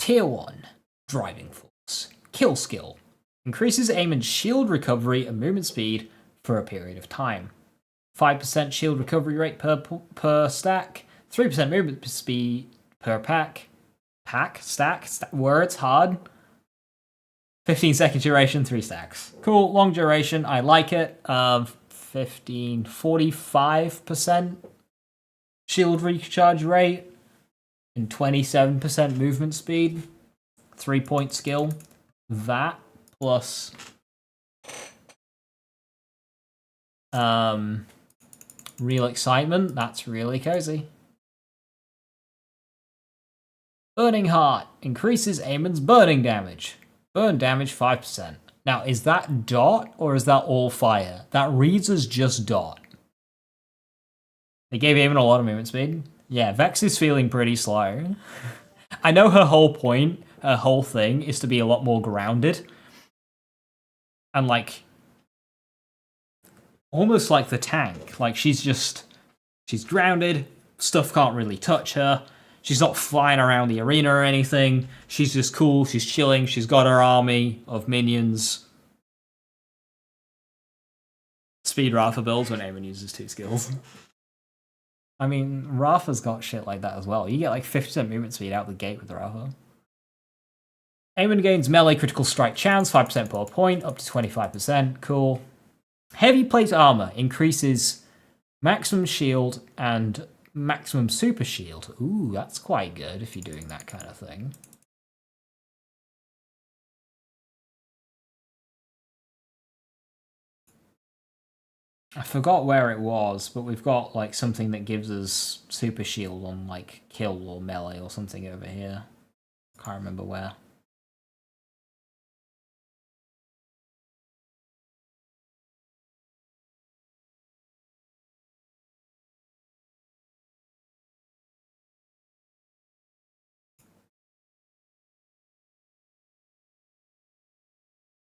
Tier 1, Driving Force. Kill skill. Increases aim and shield recovery and movement speed for a period of time. 5% shield recovery rate per stack. 3% movement speed per pack. Words, hard. 15 second duration, 3 stacks. Cool, long duration, I like it. 45% shield recharge rate and 27% movement speed. 3-point skill. That plus real excitement. That's really cozy. Burning Heart increases Aiman's burning damage. Burn damage 5%. Now, is that dot or is that all fire? That reads as just dot. They gave Aiman a lot of movement speed. Yeah, Vex is feeling pretty slow. I know her whole point, her whole thing, is to be a lot more grounded. And like, almost like the tank. Like, she's grounded, stuff can't really touch her. She's not flying around the arena or anything. She's just cool, she's chilling, she's got her army of minions. Speed Rafa builds when Aiman uses 2 skills. I mean, Rafa's got shit like that as well. You get like 50% movement speed out the gate with Rafa. Aiman gains melee critical strike chance, 5% per point, up to 25%. Cool. Heavy plate armor increases maximum shield and maximum super shield. Ooh, that's quite good if you're doing that kind of thing. I forgot where it was, but we've got like something that gives us super shield on like kill or melee or something over here. Can't remember where.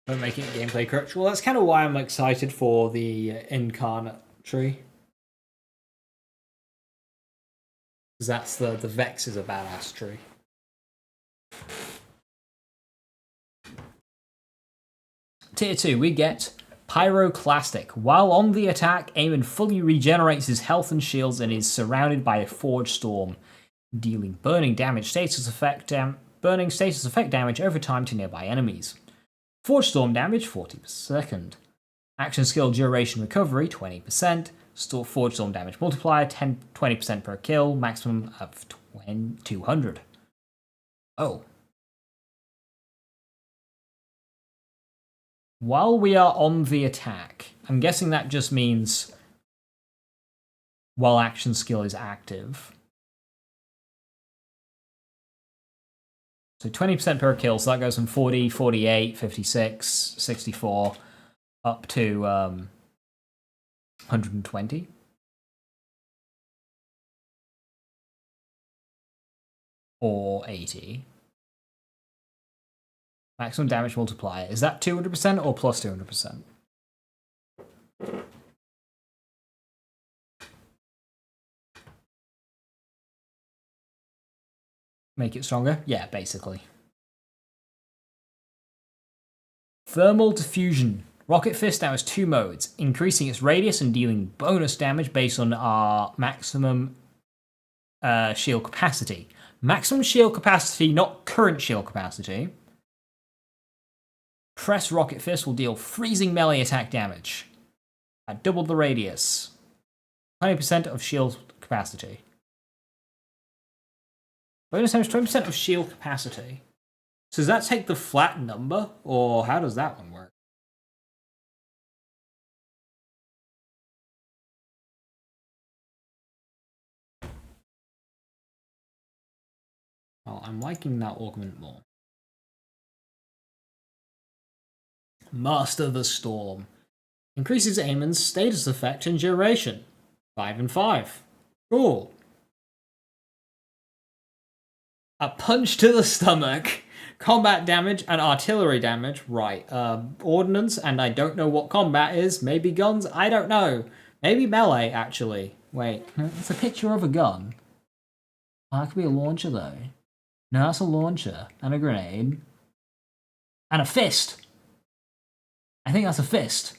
Don't make it gameplay correct. Well, that's kind of why I'm excited for the incarnate tree. Because that's the Vex is a badass tree. Tier 2, we get Pyroclastic. While on the attack, Aiman fully regenerates his health and shields and is surrounded by a Forge Storm, dealing burning status effect damage over time to nearby enemies. Forge Storm damage 40%. Action skill duration recovery 20%. Forge Storm damage multiplier 20% per kill, maximum of 200. Oh. While we are on the attack, I'm guessing that just means while action skill is active. So 20% per kill, so that goes from 40, 48, 56, 64, up to 120. Or 80. Maximum damage multiplier. Is that 200% or plus 200%? Make it stronger? Yeah, basically. Thermal Diffusion. Rocket Fist now has 2 modes, increasing its radius and dealing bonus damage based on our maximum shield capacity. Maximum shield capacity, not current shield capacity. Press Rocket Fist will deal freezing melee attack damage at double the radius. 20% of shield capacity. Bonus damage 20% of shield capacity. So does that take the flat number, or how does that one work? Well, I'm liking that augment more. Master the Storm. Increases Aiman's status effect and duration. 5 and 5. Cool. A punch to the stomach. Combat damage and artillery damage. Right. Ordnance, and I don't know what combat is. Maybe guns? I don't know. Maybe melee, actually. Wait. It's a picture of a gun. Oh, that could be a launcher, though. No, that's a launcher. And a grenade. And a fist. I think that's a fist.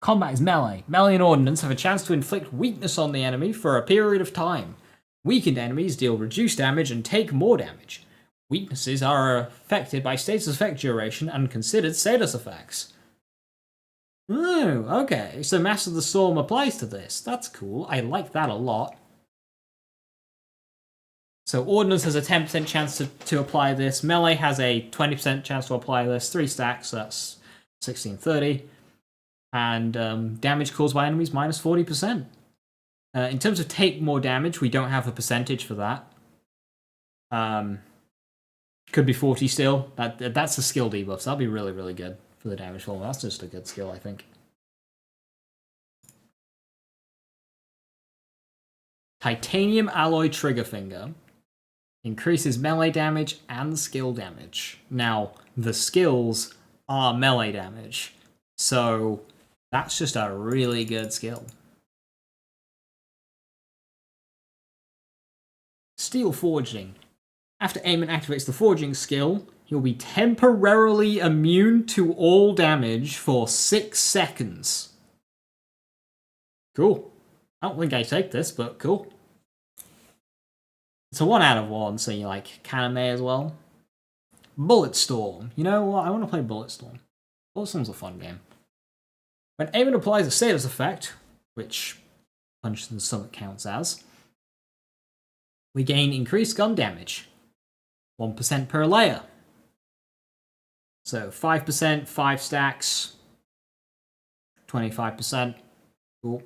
Combat is melee. Melee and ordnance have a chance to inflict weakness on the enemy for a period of time. Weakened enemies deal reduced damage and take more damage. Weaknesses are affected by status effect duration and considered status effects. Oh, okay. So Master of the Storm applies to this. That's cool. I like that a lot. So Ordnance has a 10% chance to apply this. Melee has a 20% chance to apply this. 3 stacks, so that's 1630. And damage caused by enemies minus 40%. In terms of take more damage, we don't have a percentage for that. Could be 40 still. That's a skill debuff, so that'll be really, really good for the damage roll. That's just a good skill, I think. Titanium Alloy Trigger Finger. Increases melee damage and skill damage. Now, the skills are melee damage, so that's just a really good skill. Steel Forging. After Aiman activates the Forging skill, he'll be temporarily immune to all damage for 6 seconds. Cool. I don't think I take this, but cool. It's a 1 out of 1, so you like Kaname as well. Bulletstorm. You know what? I want to play Bulletstorm. Bulletstorm's a fun game. When Aiman applies a status effect, which Punch in the Stomach counts as, we gain increased gun damage. 1% per layer. So 5%, 5 stacks, 25%. Cool.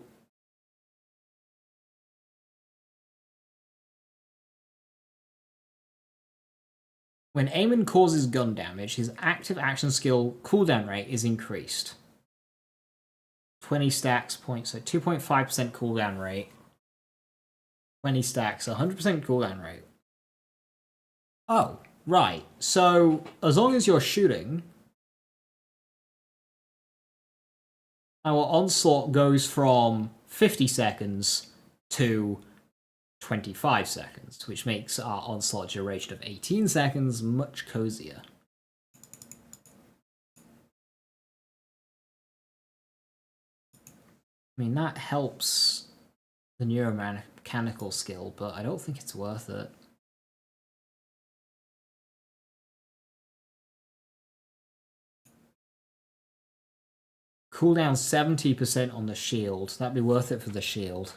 When Aiman causes gun damage, his active action skill cooldown rate is increased. 20 stacks points, so 2.5% cooldown rate. 20 stacks, 100% cooldown rate. Oh, right. So, as long as you're shooting, our onslaught goes from 50 seconds to 25 seconds, which makes our onslaught duration of 18 seconds much cozier. I mean, that helps the neuromechanical skill, but I don't think it's worth it. Cooldown 70% on the shield. That'd be worth it for the shield.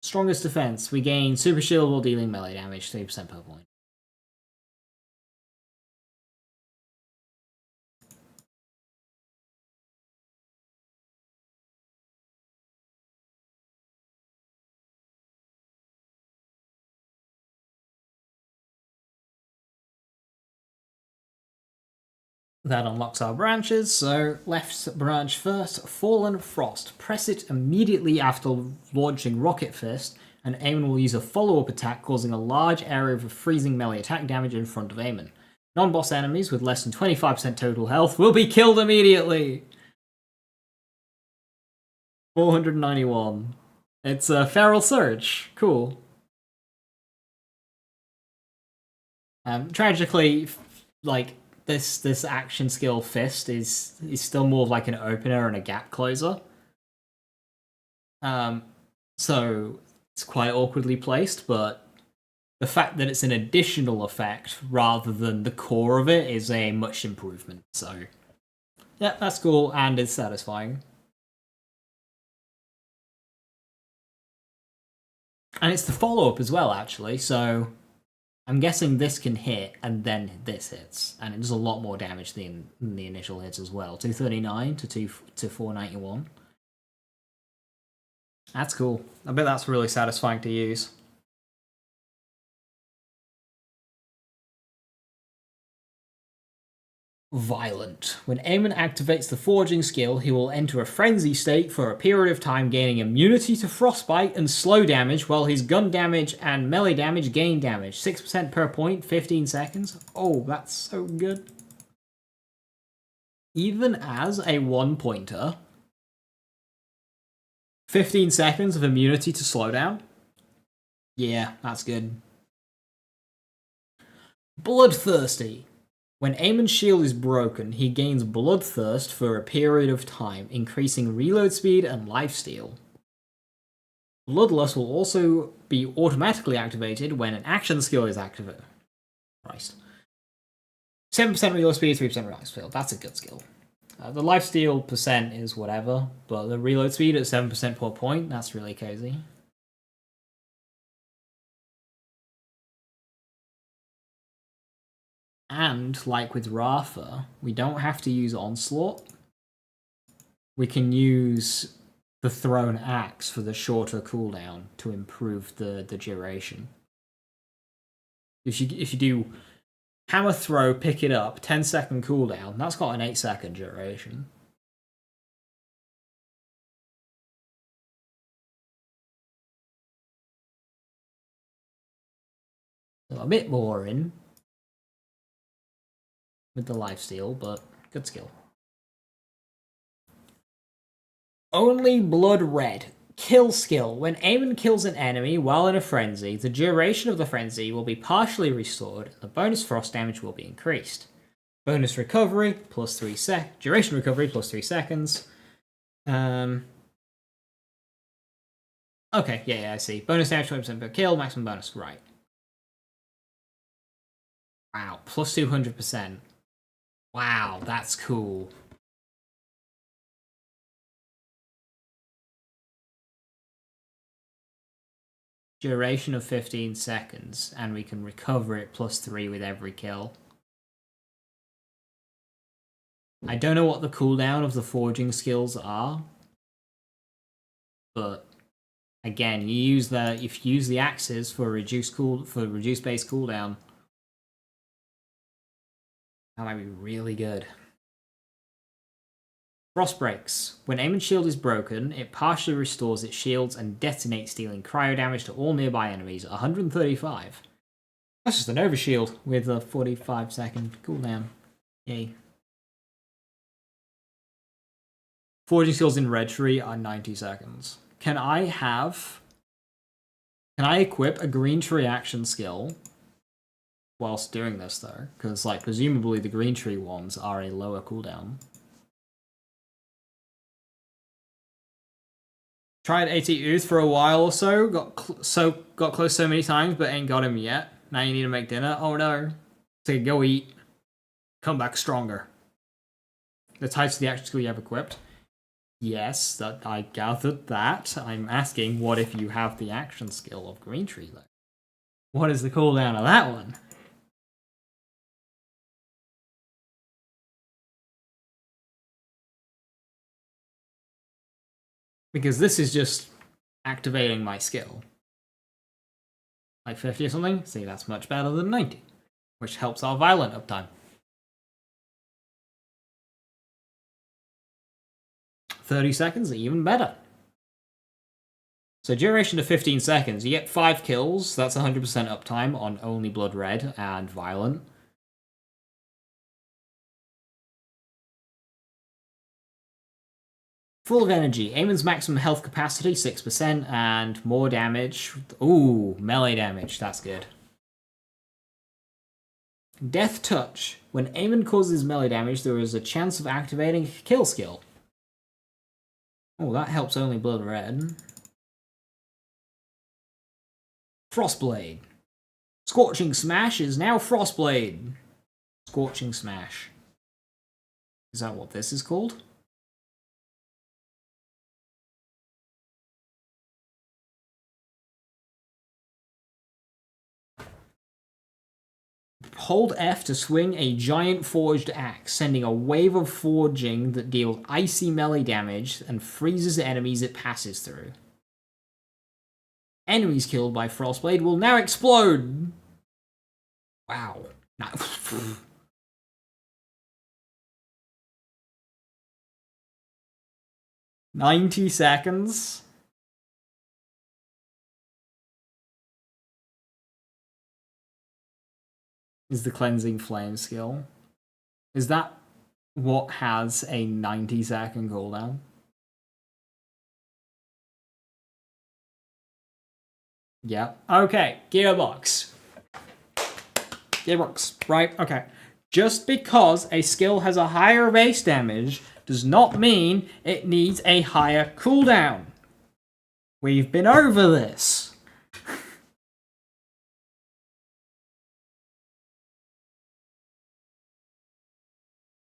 Strongest defense. We gain super shield while dealing melee damage, 3% per point. That unlocks our branches, so left branch first, Fallen Frost. Press it immediately after launching Rocket Fist, and Aiman will use a follow-up attack, causing a large area of freezing melee attack damage in front of Aiman. Non-boss enemies with less than 25% total health will be killed immediately! 491. It's a Feral Surge. Cool. Tragically, like, this action skill Fist is still more of like an opener and a gap closer. So it's quite awkwardly placed, but the fact that it's an additional effect rather than the core of it is a much improvement. So yeah, that's cool and it's satisfying. And it's the follow-up as well, actually, so I'm guessing this can hit, and then this hits, and it does a lot more damage than the initial hit as well. 239 to 491. That's cool. I bet that's really satisfying to use. Violent. When Aiman activates the forging skill, he will enter a frenzy state for a period of time, gaining immunity to frostbite and slow damage, while his gun damage and melee damage gain damage. 6% per point, 15 seconds. Oh, that's so good. Even as a 1-pointer, 15 seconds of immunity to slowdown. Yeah, that's good. Bloodthirsty. When Aiman's shield is broken, he gains Bloodthirst for a period of time, increasing reload speed and lifesteal. Bloodlust will also be automatically activated when an action skill is activated. Christ. 7% reload speed, 3% lifesteal. That's a good skill. The lifesteal percent is whatever, but the reload speed at 7% per point, that's really cozy. And, like with Rafa, we don't have to use Onslaught, we can use the thrown axe for the shorter cooldown to improve the duration. If you do hammer throw, pick it up, 10-second cooldown, that's got an 8-second duration. So a bit boring with the lifesteal, but good skill. Only Blood Red. Kill skill. When Aiman kills an enemy while in a frenzy, the duration of the frenzy will be partially restored and the bonus frost damage will be increased. Bonus recovery plus 3 duration recovery plus 3 seconds. Okay, yeah, I see. Bonus damage 20% per kill, maximum bonus, right. Wow, plus 200%. Wow, that's cool. Duration of 15 seconds, and we can recover it plus 3 with every kill. I don't know what the cooldown of the forging skills are, but again, if you use the axes for reduced base cooldown, that might be really good. Frost breaks. When Aiman's shield is broken, it partially restores its shields and detonates, dealing cryo damage to all nearby enemies. 135. That's just an overshield with a 45-second cooldown. Yay. Forging skills in Red Tree are 90 seconds. Can I equip a Green Tree action skill whilst doing this, though? Because, like, presumably the Green Tree ones are a lower cooldown. Tried AT Ooth for a while or so. Got close so many times, but ain't got him yet. Now you need to make dinner. Oh no. So go eat. Come back stronger. The types of the action skill you have equipped. Yes, that I gathered that. I'm asking, what if you have the action skill of Green Tree, though? What is the cooldown of that one? Because this is just activating my skill. Like 50 or something? See, that's much better than 90. Which helps our violent uptime. 30 seconds, even better. So duration of 15 seconds. You get 5 kills. That's 100% uptime on only Blood Red and Violent. Full of energy. Aiman's maximum health capacity, 6%, and more damage. Ooh, melee damage. That's good. Death Touch. When Aiman causes melee damage, there is a chance of activating a kill skill. Oh, that helps only Blood Red. Frostblade. Scorching Smash is now Frostblade. Scorching Smash. Is that what this is called? Hold F to swing a giant forged axe, sending a wave of forging that deals icy melee damage and freezes the enemies it passes through. Enemies killed by Frostblade will now explode! Wow. 90 seconds? Is the Cleansing Flame skill. Is that what has a 90-second cooldown? Yeah. Okay, Gearbox. Right, okay. Just because a skill has a higher base damage does not mean it needs a higher cooldown. We've been over this.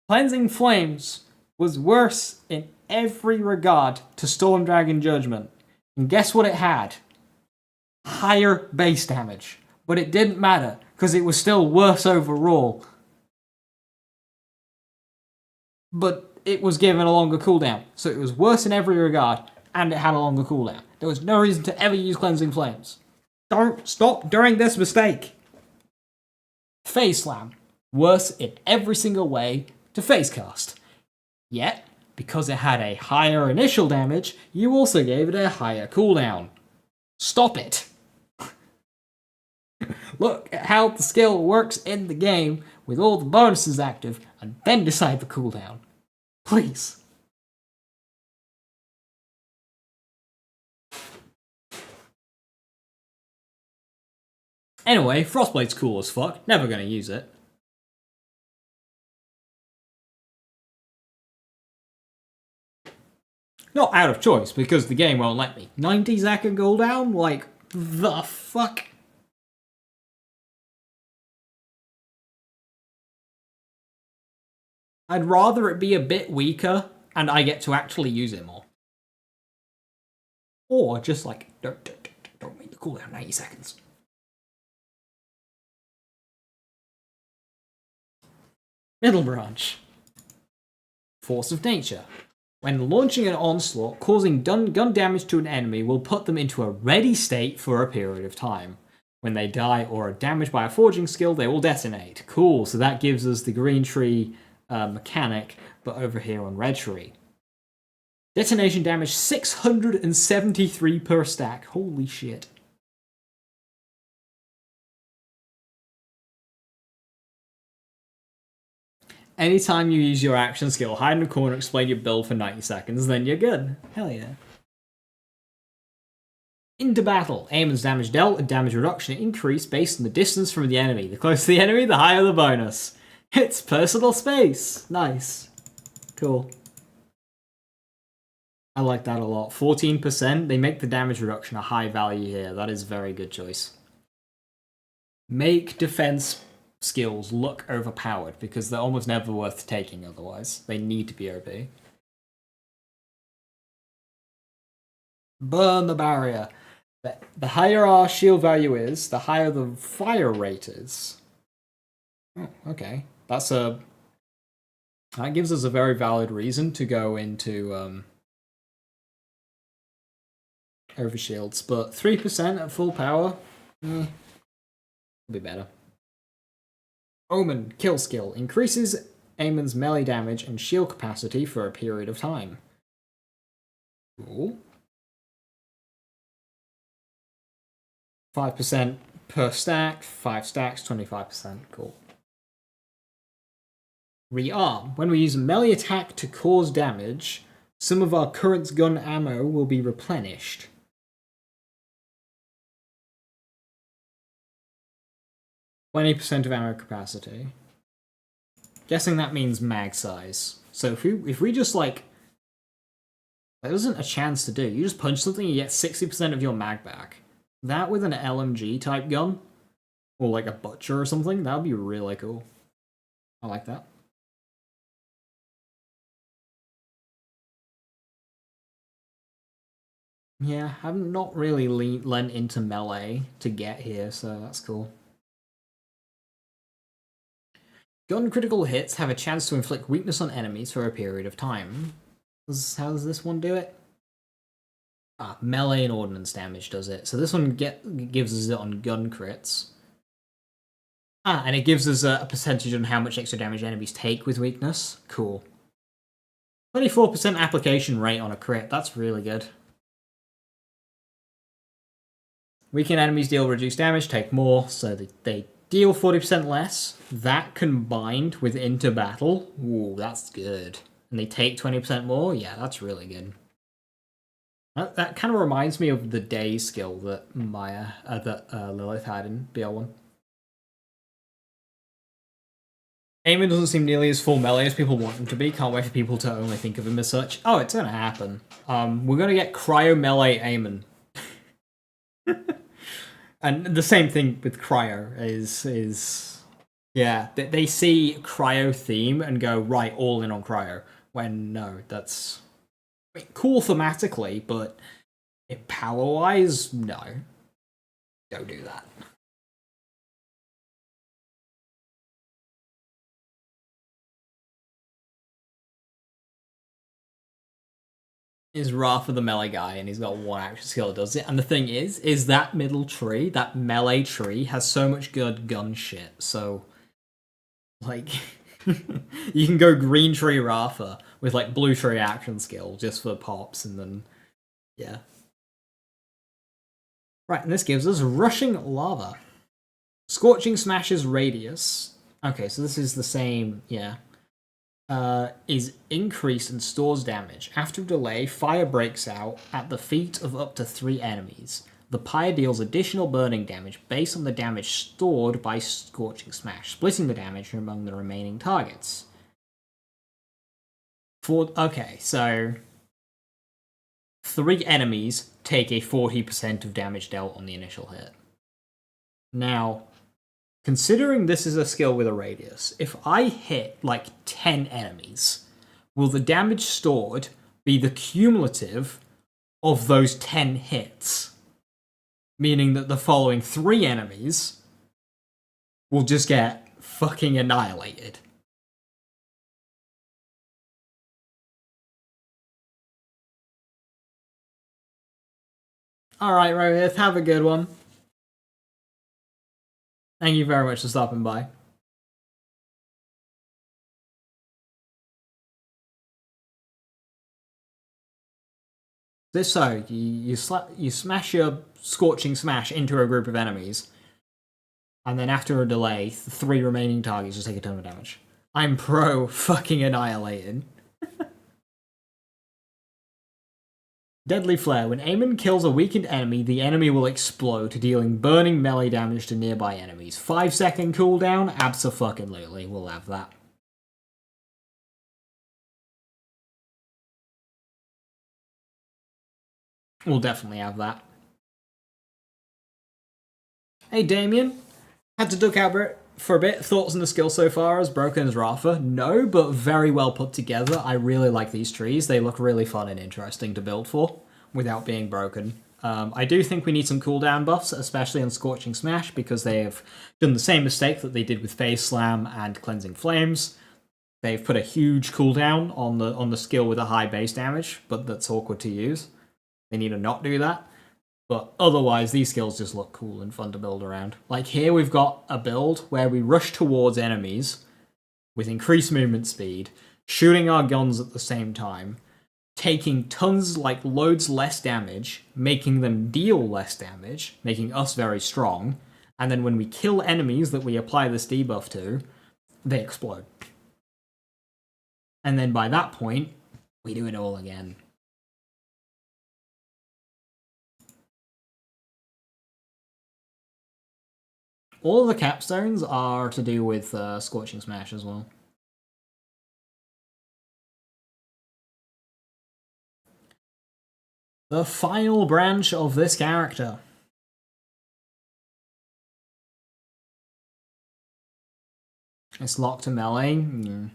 Cleansing Flames was worse in every regard to Storm Dragon Judgment. And guess what it had? Higher base damage. But it didn't matter, because it was still worse overall. But it was given a longer cooldown. So it was worse in every regard, and it had a longer cooldown. There was no reason to ever use Cleansing Flames. Don't stop doing this mistake. Phase Slam. Worse in every single way to phase cast. Yet, because it had a higher initial damage, you also gave it a higher cooldown. Stop it. Look at how the skill works in the game with all the bonuses active, and then decide the cooldown. Please. Anyway, Frostblade's cool as fuck. Never gonna use it. Not out of choice, because the game won't let me. 90 second cooldown? Like, the fuck? I'd rather it be a bit weaker, and I get to actually use it more. Or just like, don't make the cooldown 90 seconds. Middle branch. Force of Nature. When launching an onslaught, causing gun damage to an enemy will put them into a ready state for a period of time. When they die or are damaged by a forging skill, they will detonate. Cool, so that gives us the green tree mechanic, but over here on red tree. Detonation damage 673 per stack. Holy shit. Anytime you use your action skill, hide in a corner, explain your build for 90 seconds, then you're good. Hell yeah. Into battle. Aiman's damage dealt and damage reduction increase based on the distance from the enemy. The closer the enemy, the higher the bonus. It's personal space. Nice. Cool. I like that a lot. 14%. They make the damage reduction a high value here. That is a very good choice. Make defense skills look overpowered because they're almost never worth taking otherwise. They need to be OP. Burn the barrier. The higher our shield value is, the higher the fire rate is. Oh, okay. That gives us a very valid reason to go into overshields, but 3% at full power, will be better. Omen, kill skill, increases Aiman's melee damage and shield capacity for a period of time. Cool. 5% per stack, 5 stacks, 25%, cool. Rearm. When we use a melee attack to cause damage, some of our current gun ammo will be replenished. %20 of ammo capacity. Guessing that means mag size. So if we just like... There isn't a chance to do. You just punch something and you get 60% of your mag back. That with an LMG type gun, or like a butcher or something, that would be really cool. I like that. Yeah, I've not really lent into melee to get here, so that's cool. Gun critical hits have a chance to inflict weakness on enemies for a period of time. How does this one do it? Melee and ordnance damage does it. So this one gives us it on gun crits. And it gives us a percentage on how much extra damage enemies take with weakness. Cool. 24% application rate on a crit. That's really good. Weakened enemies deal reduced damage, take more, so they deal 40% less. That combined with into battle, ooh, that's good. And they take 20% more? Yeah, that's really good. That kind of reminds me of the day skill that Lilith had in BL1. Aiman doesn't seem nearly as full melee as people want him to be. Can't wait for people to only think of him as such. Oh, it's gonna happen. We're gonna get cryo melee Aiman. And the same thing with cryo is yeah, they see cryo theme and go right all in on cryo. When no, that's cool thematically, but power wise, no, don't do that. is Rafa the melee guy, and he's got one action skill that does it. And the thing is that middle tree, that melee tree, has so much good gun shit. So, like, you can go green tree Rafa with like blue tree action skill just for pops, and then yeah. Right, and this gives us rushing lava, scorching smashes radius. Okay, so this is the same, yeah. Is increased and stores damage. After a delay, fire breaks out at the feet of up to 3 enemies. The pyre deals additional burning damage based on the damage stored by Scorching Smash, splitting the damage among the remaining targets. Okay, so 3 enemies take a 40% of damage dealt on the initial hit. Now, considering this is a skill with a radius, if I hit like 10 enemies, will the damage stored be the cumulative of those 10 hits? Meaning that the following 3 enemies will just get fucking annihilated. Alright, Rohith, have a good one. Thank you very much for stopping by. So, you smash your Scorching Smash into a group of enemies, and then after a delay, the 3 remaining targets just take a ton of damage. I'm pro fucking annihilated. Deadly Flare. When Aiman kills a weakened enemy, the enemy will explode, dealing burning melee damage to nearby enemies. 5-second cooldown? Abso-fucking-lutely, we'll have that. We'll definitely have that. Hey Damien, had to duck out for a bit. Thoughts on the skill so far as broken as Rafa? No, but very well put together. I really like these trees. They look really fun and interesting to build for without being broken. I do think we need some cooldown buffs, especially on Scorching Smash, because they have done the same mistake that they did with Phase Slam and Cleansing Flames. They've put a huge cooldown on the skill with a high base damage, but that's awkward to use. They need to not do that. But otherwise, these skills just look cool and fun to build around. Like here, we've got a build where we rush towards enemies with increased movement speed, shooting our guns at the same time, taking tons, like loads less damage, making them deal less damage, making us very strong, and then when we kill enemies that we apply this debuff to, they explode. And then by that point, we do it all again. All of the capstones are to do with Scorching Smash as well. The final branch of this character. It's locked to melee. Yeah.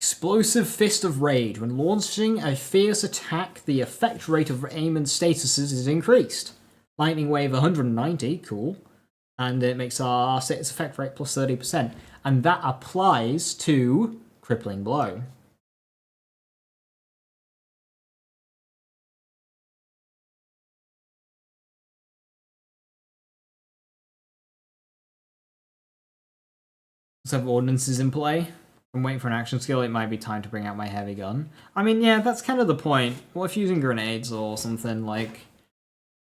Explosive Fist of Rage. When launching a fierce attack, the effect rate of Aiman's statuses is increased. Lightning Wave 190, cool. And it makes our status effect rate plus 30%. And that applies to Crippling Blow. Let's have ordnances in play. I'm waiting for an action skill, it might be time to bring out my heavy gun. I mean, yeah, that's kind of the point. What if using grenades or something like...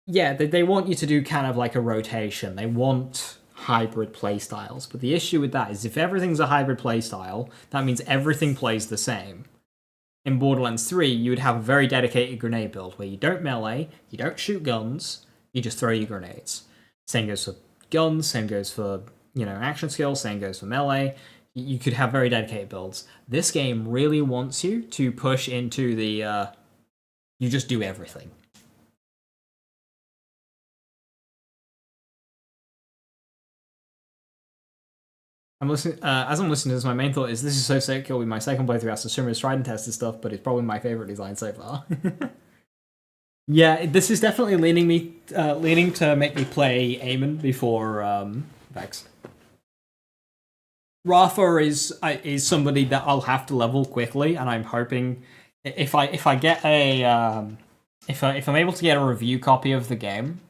Yeah, they want you to do kind of like a rotation. They want hybrid playstyles. But the issue with that is if everything's a hybrid playstyle, that means everything plays the same. In Borderlands 3, you would have a very dedicated grenade build where you don't melee, you don't shoot guns, you just throw your grenades. Same goes for guns, same goes for, action skills, same goes for melee. You could have very dedicated builds. This game really wants you to push into the, you just do everything. As I'm listening to this, my main thought is this is so sick, it'll be my second playthrough after Shimmer's tried and tested stuff, but it's probably my favorite design so far. Yeah, this is definitely leaning to make me play Aiman before Vex. Rafa is somebody that I'll have to level quickly, and I'm hoping if I get a if I'm able to get a review copy of the game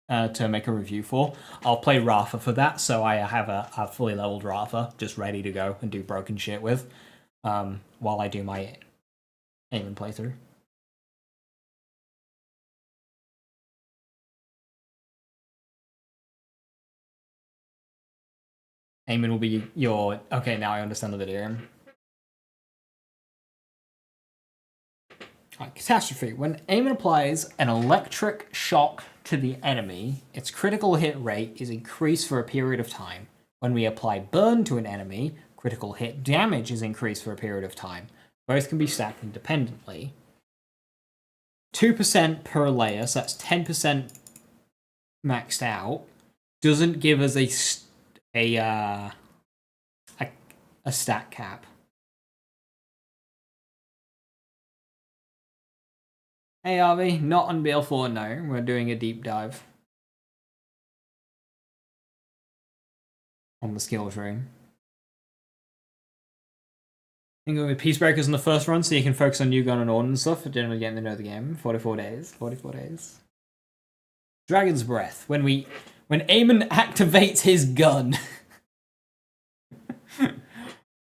to make a review for, I'll play Rafa for that. So I have a fully leveled Rafa just ready to go and do broken shit with, while I do my Aiman playthrough. Aiman will be your... Okay, now I understand the video. Right, Catastrophe. When Aiman applies an electric shock to the enemy, its critical hit rate is increased for a period of time. When we apply Burn to an enemy, critical hit damage is increased for a period of time. Both can be stacked independently. 2% per layer, so that's 10% maxed out, doesn't give us a stat cap. Hey Arby, not on BL4, no. We're doing a deep dive on the skill tree. I'm going with Peacebreakers in the first run, so you can focus on new gun and ordnance stuff for generally getting to know the game. 44 days. 44 days. Dragon's Breath. When Aiman activates his gun.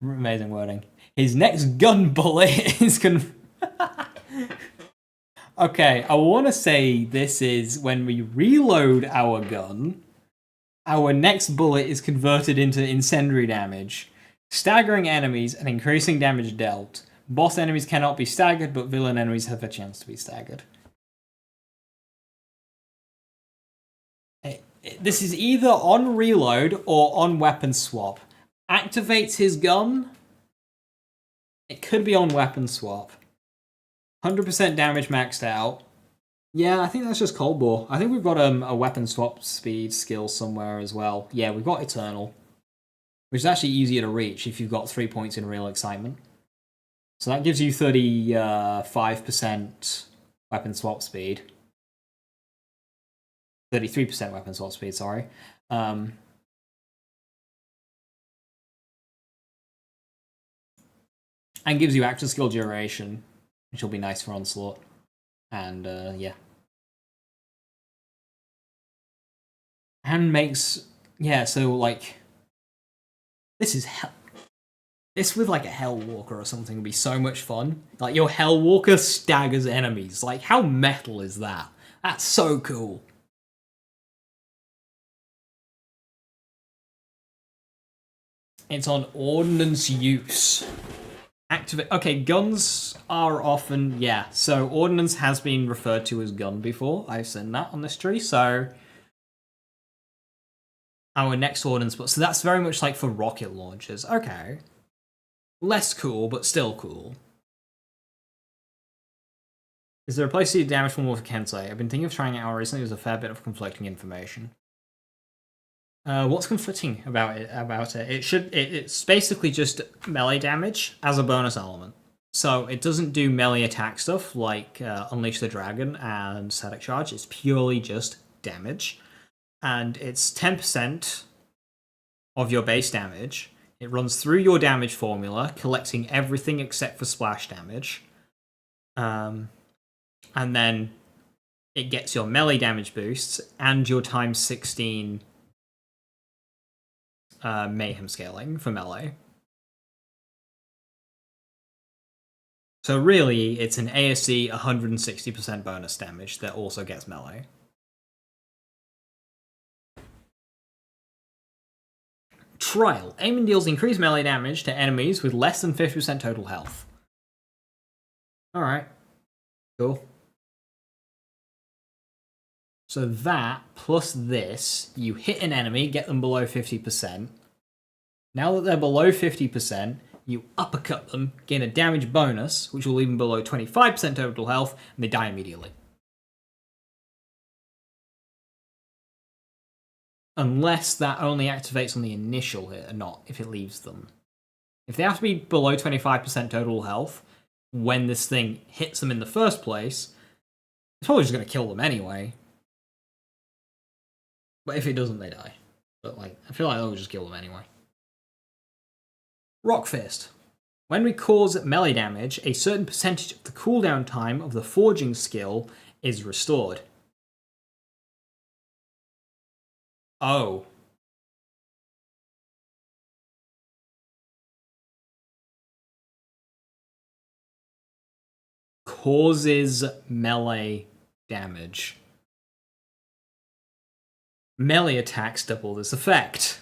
Amazing wording. His next gun bullet is Okay, I want to say this is when we reload our gun, our next bullet is converted into incendiary damage, staggering enemies and increasing damage dealt. Boss enemies cannot be staggered, but villain enemies have a chance to be staggered. This is either on reload or on weapon swap. Activates his gun. It could be on weapon swap. 100% damage maxed out. Yeah, I think that's just Cold Bore. I think we've got a weapon swap speed skill somewhere as well. Yeah, we've got Eternal, which is actually easier to reach if you've got 3 points in Real Excitement. So that gives you 35% weapon swap speed. 33% weapon swap speed, sorry. And gives you active skill duration, which will be nice for Onslaught. And, yeah. And makes... Yeah, so, like... This is... This with, like, a Hellwalker or something would be so much fun. Like, your Hellwalker staggers enemies. Like, how metal is that? That's so cool. It's on ordnance use. Activate. Okay, guns are often... Yeah, so ordnance has been referred to as gun before. I've seen that on this tree, so... Our next ordnance... So that's very much like for rocket launchers. Okay. Less cool, but still cool. Is there a place to see damage from Wolf Kensei? I've been thinking of trying it out recently. There's a fair bit of conflicting information. What's conflicting about it? It's basically just melee damage as a bonus element. So it doesn't do melee attack stuff like Unleash the Dragon and Static Charge. It's purely just damage. And it's 10% of your base damage. It runs through your damage formula, collecting everything except for splash damage. And then it gets your melee damage boosts and your times 16 mayhem scaling for melee. So really, it's an ASC 160% bonus damage that also gets melee. Trial. Aiman deals increased melee damage to enemies with less than 50% total health. Alright. Cool. So that, plus this, you hit an enemy, get them below 50%. Now that they're below 50%, you uppercut them, gain a damage bonus, which will leave them below 25% total health, and they die immediately. Unless that only activates on the initial hit, and not if it leaves them. If they have to be below 25% total health, when this thing hits them in the first place, it's probably just going to kill them anyway. But if it doesn't, they die. But, like, I feel like they'll just kill them anyway. Rock Fist. When we cause melee damage, a certain percentage of the cooldown time of the forging skill is restored. Oh. Causes melee damage. Melee attacks double this effect.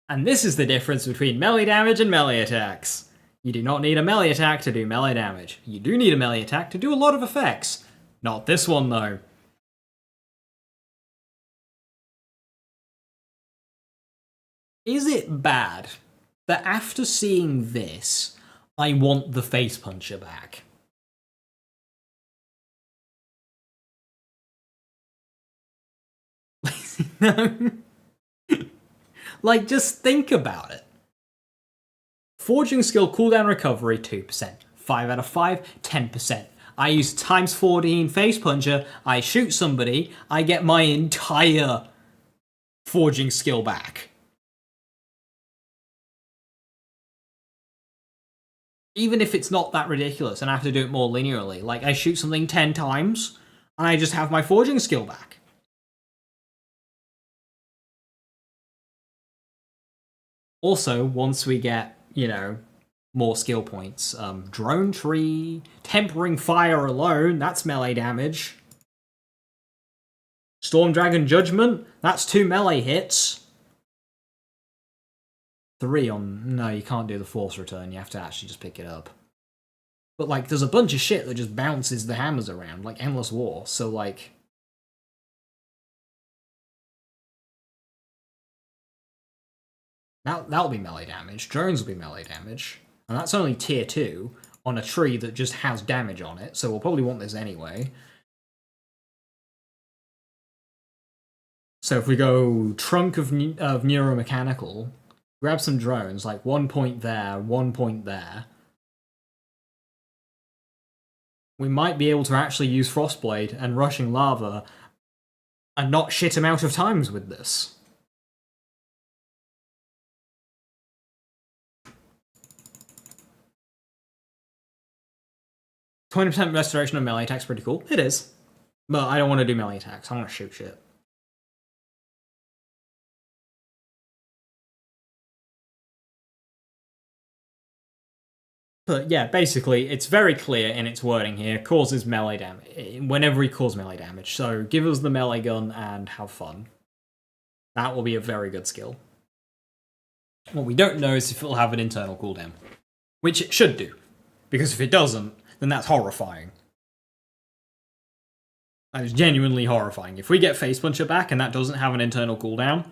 And this is the difference between melee damage and melee attacks. You do not need a melee attack to do melee damage. You do need a melee attack to do a lot of effects. Not this one, though. Is it bad that after seeing this, I want the face puncher back? No. Like, just think about it. Forging skill cooldown recovery 2%. 5 out of 5, 10%. I use times 14 face puncher, I shoot somebody, I get my entire forging skill back. Even if it's not that ridiculous and I have to do it more linearly. Like, I shoot something 10 times, and I just have my forging skill back. Also, once we get, you know, more skill points, drone tree, tempering fire alone, that's melee damage. Storm Dragon Judgment, that's 2 melee hits. 3 on... No, you can't do the force return, you have to actually just pick it up. But, like, there's a bunch of shit that just bounces the hammers around, like Endless War, so, like... That'll be melee damage. Drones will be melee damage. And that's only tier 2 on a tree that just has damage on it, so we'll probably want this anyway. So if we go Trunk of Neuromechanical, grab some drones, like 1 point there, 1 point there. We might be able to actually use Frostblade and Rushing Lava and not shit amount of times with this. 20% restoration of melee attacks pretty cool. It is. But I don't want to do melee attacks. I want to shoot shit. But yeah, basically, it's very clear in its wording here. Causes melee damage. Whenever we cause melee damage. So give us the melee gun and have fun. That will be a very good skill. What we don't know is if it'll have an internal cooldown. Which it should do. Because if it doesn't, then that's horrifying. That is genuinely horrifying. If we get Face Puncher back and that doesn't have an internal cooldown...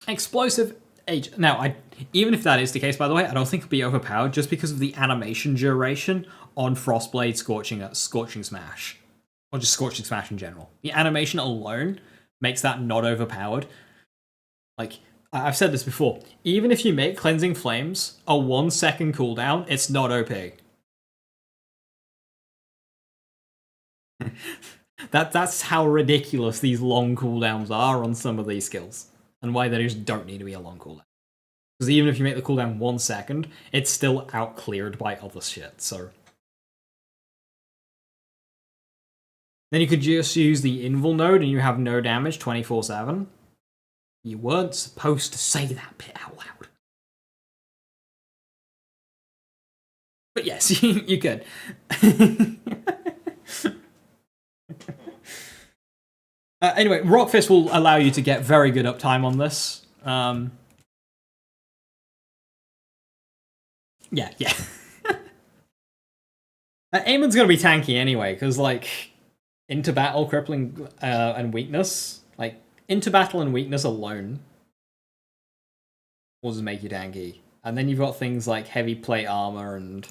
Explosive Age. Now, even if that is the case, by the way, I don't think it'll be overpowered just because of the animation duration on Frostblade Scorching Smash. Or just Scorching Smash in general. The animation alone makes that not overpowered. Like, I've said this before. Even if you make Cleansing Flames a 1 second cooldown, it's not OP. That's how ridiculous these long cooldowns are on some of these skills. And why they just don't need to be a long cooldown. Because even if you make the cooldown 1 second, it's still out-cleared by other shit, so... Then you could just use the Invul node and you have no damage 24/7. You weren't supposed to say that bit out loud. But yes, you could. Anyway, Rockfist will allow you to get very good uptime on this. Yeah. Aiman's gonna be tanky anyway, because, like, into battle, crippling, and weakness, like, into battle and weakness alone will just make you tanky. And then you've got things like heavy plate armor and...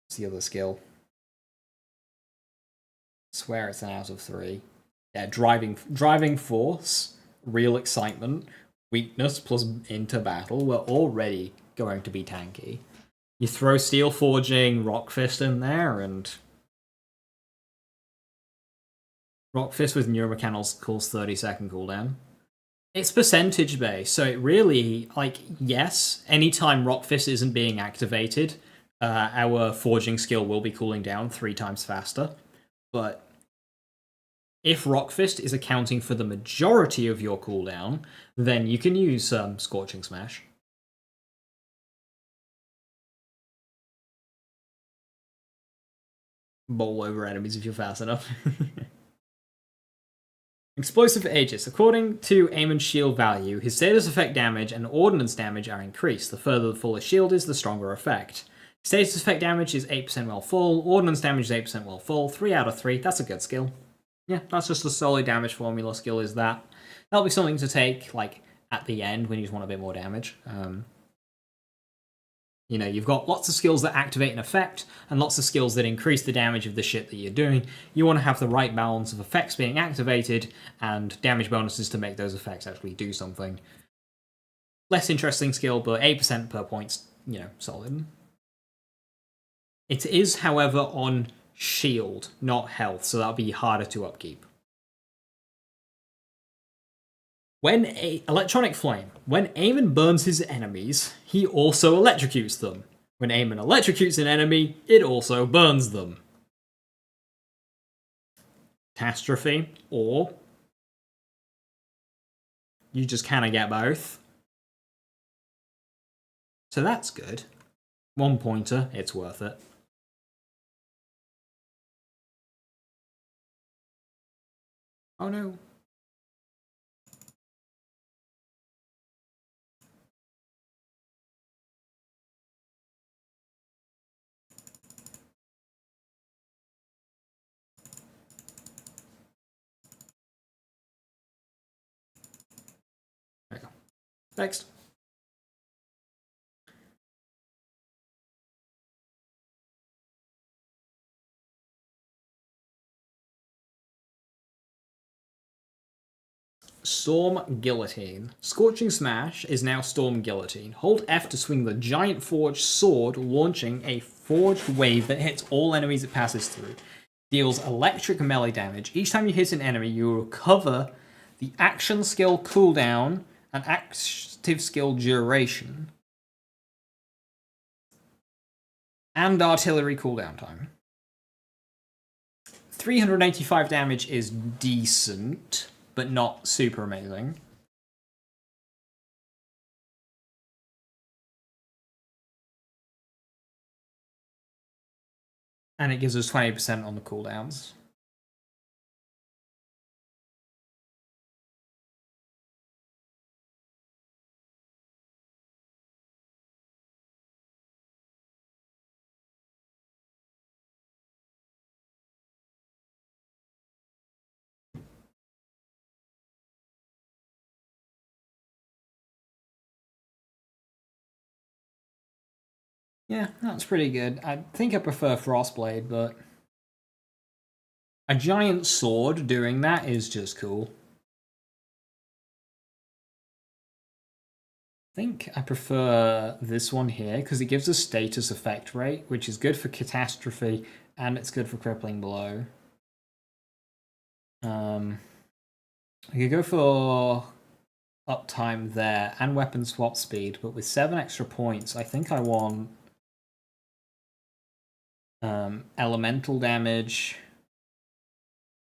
what's the other skill? I swear it's an out of 3. Yeah, driving force, real excitement, weakness plus into battle. We're already going to be tanky. You throw Steel Forging, Rockfist in there, and Rock Fist with Neuromechanical's 30-second cooldown. It's percentage based, so it really, like, yes, anytime Rock Fist isn't being activated, our forging skill will be cooling down 3 times faster. But if Rock Fist is accounting for the majority of your cooldown, then you can use Scorching Smash. Bowl over enemies if you're fast enough. Explosive Aegis. According to Aiman's shield value, his status effect damage and ordnance damage are increased. The further the full his shield is, the stronger effect. Status effect damage is 8% while full, ordnance damage is 8% while full, 3 out of 3, that's a good skill. Yeah, that's just a solid damage formula skill is that. That'll be something to take, like, at the end when you just want a bit more damage. You know, you've got lots of skills that activate an effect, and lots of skills that increase the damage of the shit that you're doing. You want to have the right balance of effects being activated, and damage bonuses to make those effects actually do something. Less interesting skill, but 8% per point's, you know, solid. It is, however, on shield, not health, so that'll be harder to upkeep. Electronic Flame. When Aiman burns his enemies, he also electrocutes them. When Aiman electrocutes an enemy, it also burns them. Catastrophe, or you just kind of get both. So that's good. 1 pointer, it's worth it. Oh no. There you go. Next. Storm Guillotine. Scorching Smash is now Storm Guillotine. Hold F to swing the giant forged sword, launching a forged wave that hits all enemies it passes through. Deals electric melee damage. Each time you hit an enemy, you recover the action skill cooldown and active skill duration. And artillery cooldown time. 385 damage is decent, but not super amazing. And it gives us 20% on the cooldowns. Yeah, that's pretty good. I think I prefer Frostblade, but a giant sword doing that is just cool. I think I prefer this one here because it gives a status effect rate, which is good for Catastrophe and it's good for Crippling Blow. I could go for uptime there and weapon swap speed, but with 7 extra points, I think I want elemental damage,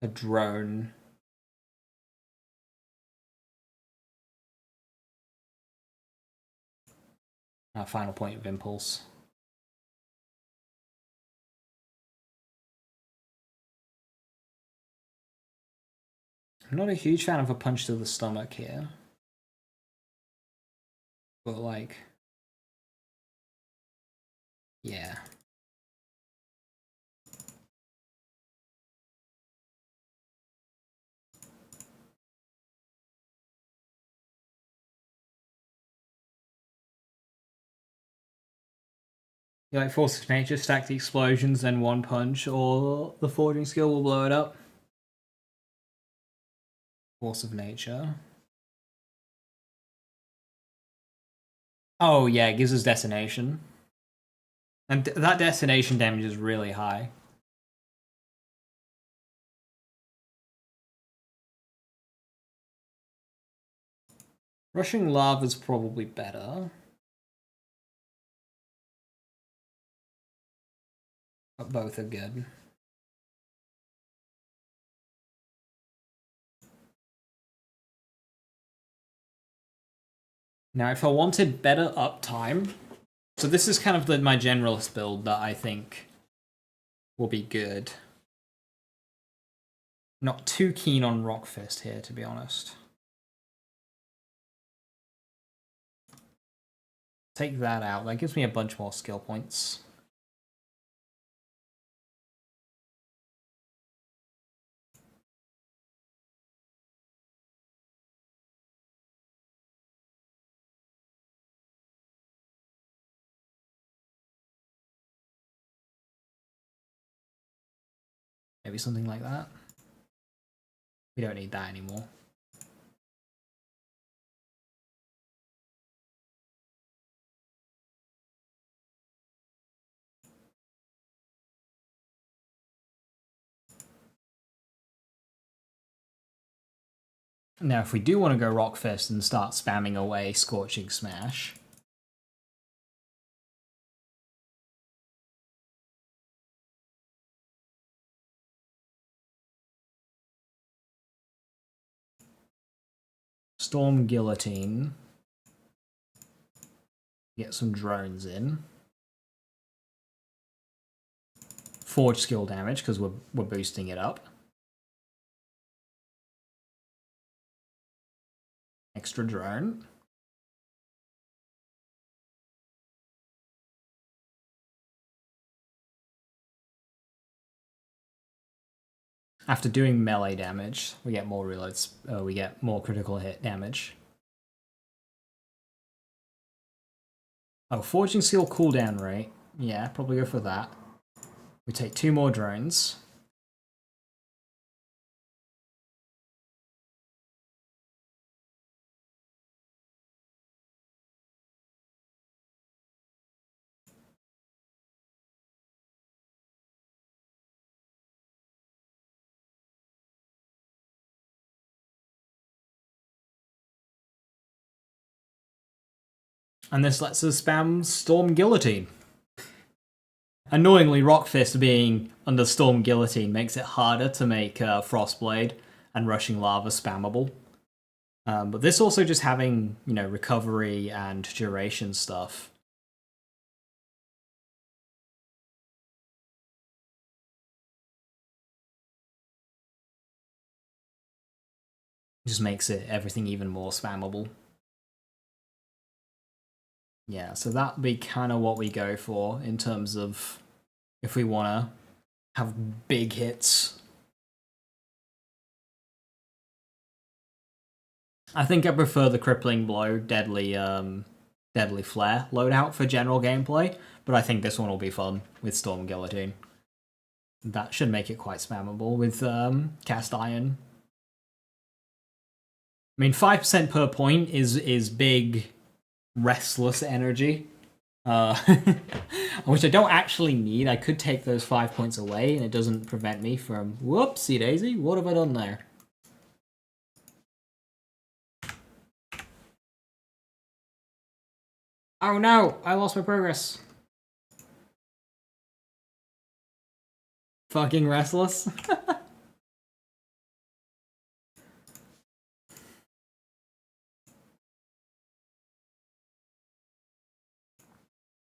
a drone, final point of impulse. I'm not a huge fan of a punch to the stomach here, but like, yeah. You like Force of Nature, stack the explosions, then one punch, or the forging skill will blow it up. Force of Nature. Oh yeah, it gives us detonation. And that detonation damage is really high. Rushing Lava's probably better. But both are good. Now, if I wanted better uptime, so this is kind of my generalist build that I think will be good. Not too keen on Rock Fist here, to be honest. Take that out. That gives me a bunch more skill points. Maybe something like that. We don't need that anymore. Now, if we do want to go Rock Fist and start spamming away Scorching Smash, Storm Guillotine, get some drones in, Forge skill damage because we're boosting it up, extra drone. After doing melee damage, we get more reloads. We get more critical hit damage. Oh, Forging Seal cooldown rate. Yeah, probably go for that. We take 2 more drones. And this lets us spam Storm Guillotine. Annoyingly, Rock Fist being under Storm Guillotine makes it harder to make Frostblade and Rushing Lava spammable. But this also just having, you know, recovery and duration stuff. Just makes it everything even more spammable. Yeah, so that'd be kind of what we go for in terms of if we want to have big hits. I think I prefer the Crippling Blow, Deadly Flare loadout for general gameplay, but I think this one will be fun with Storm Guillotine. That should make it quite spammable with Cast Iron. I mean, 5% per point is big, restless energy, which I don't actually need. I could take those 5 points away, and it doesn't prevent me from... Whoopsie daisy, what have I done there? Oh no, I lost my progress. Fucking restless.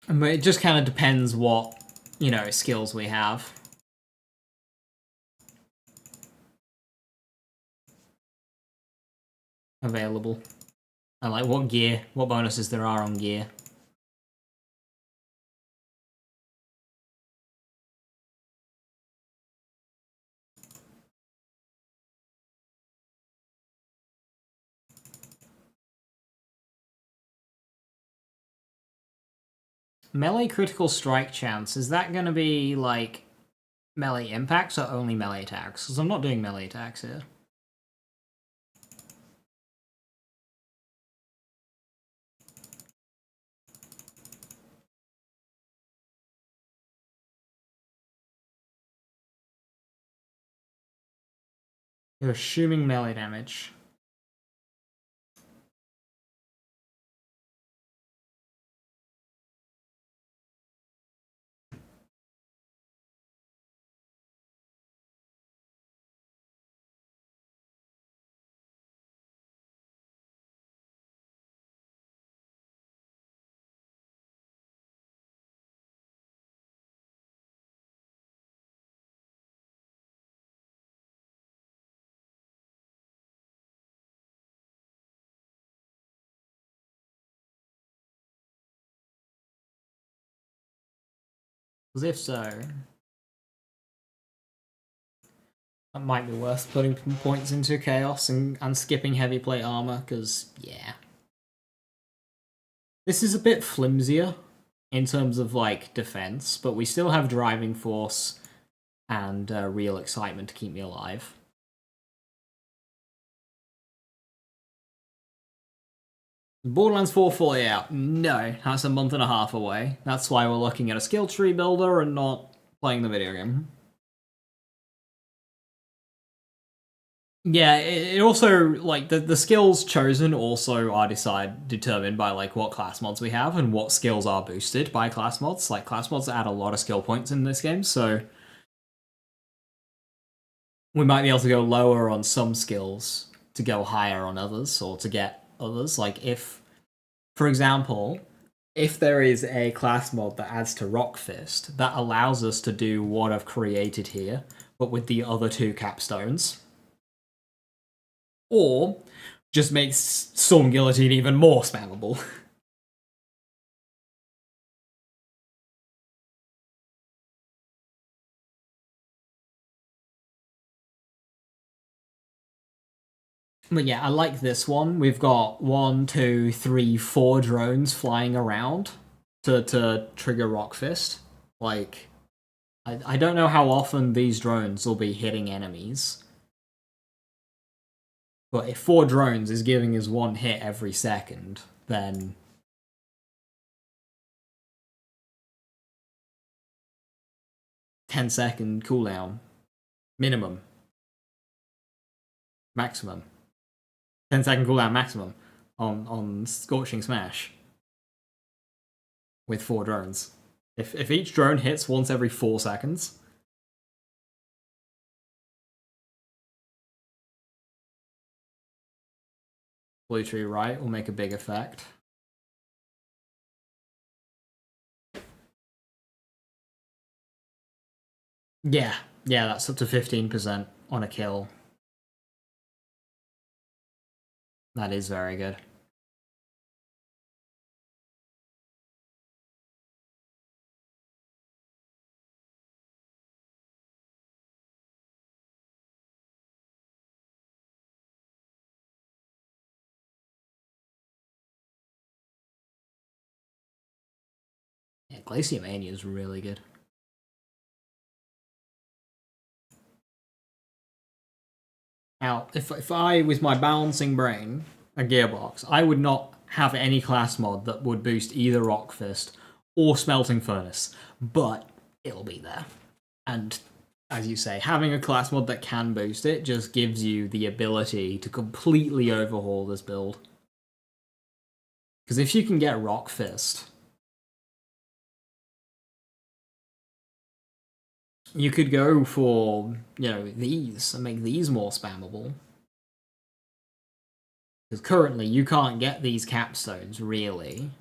But it just kind of depends what, you know, skills we have. Available. And like what gear, what bonuses there are on gear. Melee critical strike chance, is that going to be like melee impacts or only melee attacks? Because I'm not doing melee attacks here. You're assuming melee damage. Because if so, that might be worth putting points into Chaos and skipping heavy plate armor, because, yeah. This is a bit flimsier in terms of, like, defense, but we still have driving force and real excitement to keep me alive. Borderlands 4 fully out? No, that's a month and a half away. That's why we're looking at a skill tree builder and not playing the video game. Yeah, it also, like, the skills chosen also are determined by, like, what class mods we have and what skills are boosted by class mods. Like, class mods add a lot of skill points in this game, so we might be able to go lower on some skills to go higher on others, or to get others. Like, if, for example, if there is a class mod that adds to Rock Fist, that allows us to do what I've created here, but with the other two capstones. Or just makes Storm Guillotine even more spammable. But yeah, I like this one. We've got 1, 2, 3, 4 drones flying around to trigger Rock Fist. Like, I don't know how often these drones will be hitting enemies. But if 4 drones is giving us 1 hit every second, then 10-second cooldown. Minimum. Maximum. 10-second cooldown maximum on Scorching Smash. With 4 drones. If each drone hits once every 4 seconds... Blue Tree Right will make a big effect. Yeah, that's up to 15% on a kill. That is very good. Yeah, Glacier Mania is really good. Now, if I, with my balancing brain, a gearbox, I would not have any class mod that would boost either Rock Fist or Smelting Furnace, but it'll be there. And as you say, having a class mod that can boost it just gives you the ability to completely overhaul this build. Because if you can get Rock Fist, you could go for, you know, these and make these more spammable. Because currently you can't get these capstones, really,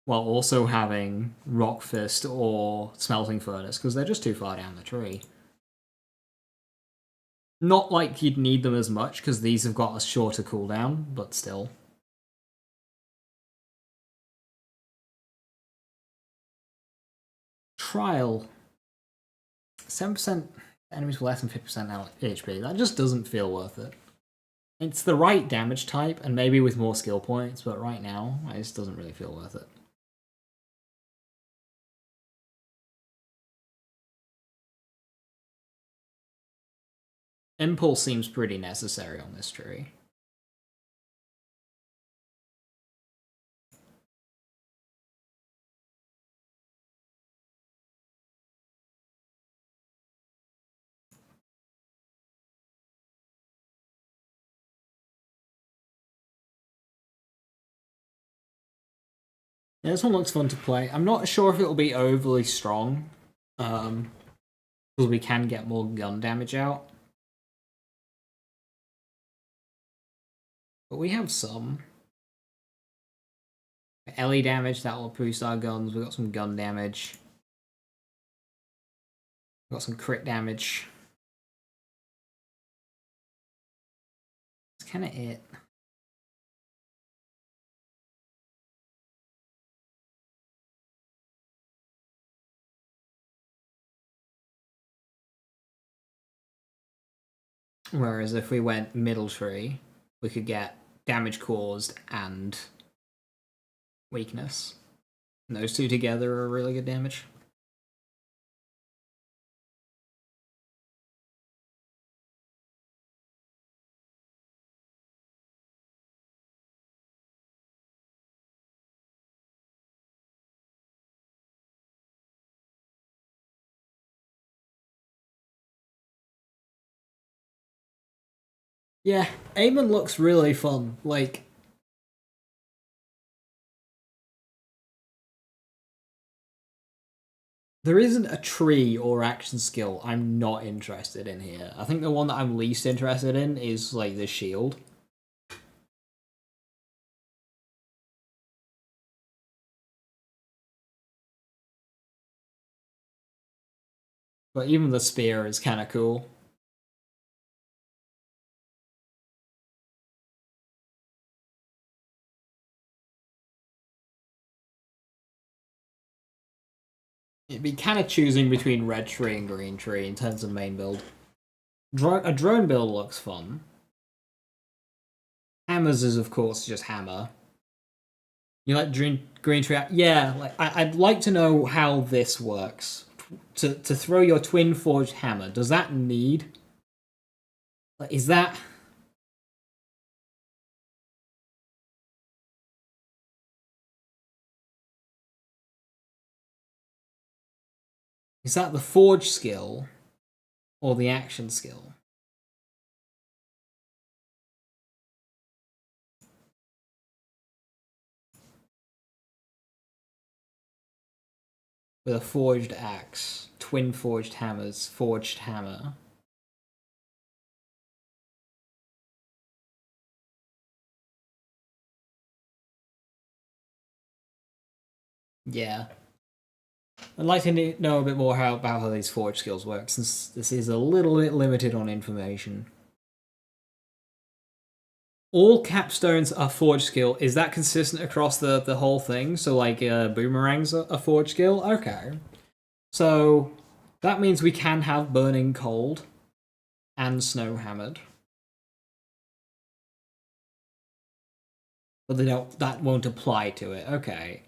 while also having Rock Fist or Smelting Furnace, because they're just too far down the tree. Not like you'd need them as much, because these have got a shorter cooldown, but still. Trial. 7% enemies with less than 50% HP. That just doesn't feel worth it. It's the right damage type, and maybe with more skill points, but right now, it just doesn't really feel worth it. Impulse seems pretty necessary on this tree. Yeah, this one looks fun to play. I'm not sure if it'll be overly strong, because we can get more gun damage out. But we have some. LE damage, that will boost our guns. We've got some gun damage. We've got some crit damage. That's kind of it. Whereas if we went middle tree, we could get damage caused and weakness. And those two together are really good damage. Yeah, Aiman looks really fun. Like, there isn't a tree or action skill I'm not interested in here. I think the one that I'm least interested in is, like, the shield. But even the spear is kind of cool. It'd be kind of choosing between red tree and green tree in terms of main build. A drone build looks fun. Hammers is, of course, just hammer. You like green tree? Yeah, like I'd like to know how this works. To throw your twin forged hammer, does that need? Like, is that? Is that the forge skill or the action skill? With a forged axe, twin forged hammers, forged hammer. Yeah. I'd like to know a bit more about how these forge skills work, since this is a little bit limited on information. All capstones are forge skill. Is that consistent across the whole thing? So, like, boomerangs are a forge skill? Okay. So, that means we can have burning cold and snow hammered. But that won't apply to it. Okay.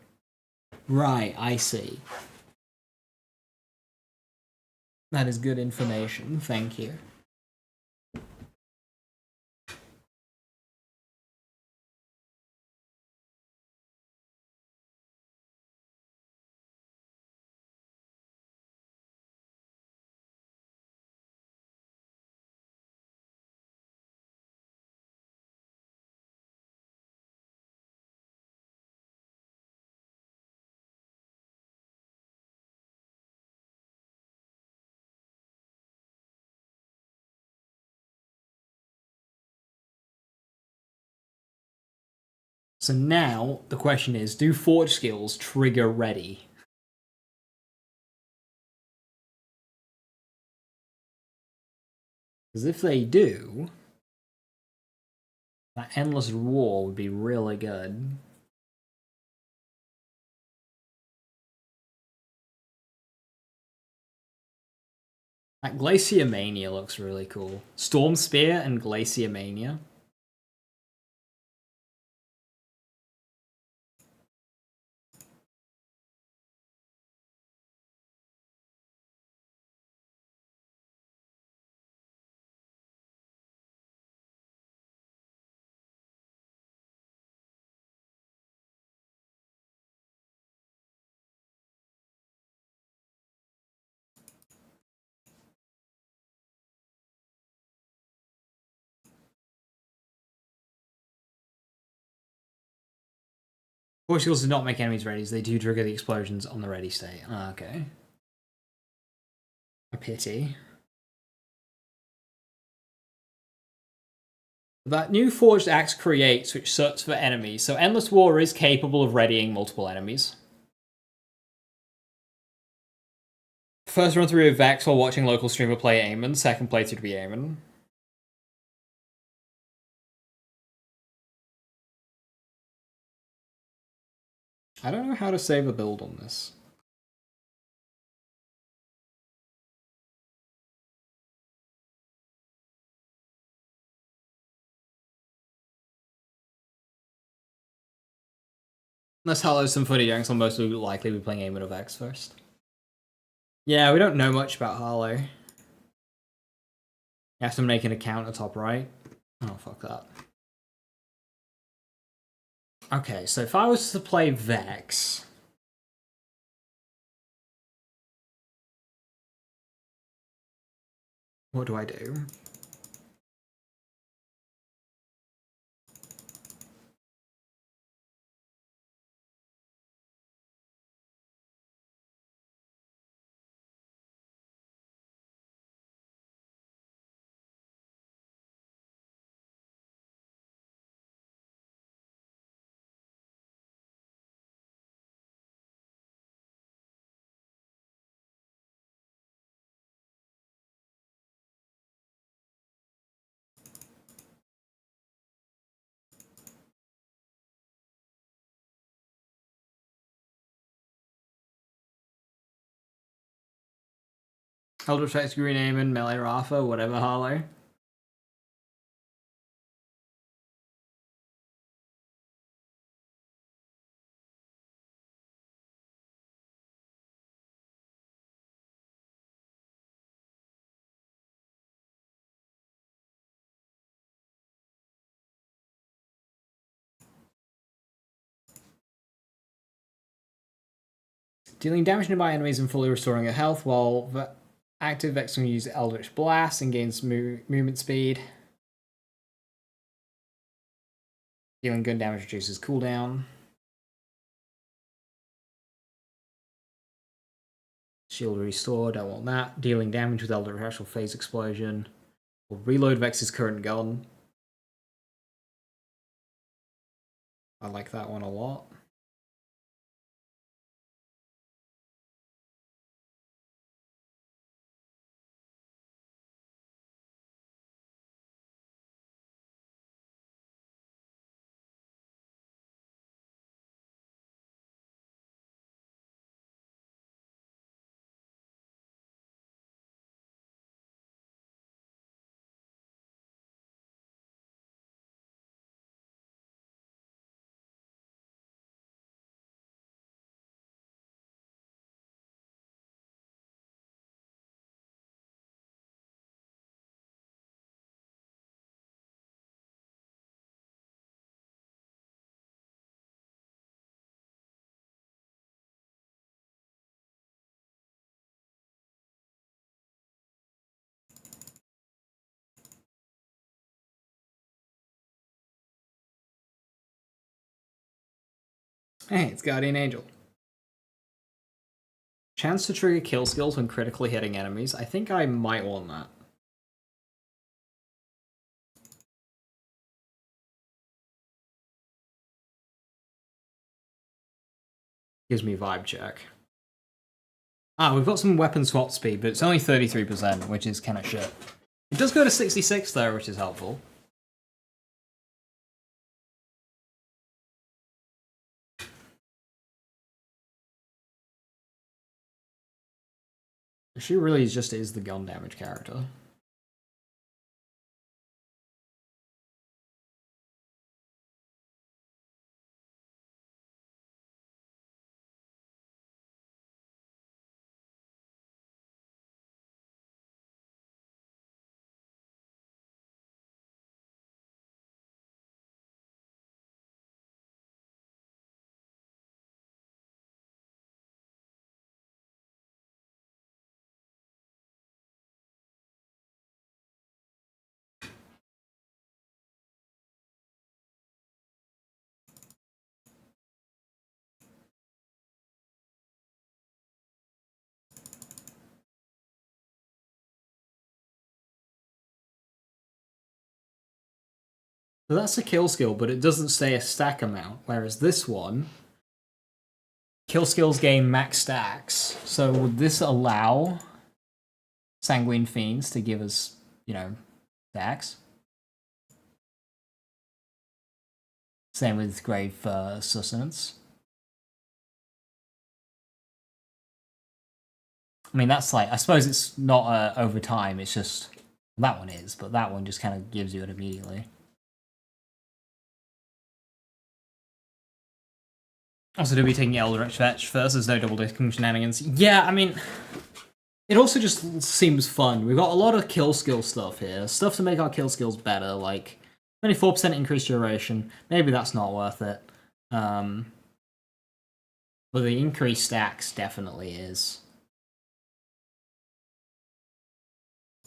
Right, I see. That is good information. Thank you. So now the question is, do forge skills trigger ready? Because if they do, that endless war would be really good. That Glacier Mania looks really cool. Storm Spear and Glacier Mania. Forge skills do not make enemies ready, so they do trigger the explosions on the ready state. Okay. A pity. That new forged axe creates, which searches for enemies, so Endless War is capable of readying multiple enemies. First run through of Vex while watching local streamer play Aiman, second playthrough to be Aiman. I don't know how to save a build on this. Unless Harlow's some funny yanks, I'll most likely be playing Aiman of X first. Yeah, we don't know much about Harlow. You have to make an account at top right. Oh, fuck that. Okay, so if I was to play Vex... what do I do? Elder Effects, Green Aiman, Melee Rafa, whatever Harlow. Dealing damage to nearby enemies and fully restoring their health, while active Vex can use Eldritch Blast and gains movement speed. Dealing gun damage reduces cooldown. Shield restored, I want that. Dealing damage with Eldritch Rush or Phase Explosion. Will reload Vex's current gun. I like that one a lot. Hey, it's Guardian Angel. Chance to trigger kill skills when critically hitting enemies. I think I might want that. Gives me vibe check. Ah, we've got some weapon swap speed, but it's only 33%, which is kind of shit. It does go to 66 though, which is helpful. She really just is the gun damage character. So that's a kill skill, but it doesn't say a stack amount, whereas this one, kill skills gain max stacks. So would this allow Sanguine Fiends to give us, you know, stacks? Same with Grave Sustenance. I mean, that's like, I suppose it's not over time, it's just, that one is, but that one just kind of gives you it immediately. Also, do be taking Eldritch Fetch first, there's no double disking shenanigans. Yeah, I mean, it also just seems fun. We've got a lot of kill skill stuff here. Stuff to make our kill skills better, like 24% increased duration. Maybe that's not worth it. But the increased stacks definitely is.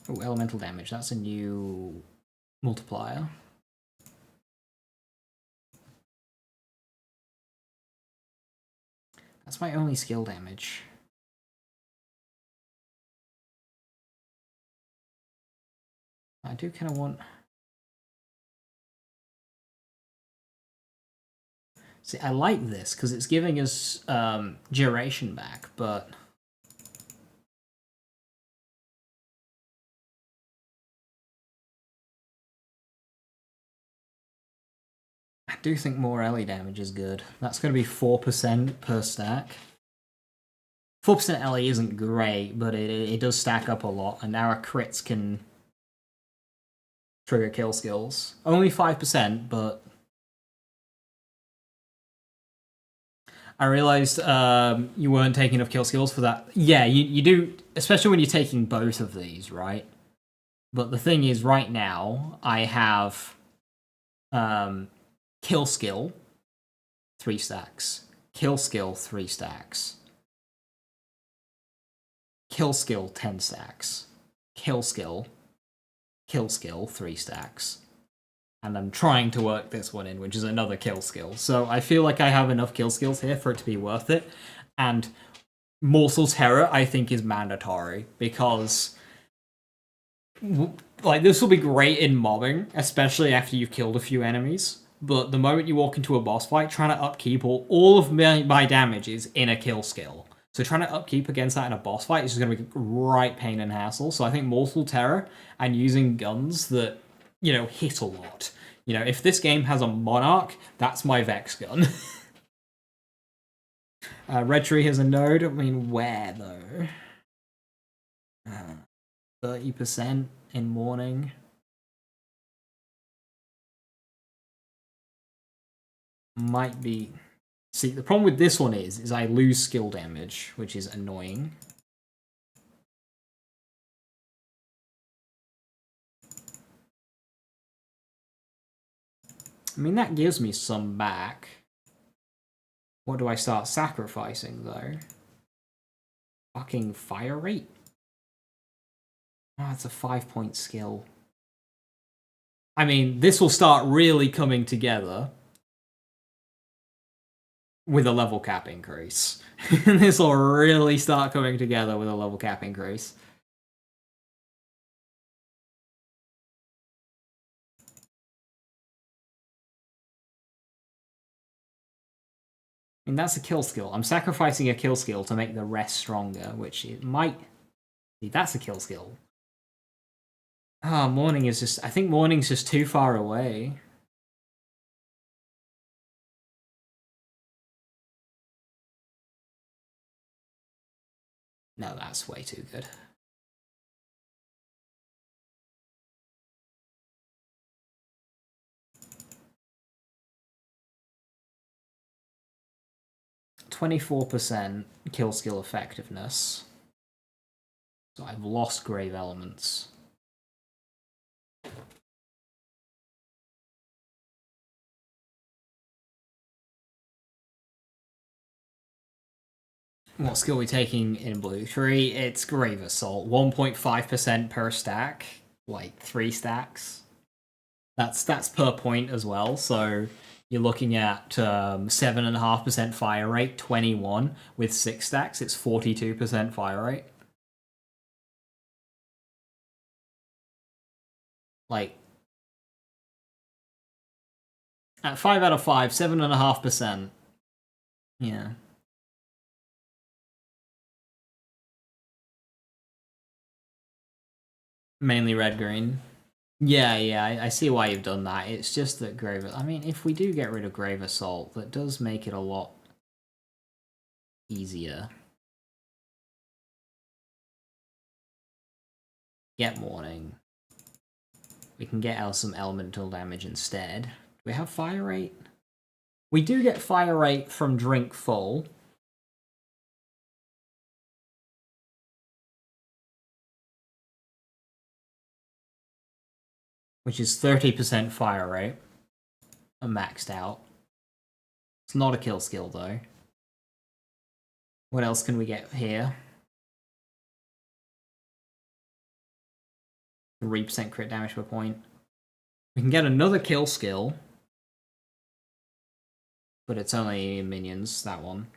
Oh, elemental damage. That's a new multiplier. That's my only skill damage. I do kind of want... See, I like this, because it's giving us duration back, but... I do think more LE damage is good. That's going to be 4% per stack. 4% LE isn't great, but it does stack up a lot, and now our crits can trigger kill skills. Only 5%, but... I realized you weren't taking enough kill skills for that. Yeah, you do, especially when you're taking both of these, right? But the thing is, right now, I have kill skill, 3 stacks. Kill skill, 3 stacks. Kill skill, 10 stacks. Kill skill, 3 stacks. And I'm trying to work this one in, which is another kill skill. So I feel like I have enough kill skills here for it to be worth it. And Morsel Terror, I think, is mandatory, because like this will be great in mobbing, especially after you've killed a few enemies. But the moment you walk into a boss fight, trying to upkeep all of my damage is in a kill skill. So trying to upkeep against that in a boss fight is just going to be right pain and hassle. So I think Morsel Terror and using guns that, you know, hit a lot. You know, if this game has a Monarch, that's my Vex gun. Red Tree has a node. I mean, where, though? 30% in morning. Might be... See, the problem with this one is I lose skill damage, which is annoying. I mean, that gives me some back. What do I start sacrificing, though? Fucking fire rate? Oh, it's a 5-point skill. I mean, this will start really coming together with a level cap increase. This will really start coming together with a level cap increase. I mean, that's a kill skill. I'm sacrificing a kill skill to make the rest stronger, which it might... See, that's a kill skill. Ah, morning is just... I think morning's just too far away. No, that's way too good. %24% kill skill effectiveness. So I've lost grave elements. What skill are we taking in Blue Tree? It's Grave Assault. 1.5% per stack. Like 3 stacks. That's per point as well, so you're looking at 7.5% fire rate, 21. With 6 stacks, it's 42% fire rate. Like, at 5 out of 5, 7.5%. Yeah. Mainly red-green. Yeah, I see why you've done that. It's just that Grave... I mean, if we do get rid of Grave Assault, that does make it a lot easier. Get Warning. We can get out some elemental damage instead. Do we have fire rate? We do get fire rate from drink full. Which is 30% fire rate. Maxed out. It's not a kill skill though. What else can we get here? 3% crit damage per point. We can get another kill skill. But it's only minions, that one.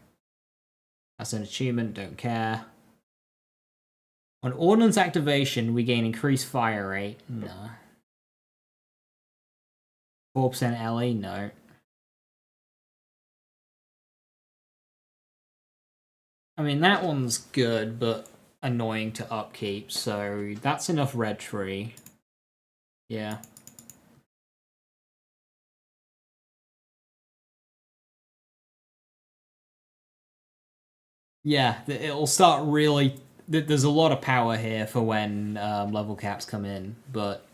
That's an achievement, don't care. On ordnance activation, we gain increased fire rate. No. 4% LE? No. I mean, that one's good, but annoying to upkeep, so that's enough red tree. Yeah. Yeah, it'll start really... There's a lot of power here for when level caps come in, but...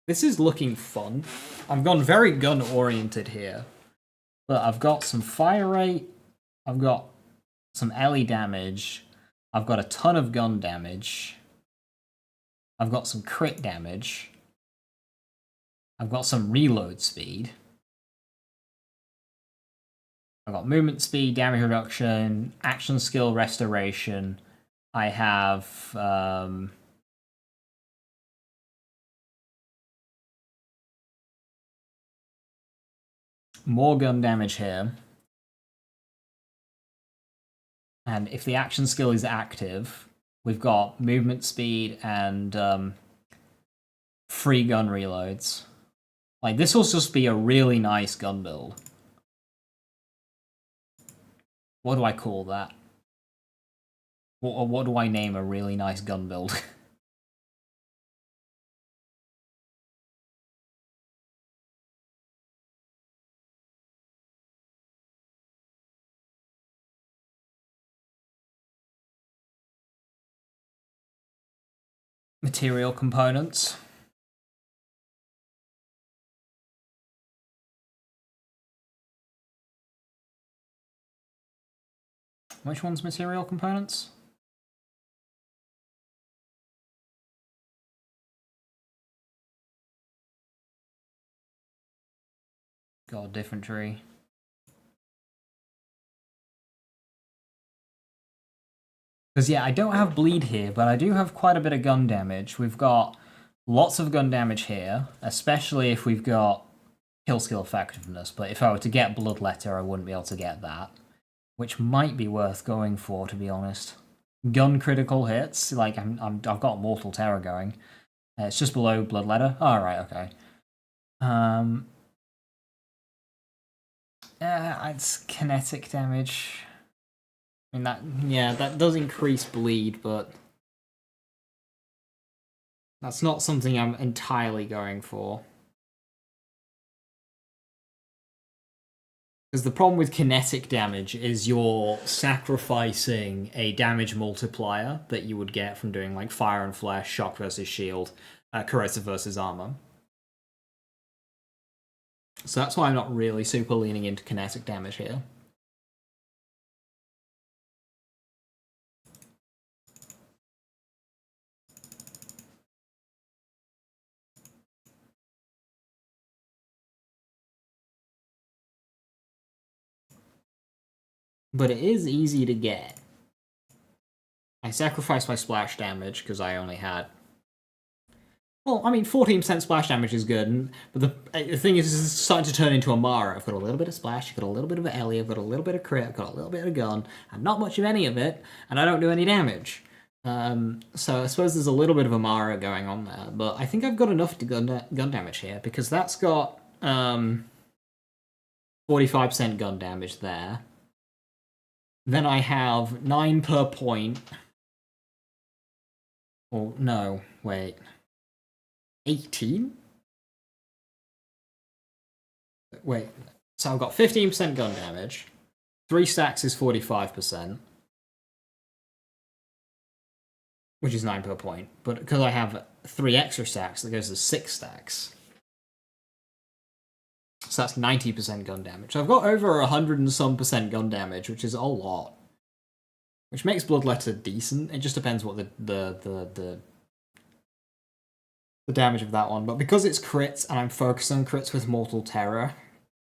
This is looking fun. I've gone very gun-oriented here. But I've got some fire rate, I've got some LE damage, I've got a ton of gun damage, I've got some crit damage, I've got some reload speed, I've got movement speed, damage reduction, action skill restoration, I have... more gun damage here. And if the action skill is active, we've got movement speed and free gun reloads. Like, this will just be a really nice gun build. What do I call that? What do I name a really nice gun build? Material components. Which one's material components? Got a different tree. Because, yeah, I don't have bleed here, but I do have quite a bit of gun damage. We've got lots of gun damage here, especially if we've got kill skill effectiveness. But if I were to get Bloodletter, I wouldn't be able to get that. Which might be worth going for, to be honest. Gun critical hits, like, I've got Mortal Terror going. It's just below Bloodletter. Oh, right, okay. It's kinetic damage. I mean, that does increase bleed, but that's not something I'm entirely going for. Because the problem with kinetic damage is you're sacrificing a damage multiplier that you would get from doing like Fire and Flesh, Shock versus Shield, Corrosive versus Armor. So that's why I'm not really super leaning into kinetic damage here. But it is easy to get. I sacrificed my splash damage because I only had... Well, I mean, 14% splash damage is good, but the thing is, it's starting to turn into a Mara. I've got a little bit of splash, I've got a little bit of Ellie, I've got a little bit of crit, I've got a little bit of gun, and not much of any of it, and I don't do any damage. So I suppose there's a little bit of a Mara going on there, but I think I've got enough to gun damage here, because that's got 45% gun damage there. Then I have 9 per point. Oh, no, wait. 18? Wait, so I've got 15% gun damage. 3 stacks is 45%. which is 9 per point. But because I have 3 extra stacks, that goes to 6 stacks. So that's 90% gun damage. So I've got over 100 and some percent gun damage, which is a lot. Which makes Bloodletter decent. It just depends what the damage of that one. But because it's crits, and I'm focused on crits with Mortal Terror,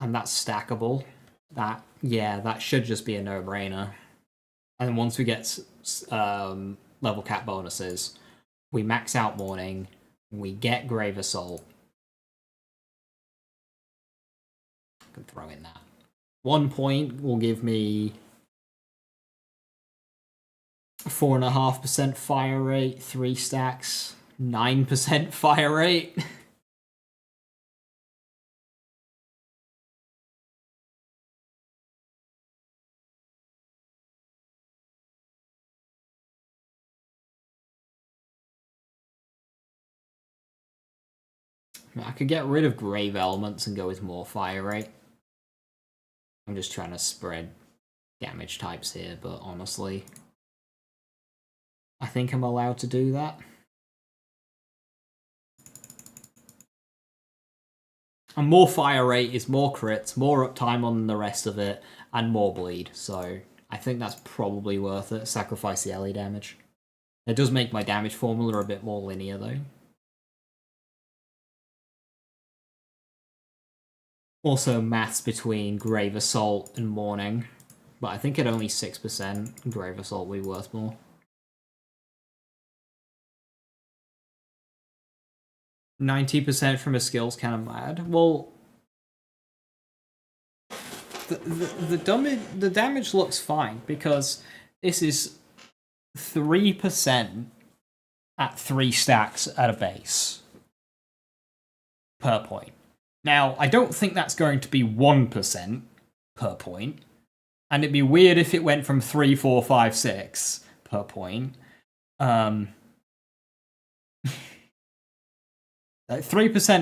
and that's stackable, that should just be a no-brainer. And then once we get level cap bonuses, we max out Mourning, we get Grave Assault. I can throw in that. 1 point will give me 4.5% fire rate, 3 stacks, 9% fire rate. I could get rid of Grave Elements and go with more fire rate. I'm just trying to spread damage types here, but honestly, I think I'm allowed to do that. And more fire rate is more crits, more uptime on the rest of it, and more bleed. So I think that's probably worth it. Sacrifice the LE damage. It does make my damage formula a bit more linear though. Also maths between Grave Assault and Mourning. But I think at only 6%, Grave Assault will be worth more. %90 from a skill's kind of mad. Well, the damage looks fine because this is 3% at 3 stacks at a base per point. Now, I don't think that's going to be 1% per point, and it'd be weird if it went from 3, 4, 5, 6 per point. 3%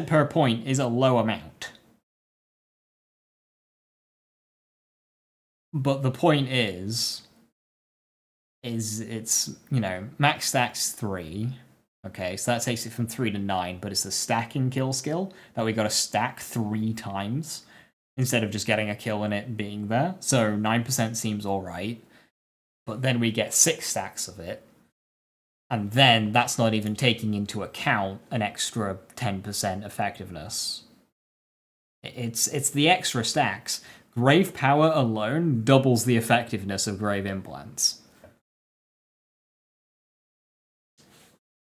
per point is a low amount. But the point is it's, you know, max stacks 3. Okay, so that takes it from 3 to 9, but it's the stacking kill skill that we got to stack 3 times instead of just getting a kill and it being there. So 9% seems alright, but then we get 6 stacks of it, and then that's not even taking into account an extra 10% effectiveness. It's the extra stacks. Grave Power alone doubles the effectiveness of Grave Implants.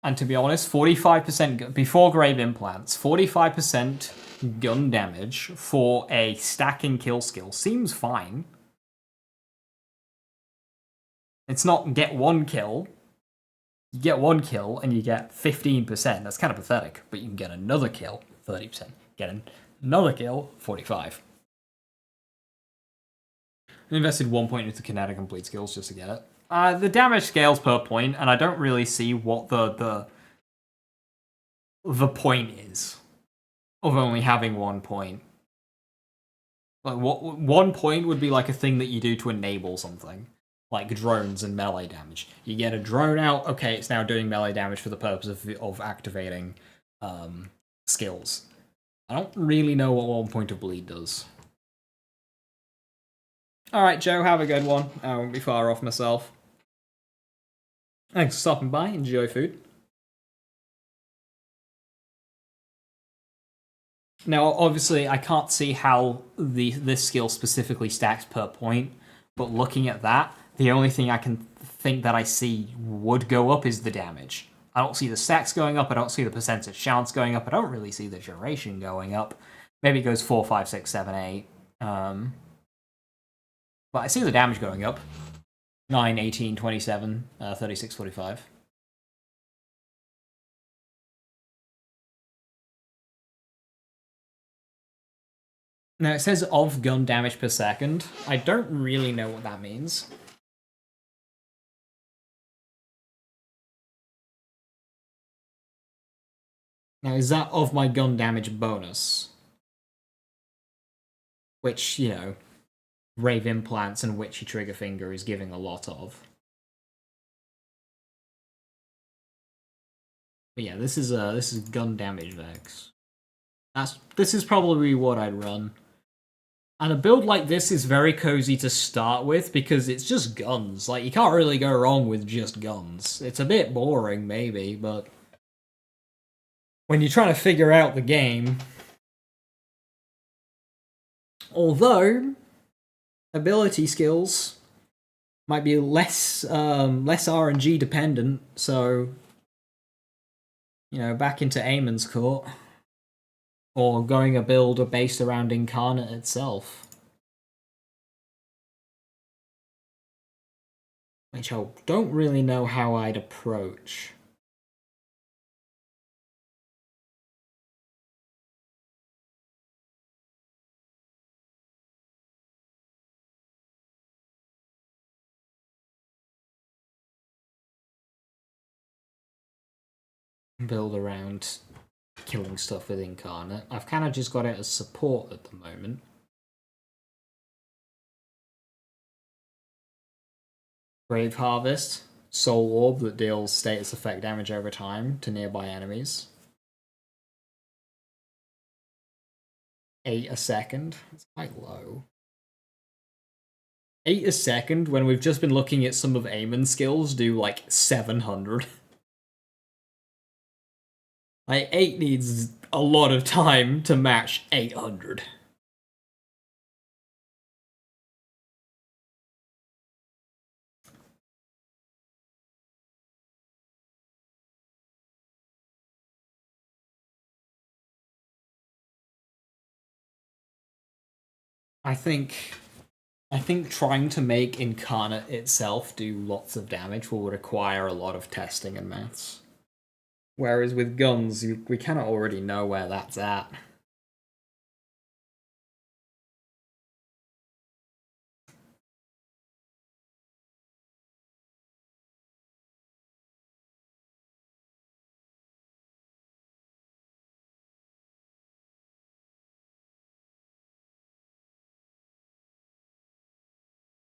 And to be honest, 45% before Grave Implants, 45% gun damage for a stacking kill skill seems fine. It's not get 1 kill. You get 1 kill and you get 15%. That's kind of pathetic, but you can get another kill, 30%. Get another kill, 45%. I invested 1 point into kinetic and bleed skills just to get it. The damage scales per point, and I don't really see what the point is of only having 1 point. Like, what 1 point would be like a thing that you do to enable something, like drones and melee damage. You get a drone out, okay, it's now doing melee damage for the purpose of activating skills. I don't really know what 1 point of bleed does. Alright, Joe, have a good one. I won't be far off myself. Thanks for stopping by. Enjoy food. Now, obviously, I can't see how this skill specifically stacks per point, but looking at that, the only thing I can think that I see would go up is the damage. I don't see the stacks going up, I don't see the percentage chance going up, I don't really see the duration going up. Maybe it goes 4, 5, 6, 7, 8. But I see the damage going up. 9, 18, 27, 36, 45. Now it says of gun damage per second. I don't really know what that means. Now is that of my gun damage bonus? Which, you know, Grave Implants and Witchy Triggerfinger is giving a lot of. But yeah, this is gun damage vex. This is probably what I'd run. And a build like this is very cozy to start with because it's just guns. Like, you can't really go wrong with just guns. It's a bit boring, maybe, but when you're trying to figure out the game, although ability skills might be less RNG dependent, so you know, back into Aiman's court. Or going a build based around Incarnate itself. Which I don't really know how I'd approach. Build around killing stuff with Incarnate. I've kind of just got it as support at the moment. Grave Harvest, Soul Orb that deals status effect damage over time to nearby enemies. 8 a second. It's quite low. 8 a second when we've just been looking at some of Aiman's skills do like 700. Like, 8 needs a lot of time to match 800. I think trying to make Incarnate itself do lots of damage will require a lot of testing and maths. Whereas with guns, we kind of already know where that's at.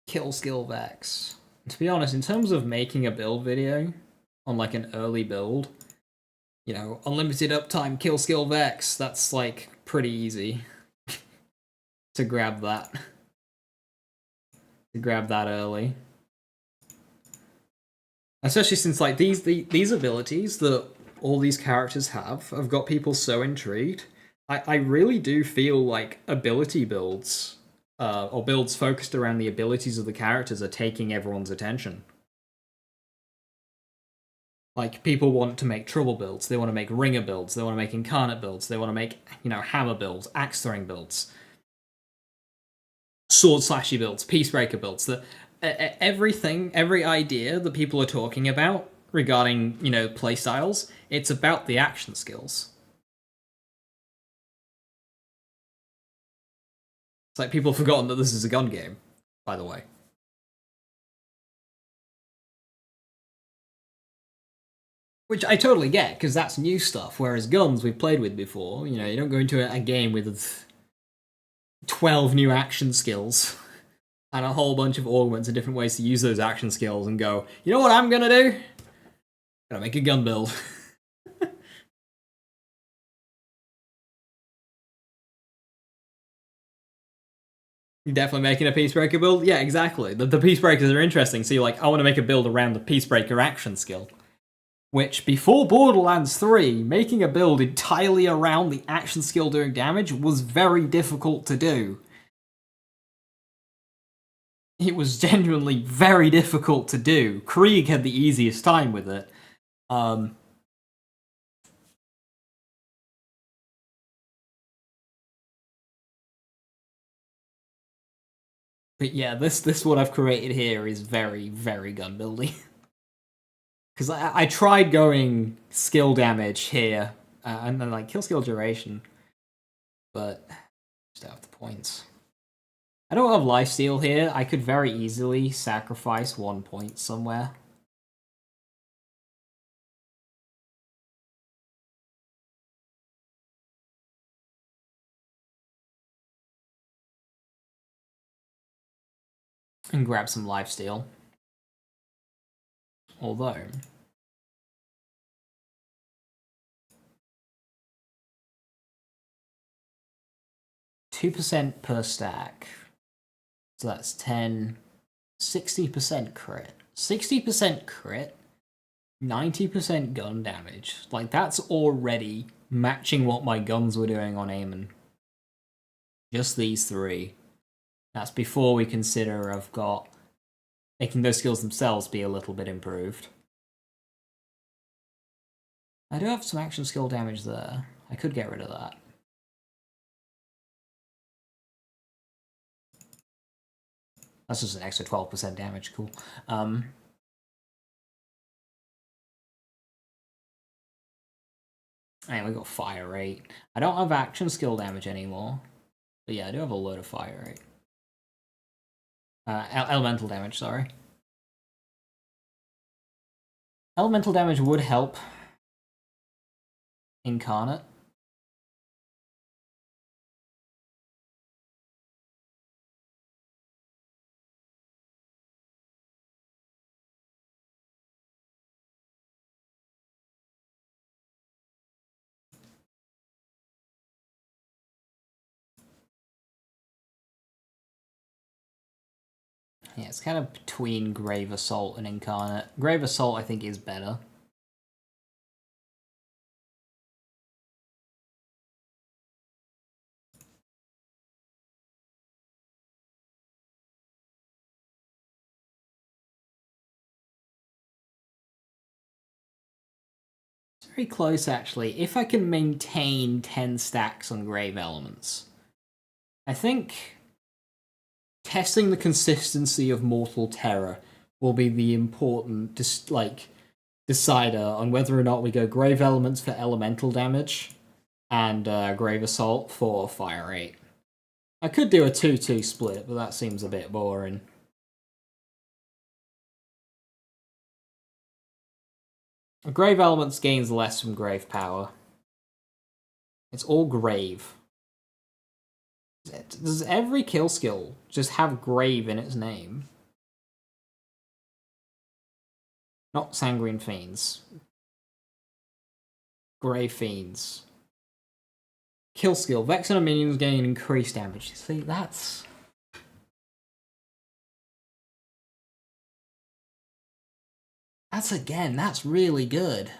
Kill skill vex. To be honest, in terms of making a build video on like an early build, you know, unlimited uptime, kill skill vex, that's like pretty easy to grab that. To grab that early. Especially since like these abilities that all these characters have got people so intrigued. I really do feel like ability builds, or builds focused around the abilities of the characters are taking everyone's attention. Like, people want to make trouble builds, they want to make ringer builds, they want to make incarnate builds, they want to make, you know, hammer builds, axe throwing builds, sword slashy builds, peacebreaker builds. Everything, every idea that people are talking about regarding, you know, playstyles, it's about the action skills. It's like people have forgotten that this is a gun game, by the way. Which I totally get, because that's new stuff, whereas guns we've played with before. You know, you don't go into a game with 12 new action skills and a whole bunch of augments and different ways to use those action skills and go, you know what I'm gonna do? I'm gonna make a gun build. You're definitely making a Peacebreaker build? Yeah, exactly. The Peacebreakers are interesting, so you're like, I want to make a build around the Peacebreaker action skill. Which, before Borderlands 3, making a build entirely around the action skill doing damage was very difficult to do. It was genuinely very difficult to do. Krieg had the easiest time with it. But yeah, this what I've created here is very, very gun building. Because I tried going skill damage here, and then like kill skill duration, but just don't have the points. I don't have lifesteal here. I could very easily sacrifice 1 point somewhere. And grab some lifesteal. Although 2% per stack. So that's 10. 60% crit. 60% crit. 90% gun damage. Like, that's already matching what my guns were doing on Aiman. Just these three. That's before we consider I've got making those skills themselves be a little bit improved. I do have some action skill damage there. I could get rid of that. That's just an extra 12% damage, cool. And we got fire rate. I don't have action skill damage anymore. But yeah, I do have a load of fire rate. Elemental damage, sorry. Elemental damage would help Incarnate. Yeah, it's kind of between Grave Assault and Incarnate. Grave Assault, I think, is better. It's very close, actually. If I can maintain 10 stacks on Grave Elements, I think testing the consistency of Mortal Terror will be the important, decider on whether or not we go Grave Elements for elemental damage and Grave Assault for fire rate. I could do a 2-2 split, but that seems a bit boring. Grave Elements gains less from Grave Power. It's all Grave. Does every kill skill just have Grave in its name? Not Sanguine Fiends. Grave Fiends. Kill skill. Vex and minions gain increased damage. See, that's... That's really good.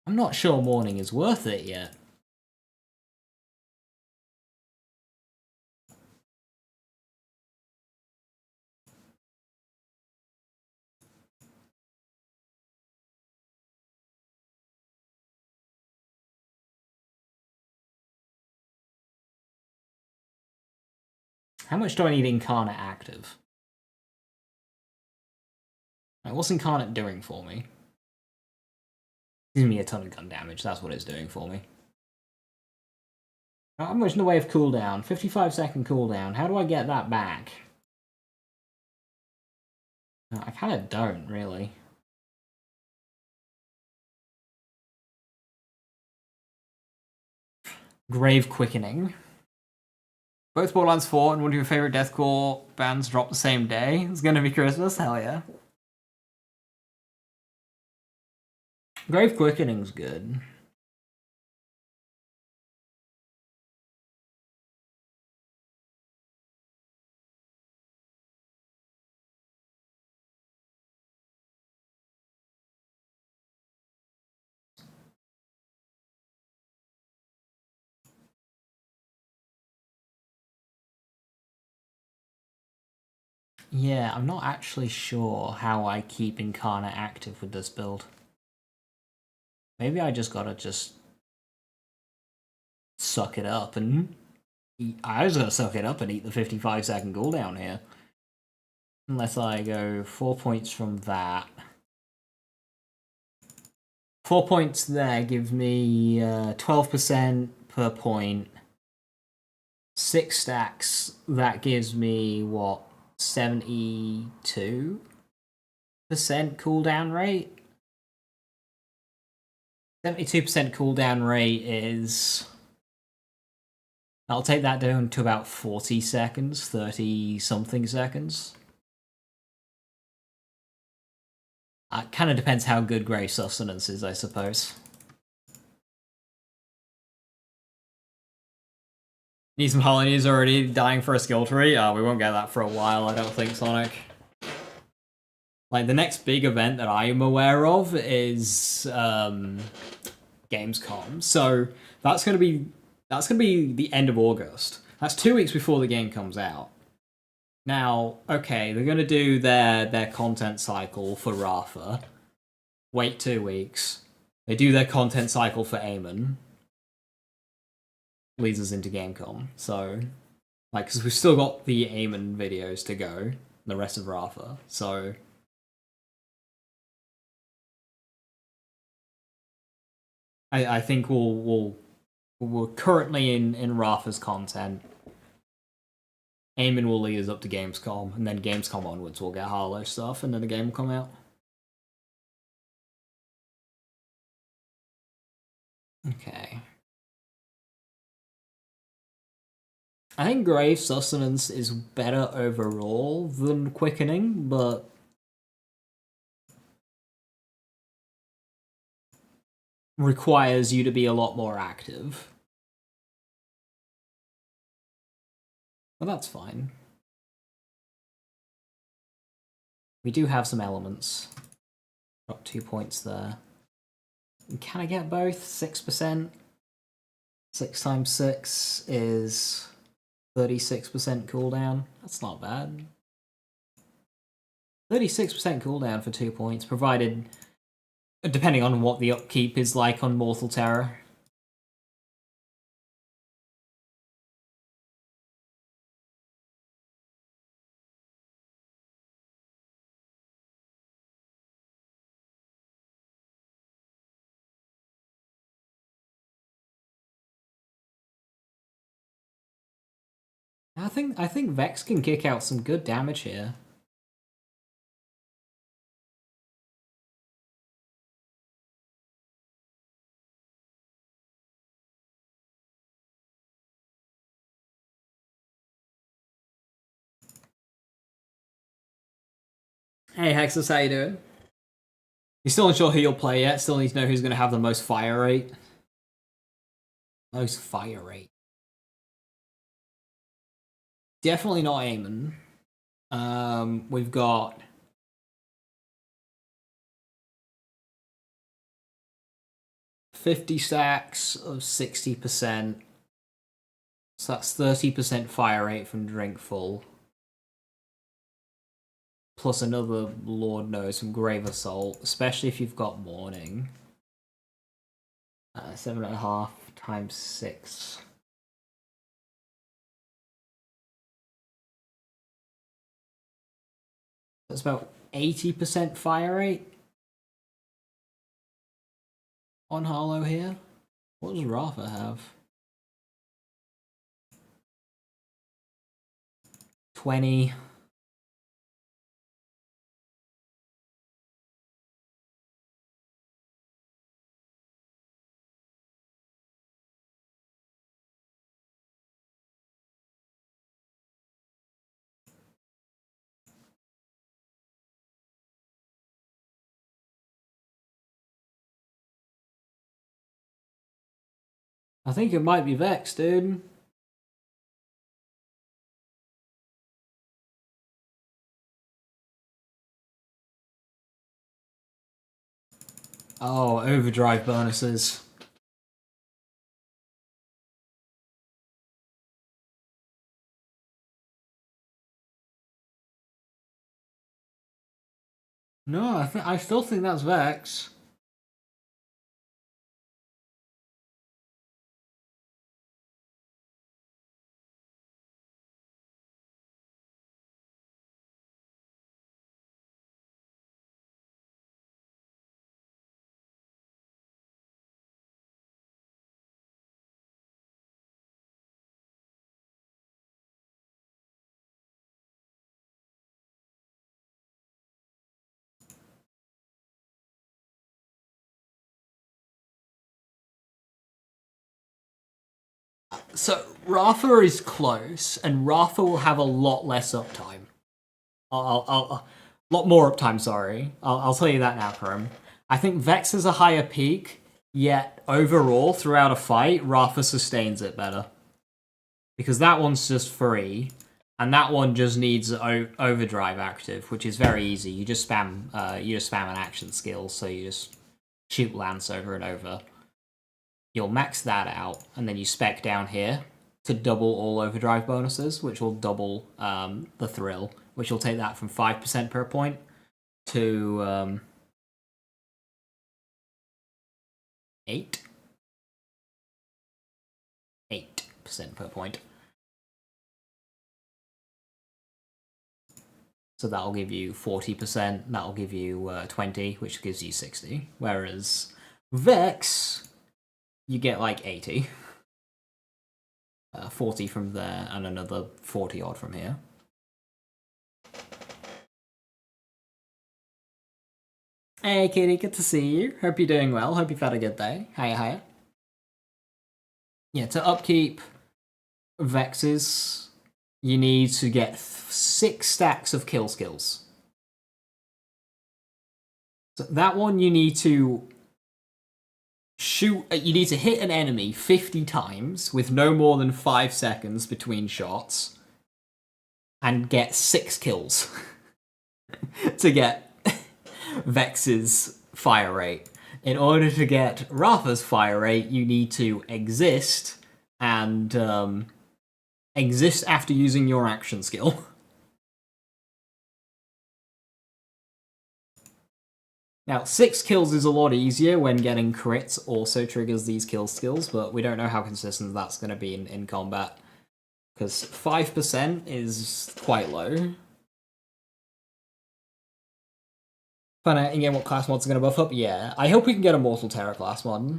I'm not sure Morning is worth it yet. How much do I need Incarnate active? What's Incarnate doing for me? Giving me a ton of gun damage, that's what it's doing for me. How much in the way of cooldown? 55-second cooldown. How do I get that back? I kind of don't, really. Grave Quickening. Both Borderlands 4 and one of your favorite deathcore bands drop the same day. It's gonna be Christmas, hell yeah. Grave Quickening's good. Yeah, I'm not actually sure how I keep Incarnate active with this build. Maybe I just gotta suck it up and eat. I just gotta suck it up and eat the 55-second cooldown here. Unless I go 4 points from that. 4 points there gives me 12% per point. 6 stacks, that gives me, what, 72% cooldown rate? 72% cooldown rate is... I'll take that down to about 40 seconds, 30-something seconds. It kind of depends how good Grave Sustenance is, I suppose. Need some Holonies already dying for a skill tree? We won't get that for a while, I don't think, Sonic. Like, the next big event that I'm aware of is Gamescom. So that's gonna be the end of August. That's 2 weeks before the game comes out. Now, okay, they're gonna do their content cycle for Rafa. Wait 2 weeks. They do their content cycle for Aiman. Leads us into Gamescom. So, like, because we've still got the Aiman videos to go, the rest of Rafa. So, I think we're currently in Rafa's content. Aiman will lead us up to Gamescom, and then Gamescom onwards we'll get Harlow stuff, and then the game will come out. Okay. I think Grave Sustenance is better overall than Quickening, but requires you to be a lot more active. But that's fine. We do have some elements. Got 2 points there. Can I get both? 6%? 6 times 6 is 36% cooldown. That's not bad. 36% cooldown for 2 points, provided... depending on what the upkeep is like on Mortal Terror. I think Vex can kick out some good damage here. Hey Hexus, how you doing? You still not sure who you'll play yet? Still need to know who's going to have the most fire rate. Most fire rate. Definitely not Aiman. We've got... $50 stacks of 60%. So that's 30% fire rate from Drinkful. Plus another, Lord knows, from Grave Assault, especially if you've got Morning. 7.5 times 6. That's about 80% fire rate on Harlow here. What does Rafa have? 20. I think it might be Vex, dude. Oh, overdrive bonuses. No, I still think that's Vex. So Rafa is close, and Rafa will have a lot less uptime. A lot more uptime. Sorry, I'll tell you that now, Chrome. I think Vex has a higher peak, yet overall throughout a fight, Rafa sustains it better. because that one's just free, and that one just needs overdrive active, which is very easy. You just spam an action skill, so you just shoot Lance over and over. You'll max that out, and then you spec down here to double all overdrive bonuses, which will double the thrill, which will take that from 5% per point to 8% per point. So that'll give you 40%, that'll give you 20, which gives you 60. Whereas Vex, you get like 80. 40 from there, and another 40 odd from here. Hey Kitty, good to see you. Hope you're doing well. Hope you've had a good day. Hiya. Yeah, to upkeep Vexes, you need to get 6 stacks of kill skills. So that one you need to you need to hit an enemy 50 times with no more than 5 seconds between shots and get 6 kills to get Vex's fire rate. In order to get Rafa's fire rate, you need to exist and exist after using your action skill. Now, 6 kills is a lot easier when getting crits also triggers these kill skills, but we don't know how consistent that's going to be in combat, because 5% is quite low. Find out in-game what class mods are going to buff up? Yeah, I hope we can get a Mortal Terror class mod.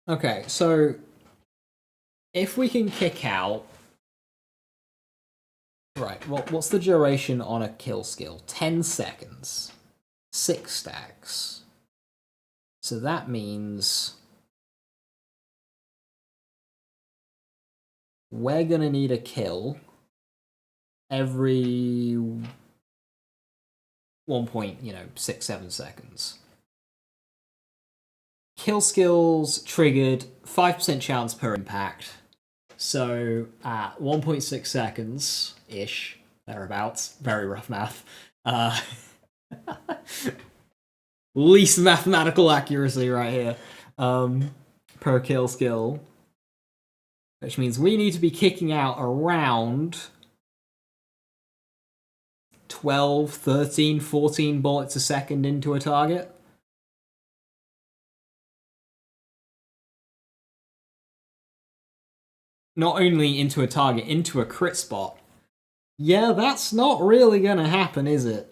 Okay, so if we can kick out... Right, well, what's the duration on a kill skill? 10 seconds. 6 stacks. So that means... we're gonna need a kill every 1.67 seconds. Kill skills triggered 5% chance per impact. So at 1.6 seconds-ish, thereabouts, very rough math, least mathematical accuracy right here, per kill skill, which means we need to be kicking out around 12, 13, 14 bullets a second into a target. Not only into a target, into a crit spot. Yeah, that's not really gonna happen, is it?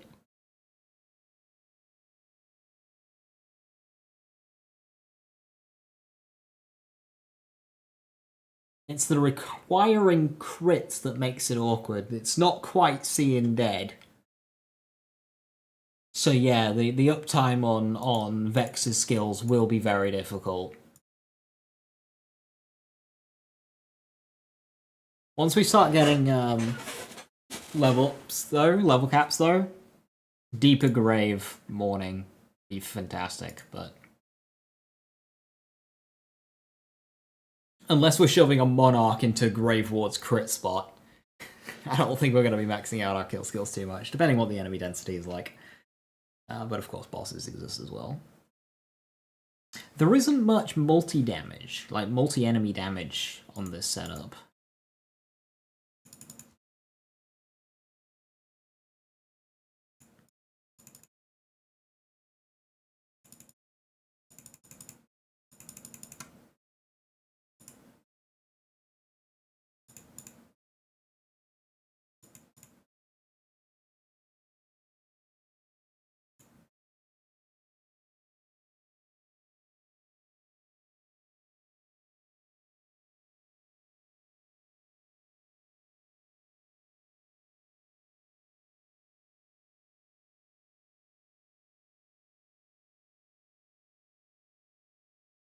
It's the requiring crits that makes it awkward. It's not quite seeing dead. So yeah, the uptime on Vex's skills will be very difficult. Once we start getting level caps though, Deeper Grave Morning be fantastic, but unless we're shoving a Monarch into Grave Ward's crit spot, I don't think we're going to be maxing out our kill skills too much, depending what the enemy density is like. But of course bosses exist as well. There isn't much multi-damage, like multi-enemy damage on this setup.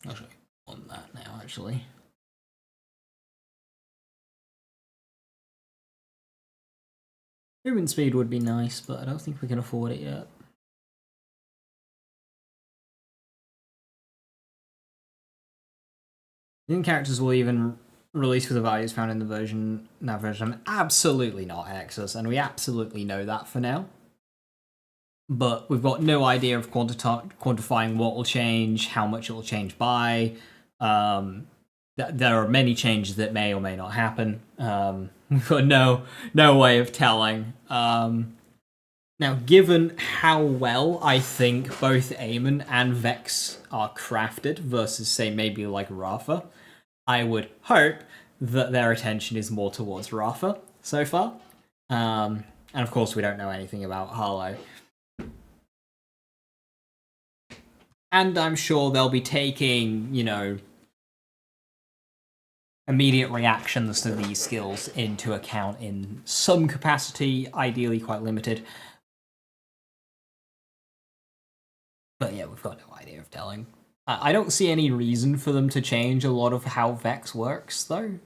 I'll show you on that now, actually. Movement speed would be nice, but I don't think we can afford it yet. New characters will even release with the values found in the version. That version, absolutely not Exus, and we absolutely know that for now. But we've got no idea of quantifying what will change, how much it will change by. There are many changes that may or may not happen. We've got no way of telling. Now, given how well I think both Aiman and Vex are crafted versus, say, maybe like Rafa, I would hope that their attention is more towards Rafa so far. And of course, we don't know anything about Harlow. And I'm sure they'll be taking, immediate reactions to these skills into account in some capacity, ideally quite limited. But yeah, we've got no idea of telling. I don't see any reason for them to change a lot of how Vex works, though.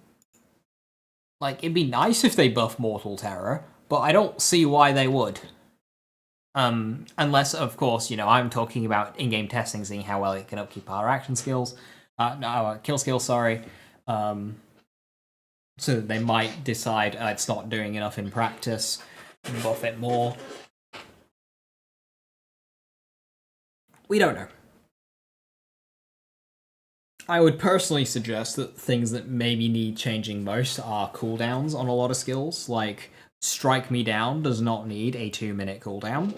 Like, it'd be nice if they buff Mortal Terror, but I don't see why they would. Unless, of course, I'm talking about in-game testing, seeing how well it can upkeep our action skills. Kill skills, sorry. So they might decide it's not doing enough in practice, buff it more. We don't know. I would personally suggest that things that maybe need changing most are cooldowns on a lot of skills. Like, Strike Me Down does not need a 2-minute cooldown.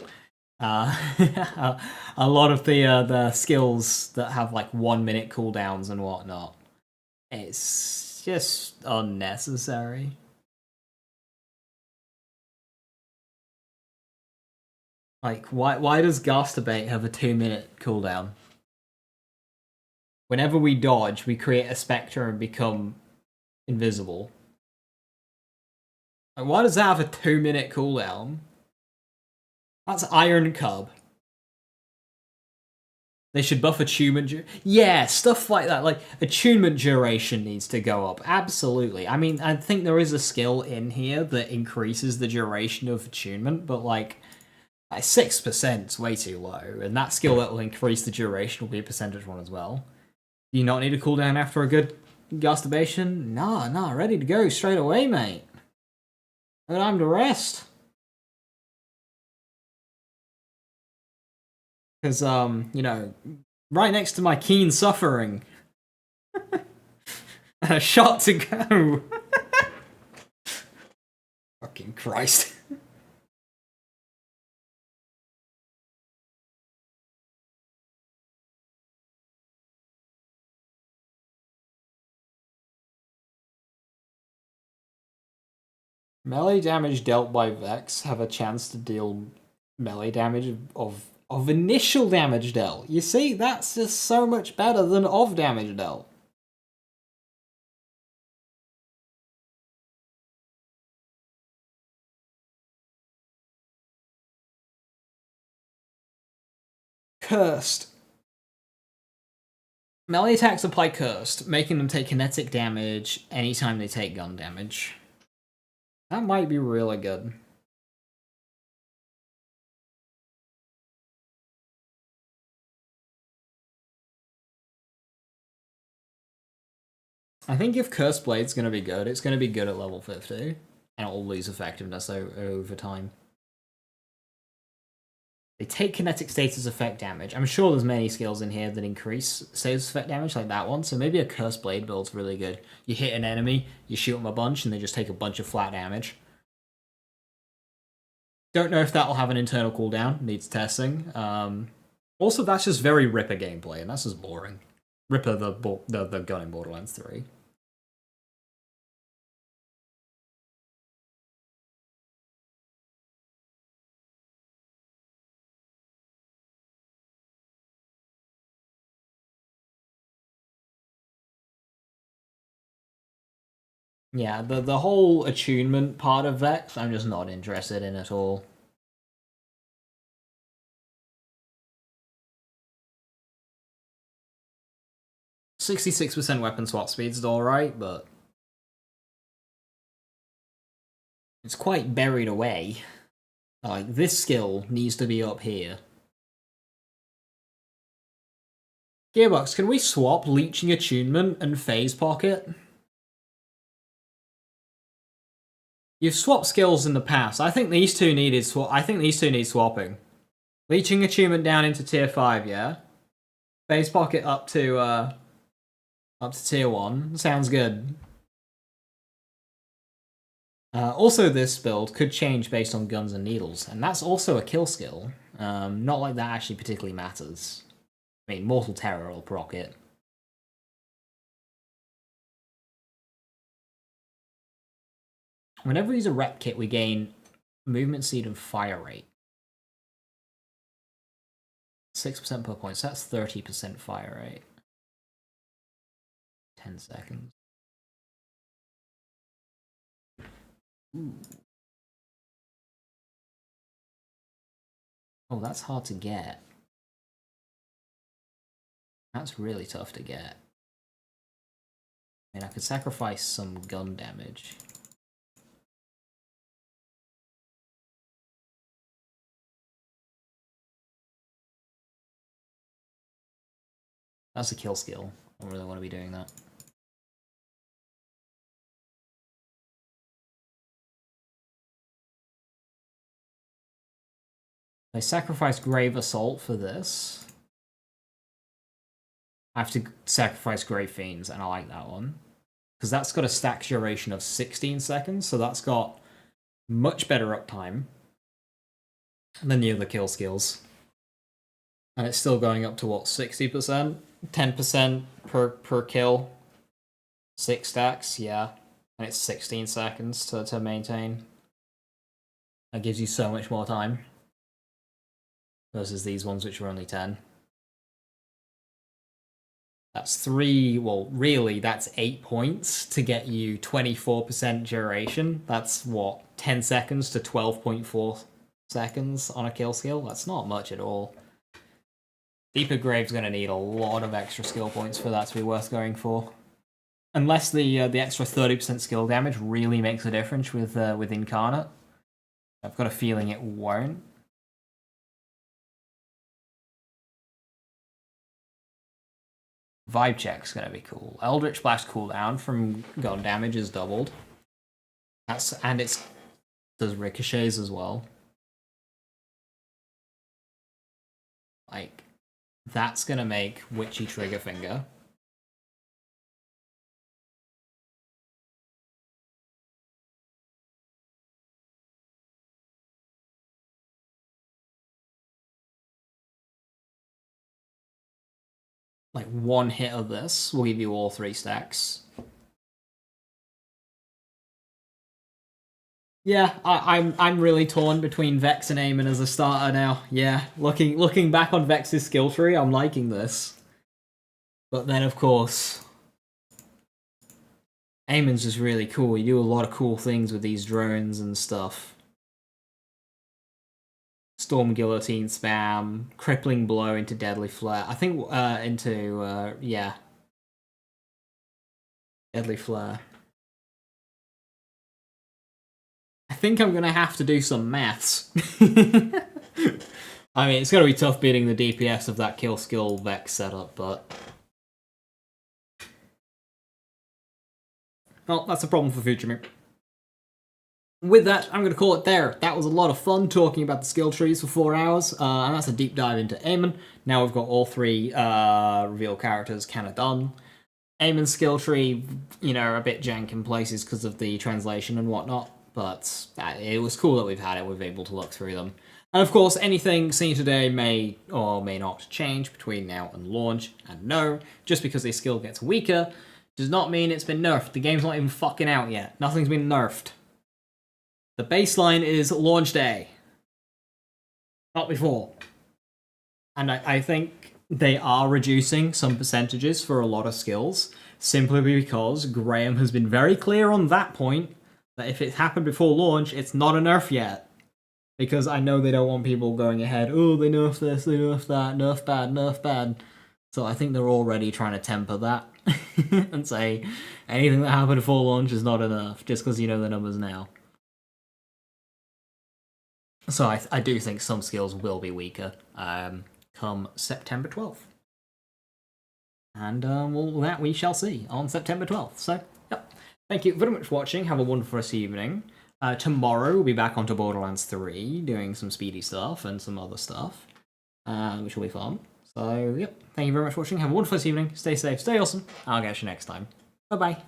A lot of the skills that have like 1-minute cooldowns and whatnot, it's just unnecessary. Like, why does Ghastbait have a 2-minute cooldown? Whenever we dodge, we create a spectre and become invisible. Like, why does that have a 2-minute cooldown? That's Iron Cub. They should buff attunement. Yeah, stuff like that. Like, attunement duration needs to go up. Absolutely. I mean, I think there is a skill in here that increases the duration of attunement, but like 6% is way too low. And that skill that will increase the duration will be a percentage one as well. Do you not need a cooldown after a good Gastibation? Nah, ready to go straight away, mate. No time to rest. Because, right next to my keen suffering. And a shot to go. Fucking Christ. Melee damage dealt by Vex have a chance to deal melee damage of initial damage dealt. You see, that's just so much better than of damage dealt. Cursed. Melee attacks apply Cursed, making them take kinetic damage anytime they take gun damage. That might be really good. I think if Curse Blade's going to be good, it's going to be good at level 50, and it'll lose effectiveness over time. They take kinetic status effect damage. I'm sure there's many skills in here that increase status effect damage, like that one, so maybe a Curse Blade build's really good. You hit an enemy, you shoot them a bunch, and they just take a bunch of flat damage. Don't know if that'll have an internal cooldown, needs testing. Also, that's just very Ripper gameplay, and that's just boring. Ripper, the gun in Borderlands 3. Yeah, the whole attunement part of Vex, I'm just not interested in at all. %66% weapon swap speed's alright, but it's quite buried away. Like, this skill needs to be up here. Gearbox, can we swap Leeching Attunement and Phase Pocket? You've swapped skills in the past. I think these two need swapping. Leeching Attunement down into tier 5, yeah? Phase Pocket up to tier 1. Sounds good. Also, this build could change based on guns and needles, and that's also a kill skill. Not like that actually particularly matters. I mean, Mortal Terror will proc it. Whenever we use a rep kit, we gain movement speed and fire rate. 6% per point, so that's 30% fire rate. 10 seconds. Ooh. Oh, that's hard to get. That's really tough to get. I mean, I could sacrifice some gun damage. That's a kill skill. I don't really want to be doing that. I sacrifice Grave Assault for this. I have to sacrifice Grave Fiends, and I like that one. Because that's got a stack duration of 16 seconds, so that's got much better uptime than the other kill skills. And it's still going up to, what, 60%? 10% per kill. 6 stacks, yeah. And it's 16 seconds to maintain. That gives you so much more time. Versus these ones which are only 10. That's 3, well, really, that's 8 points to get you 24% duration. That's, what, 10 seconds to 12.4 seconds on a kill skill? That's not much at all. Deeper Grave's going to need a lot of extra skill points for that to be worth going for. Unless the extra 30% skill damage really makes a difference with Incarnate. I've got a feeling it won't. Vibe Check's going to be cool. Eldritch Blast cooldown from gun damage is doubled. And it does ricochets as well. Like, that's going to make Witchy Trigger Finger. Like, one hit of this will give you all 3 stacks. Yeah, I'm really torn between Vex and Aiman as a starter now. Yeah, looking back on Vex's skill tree, I'm liking this. But then, of course, Aiman's just really cool. You do a lot of cool things with these drones and stuff. Storm Guillotine spam, Crippling Blow into Deadly Flare. I think yeah. Deadly Flare. I think I'm gonna have to do some maths. I mean, it's gonna be tough beating the DPS of that kill skill Vex setup, but... Well, that's a problem for future me. With that, I'm going to call it there. That was a lot of fun talking about the skill trees for 4 hours, and that's a deep dive into Aiman. Now we've got all 3 reveal characters kind of done. Aiman's skill tree, you know, a bit jank in places because of the translation and whatnot, but it was cool that we've had it. We've been able to look through them. And of course, anything seen today may or may not change between now and launch. And no, just because a skill gets weaker does not mean it's been nerfed. The game's not even fucking out yet. Nothing's been nerfed. The baseline is launch day. Not before. And I think they are reducing some percentages for a lot of skills, simply because Graham has been very clear on that point, that if it happened before launch, it's not a nerf yet. Because I know they don't want people going ahead, oh, they nerf this, they nerf that, nerf bad, nerf bad. So I think they're already trying to temper that and say anything that happened before launch is not a nerf, just because you know the numbers now. So I do think some skills will be weaker come September 12th. And that we shall see on September 12th. So, yep. Thank you very much for watching. Have a wonderful rest of the evening. Tomorrow we'll be back onto Borderlands 3, doing some speedy stuff and some other stuff, which will be fun. So, yep. Thank you very much for watching. Have a wonderful rest of the evening. Stay safe, stay awesome. I'll catch you next time. Bye-bye.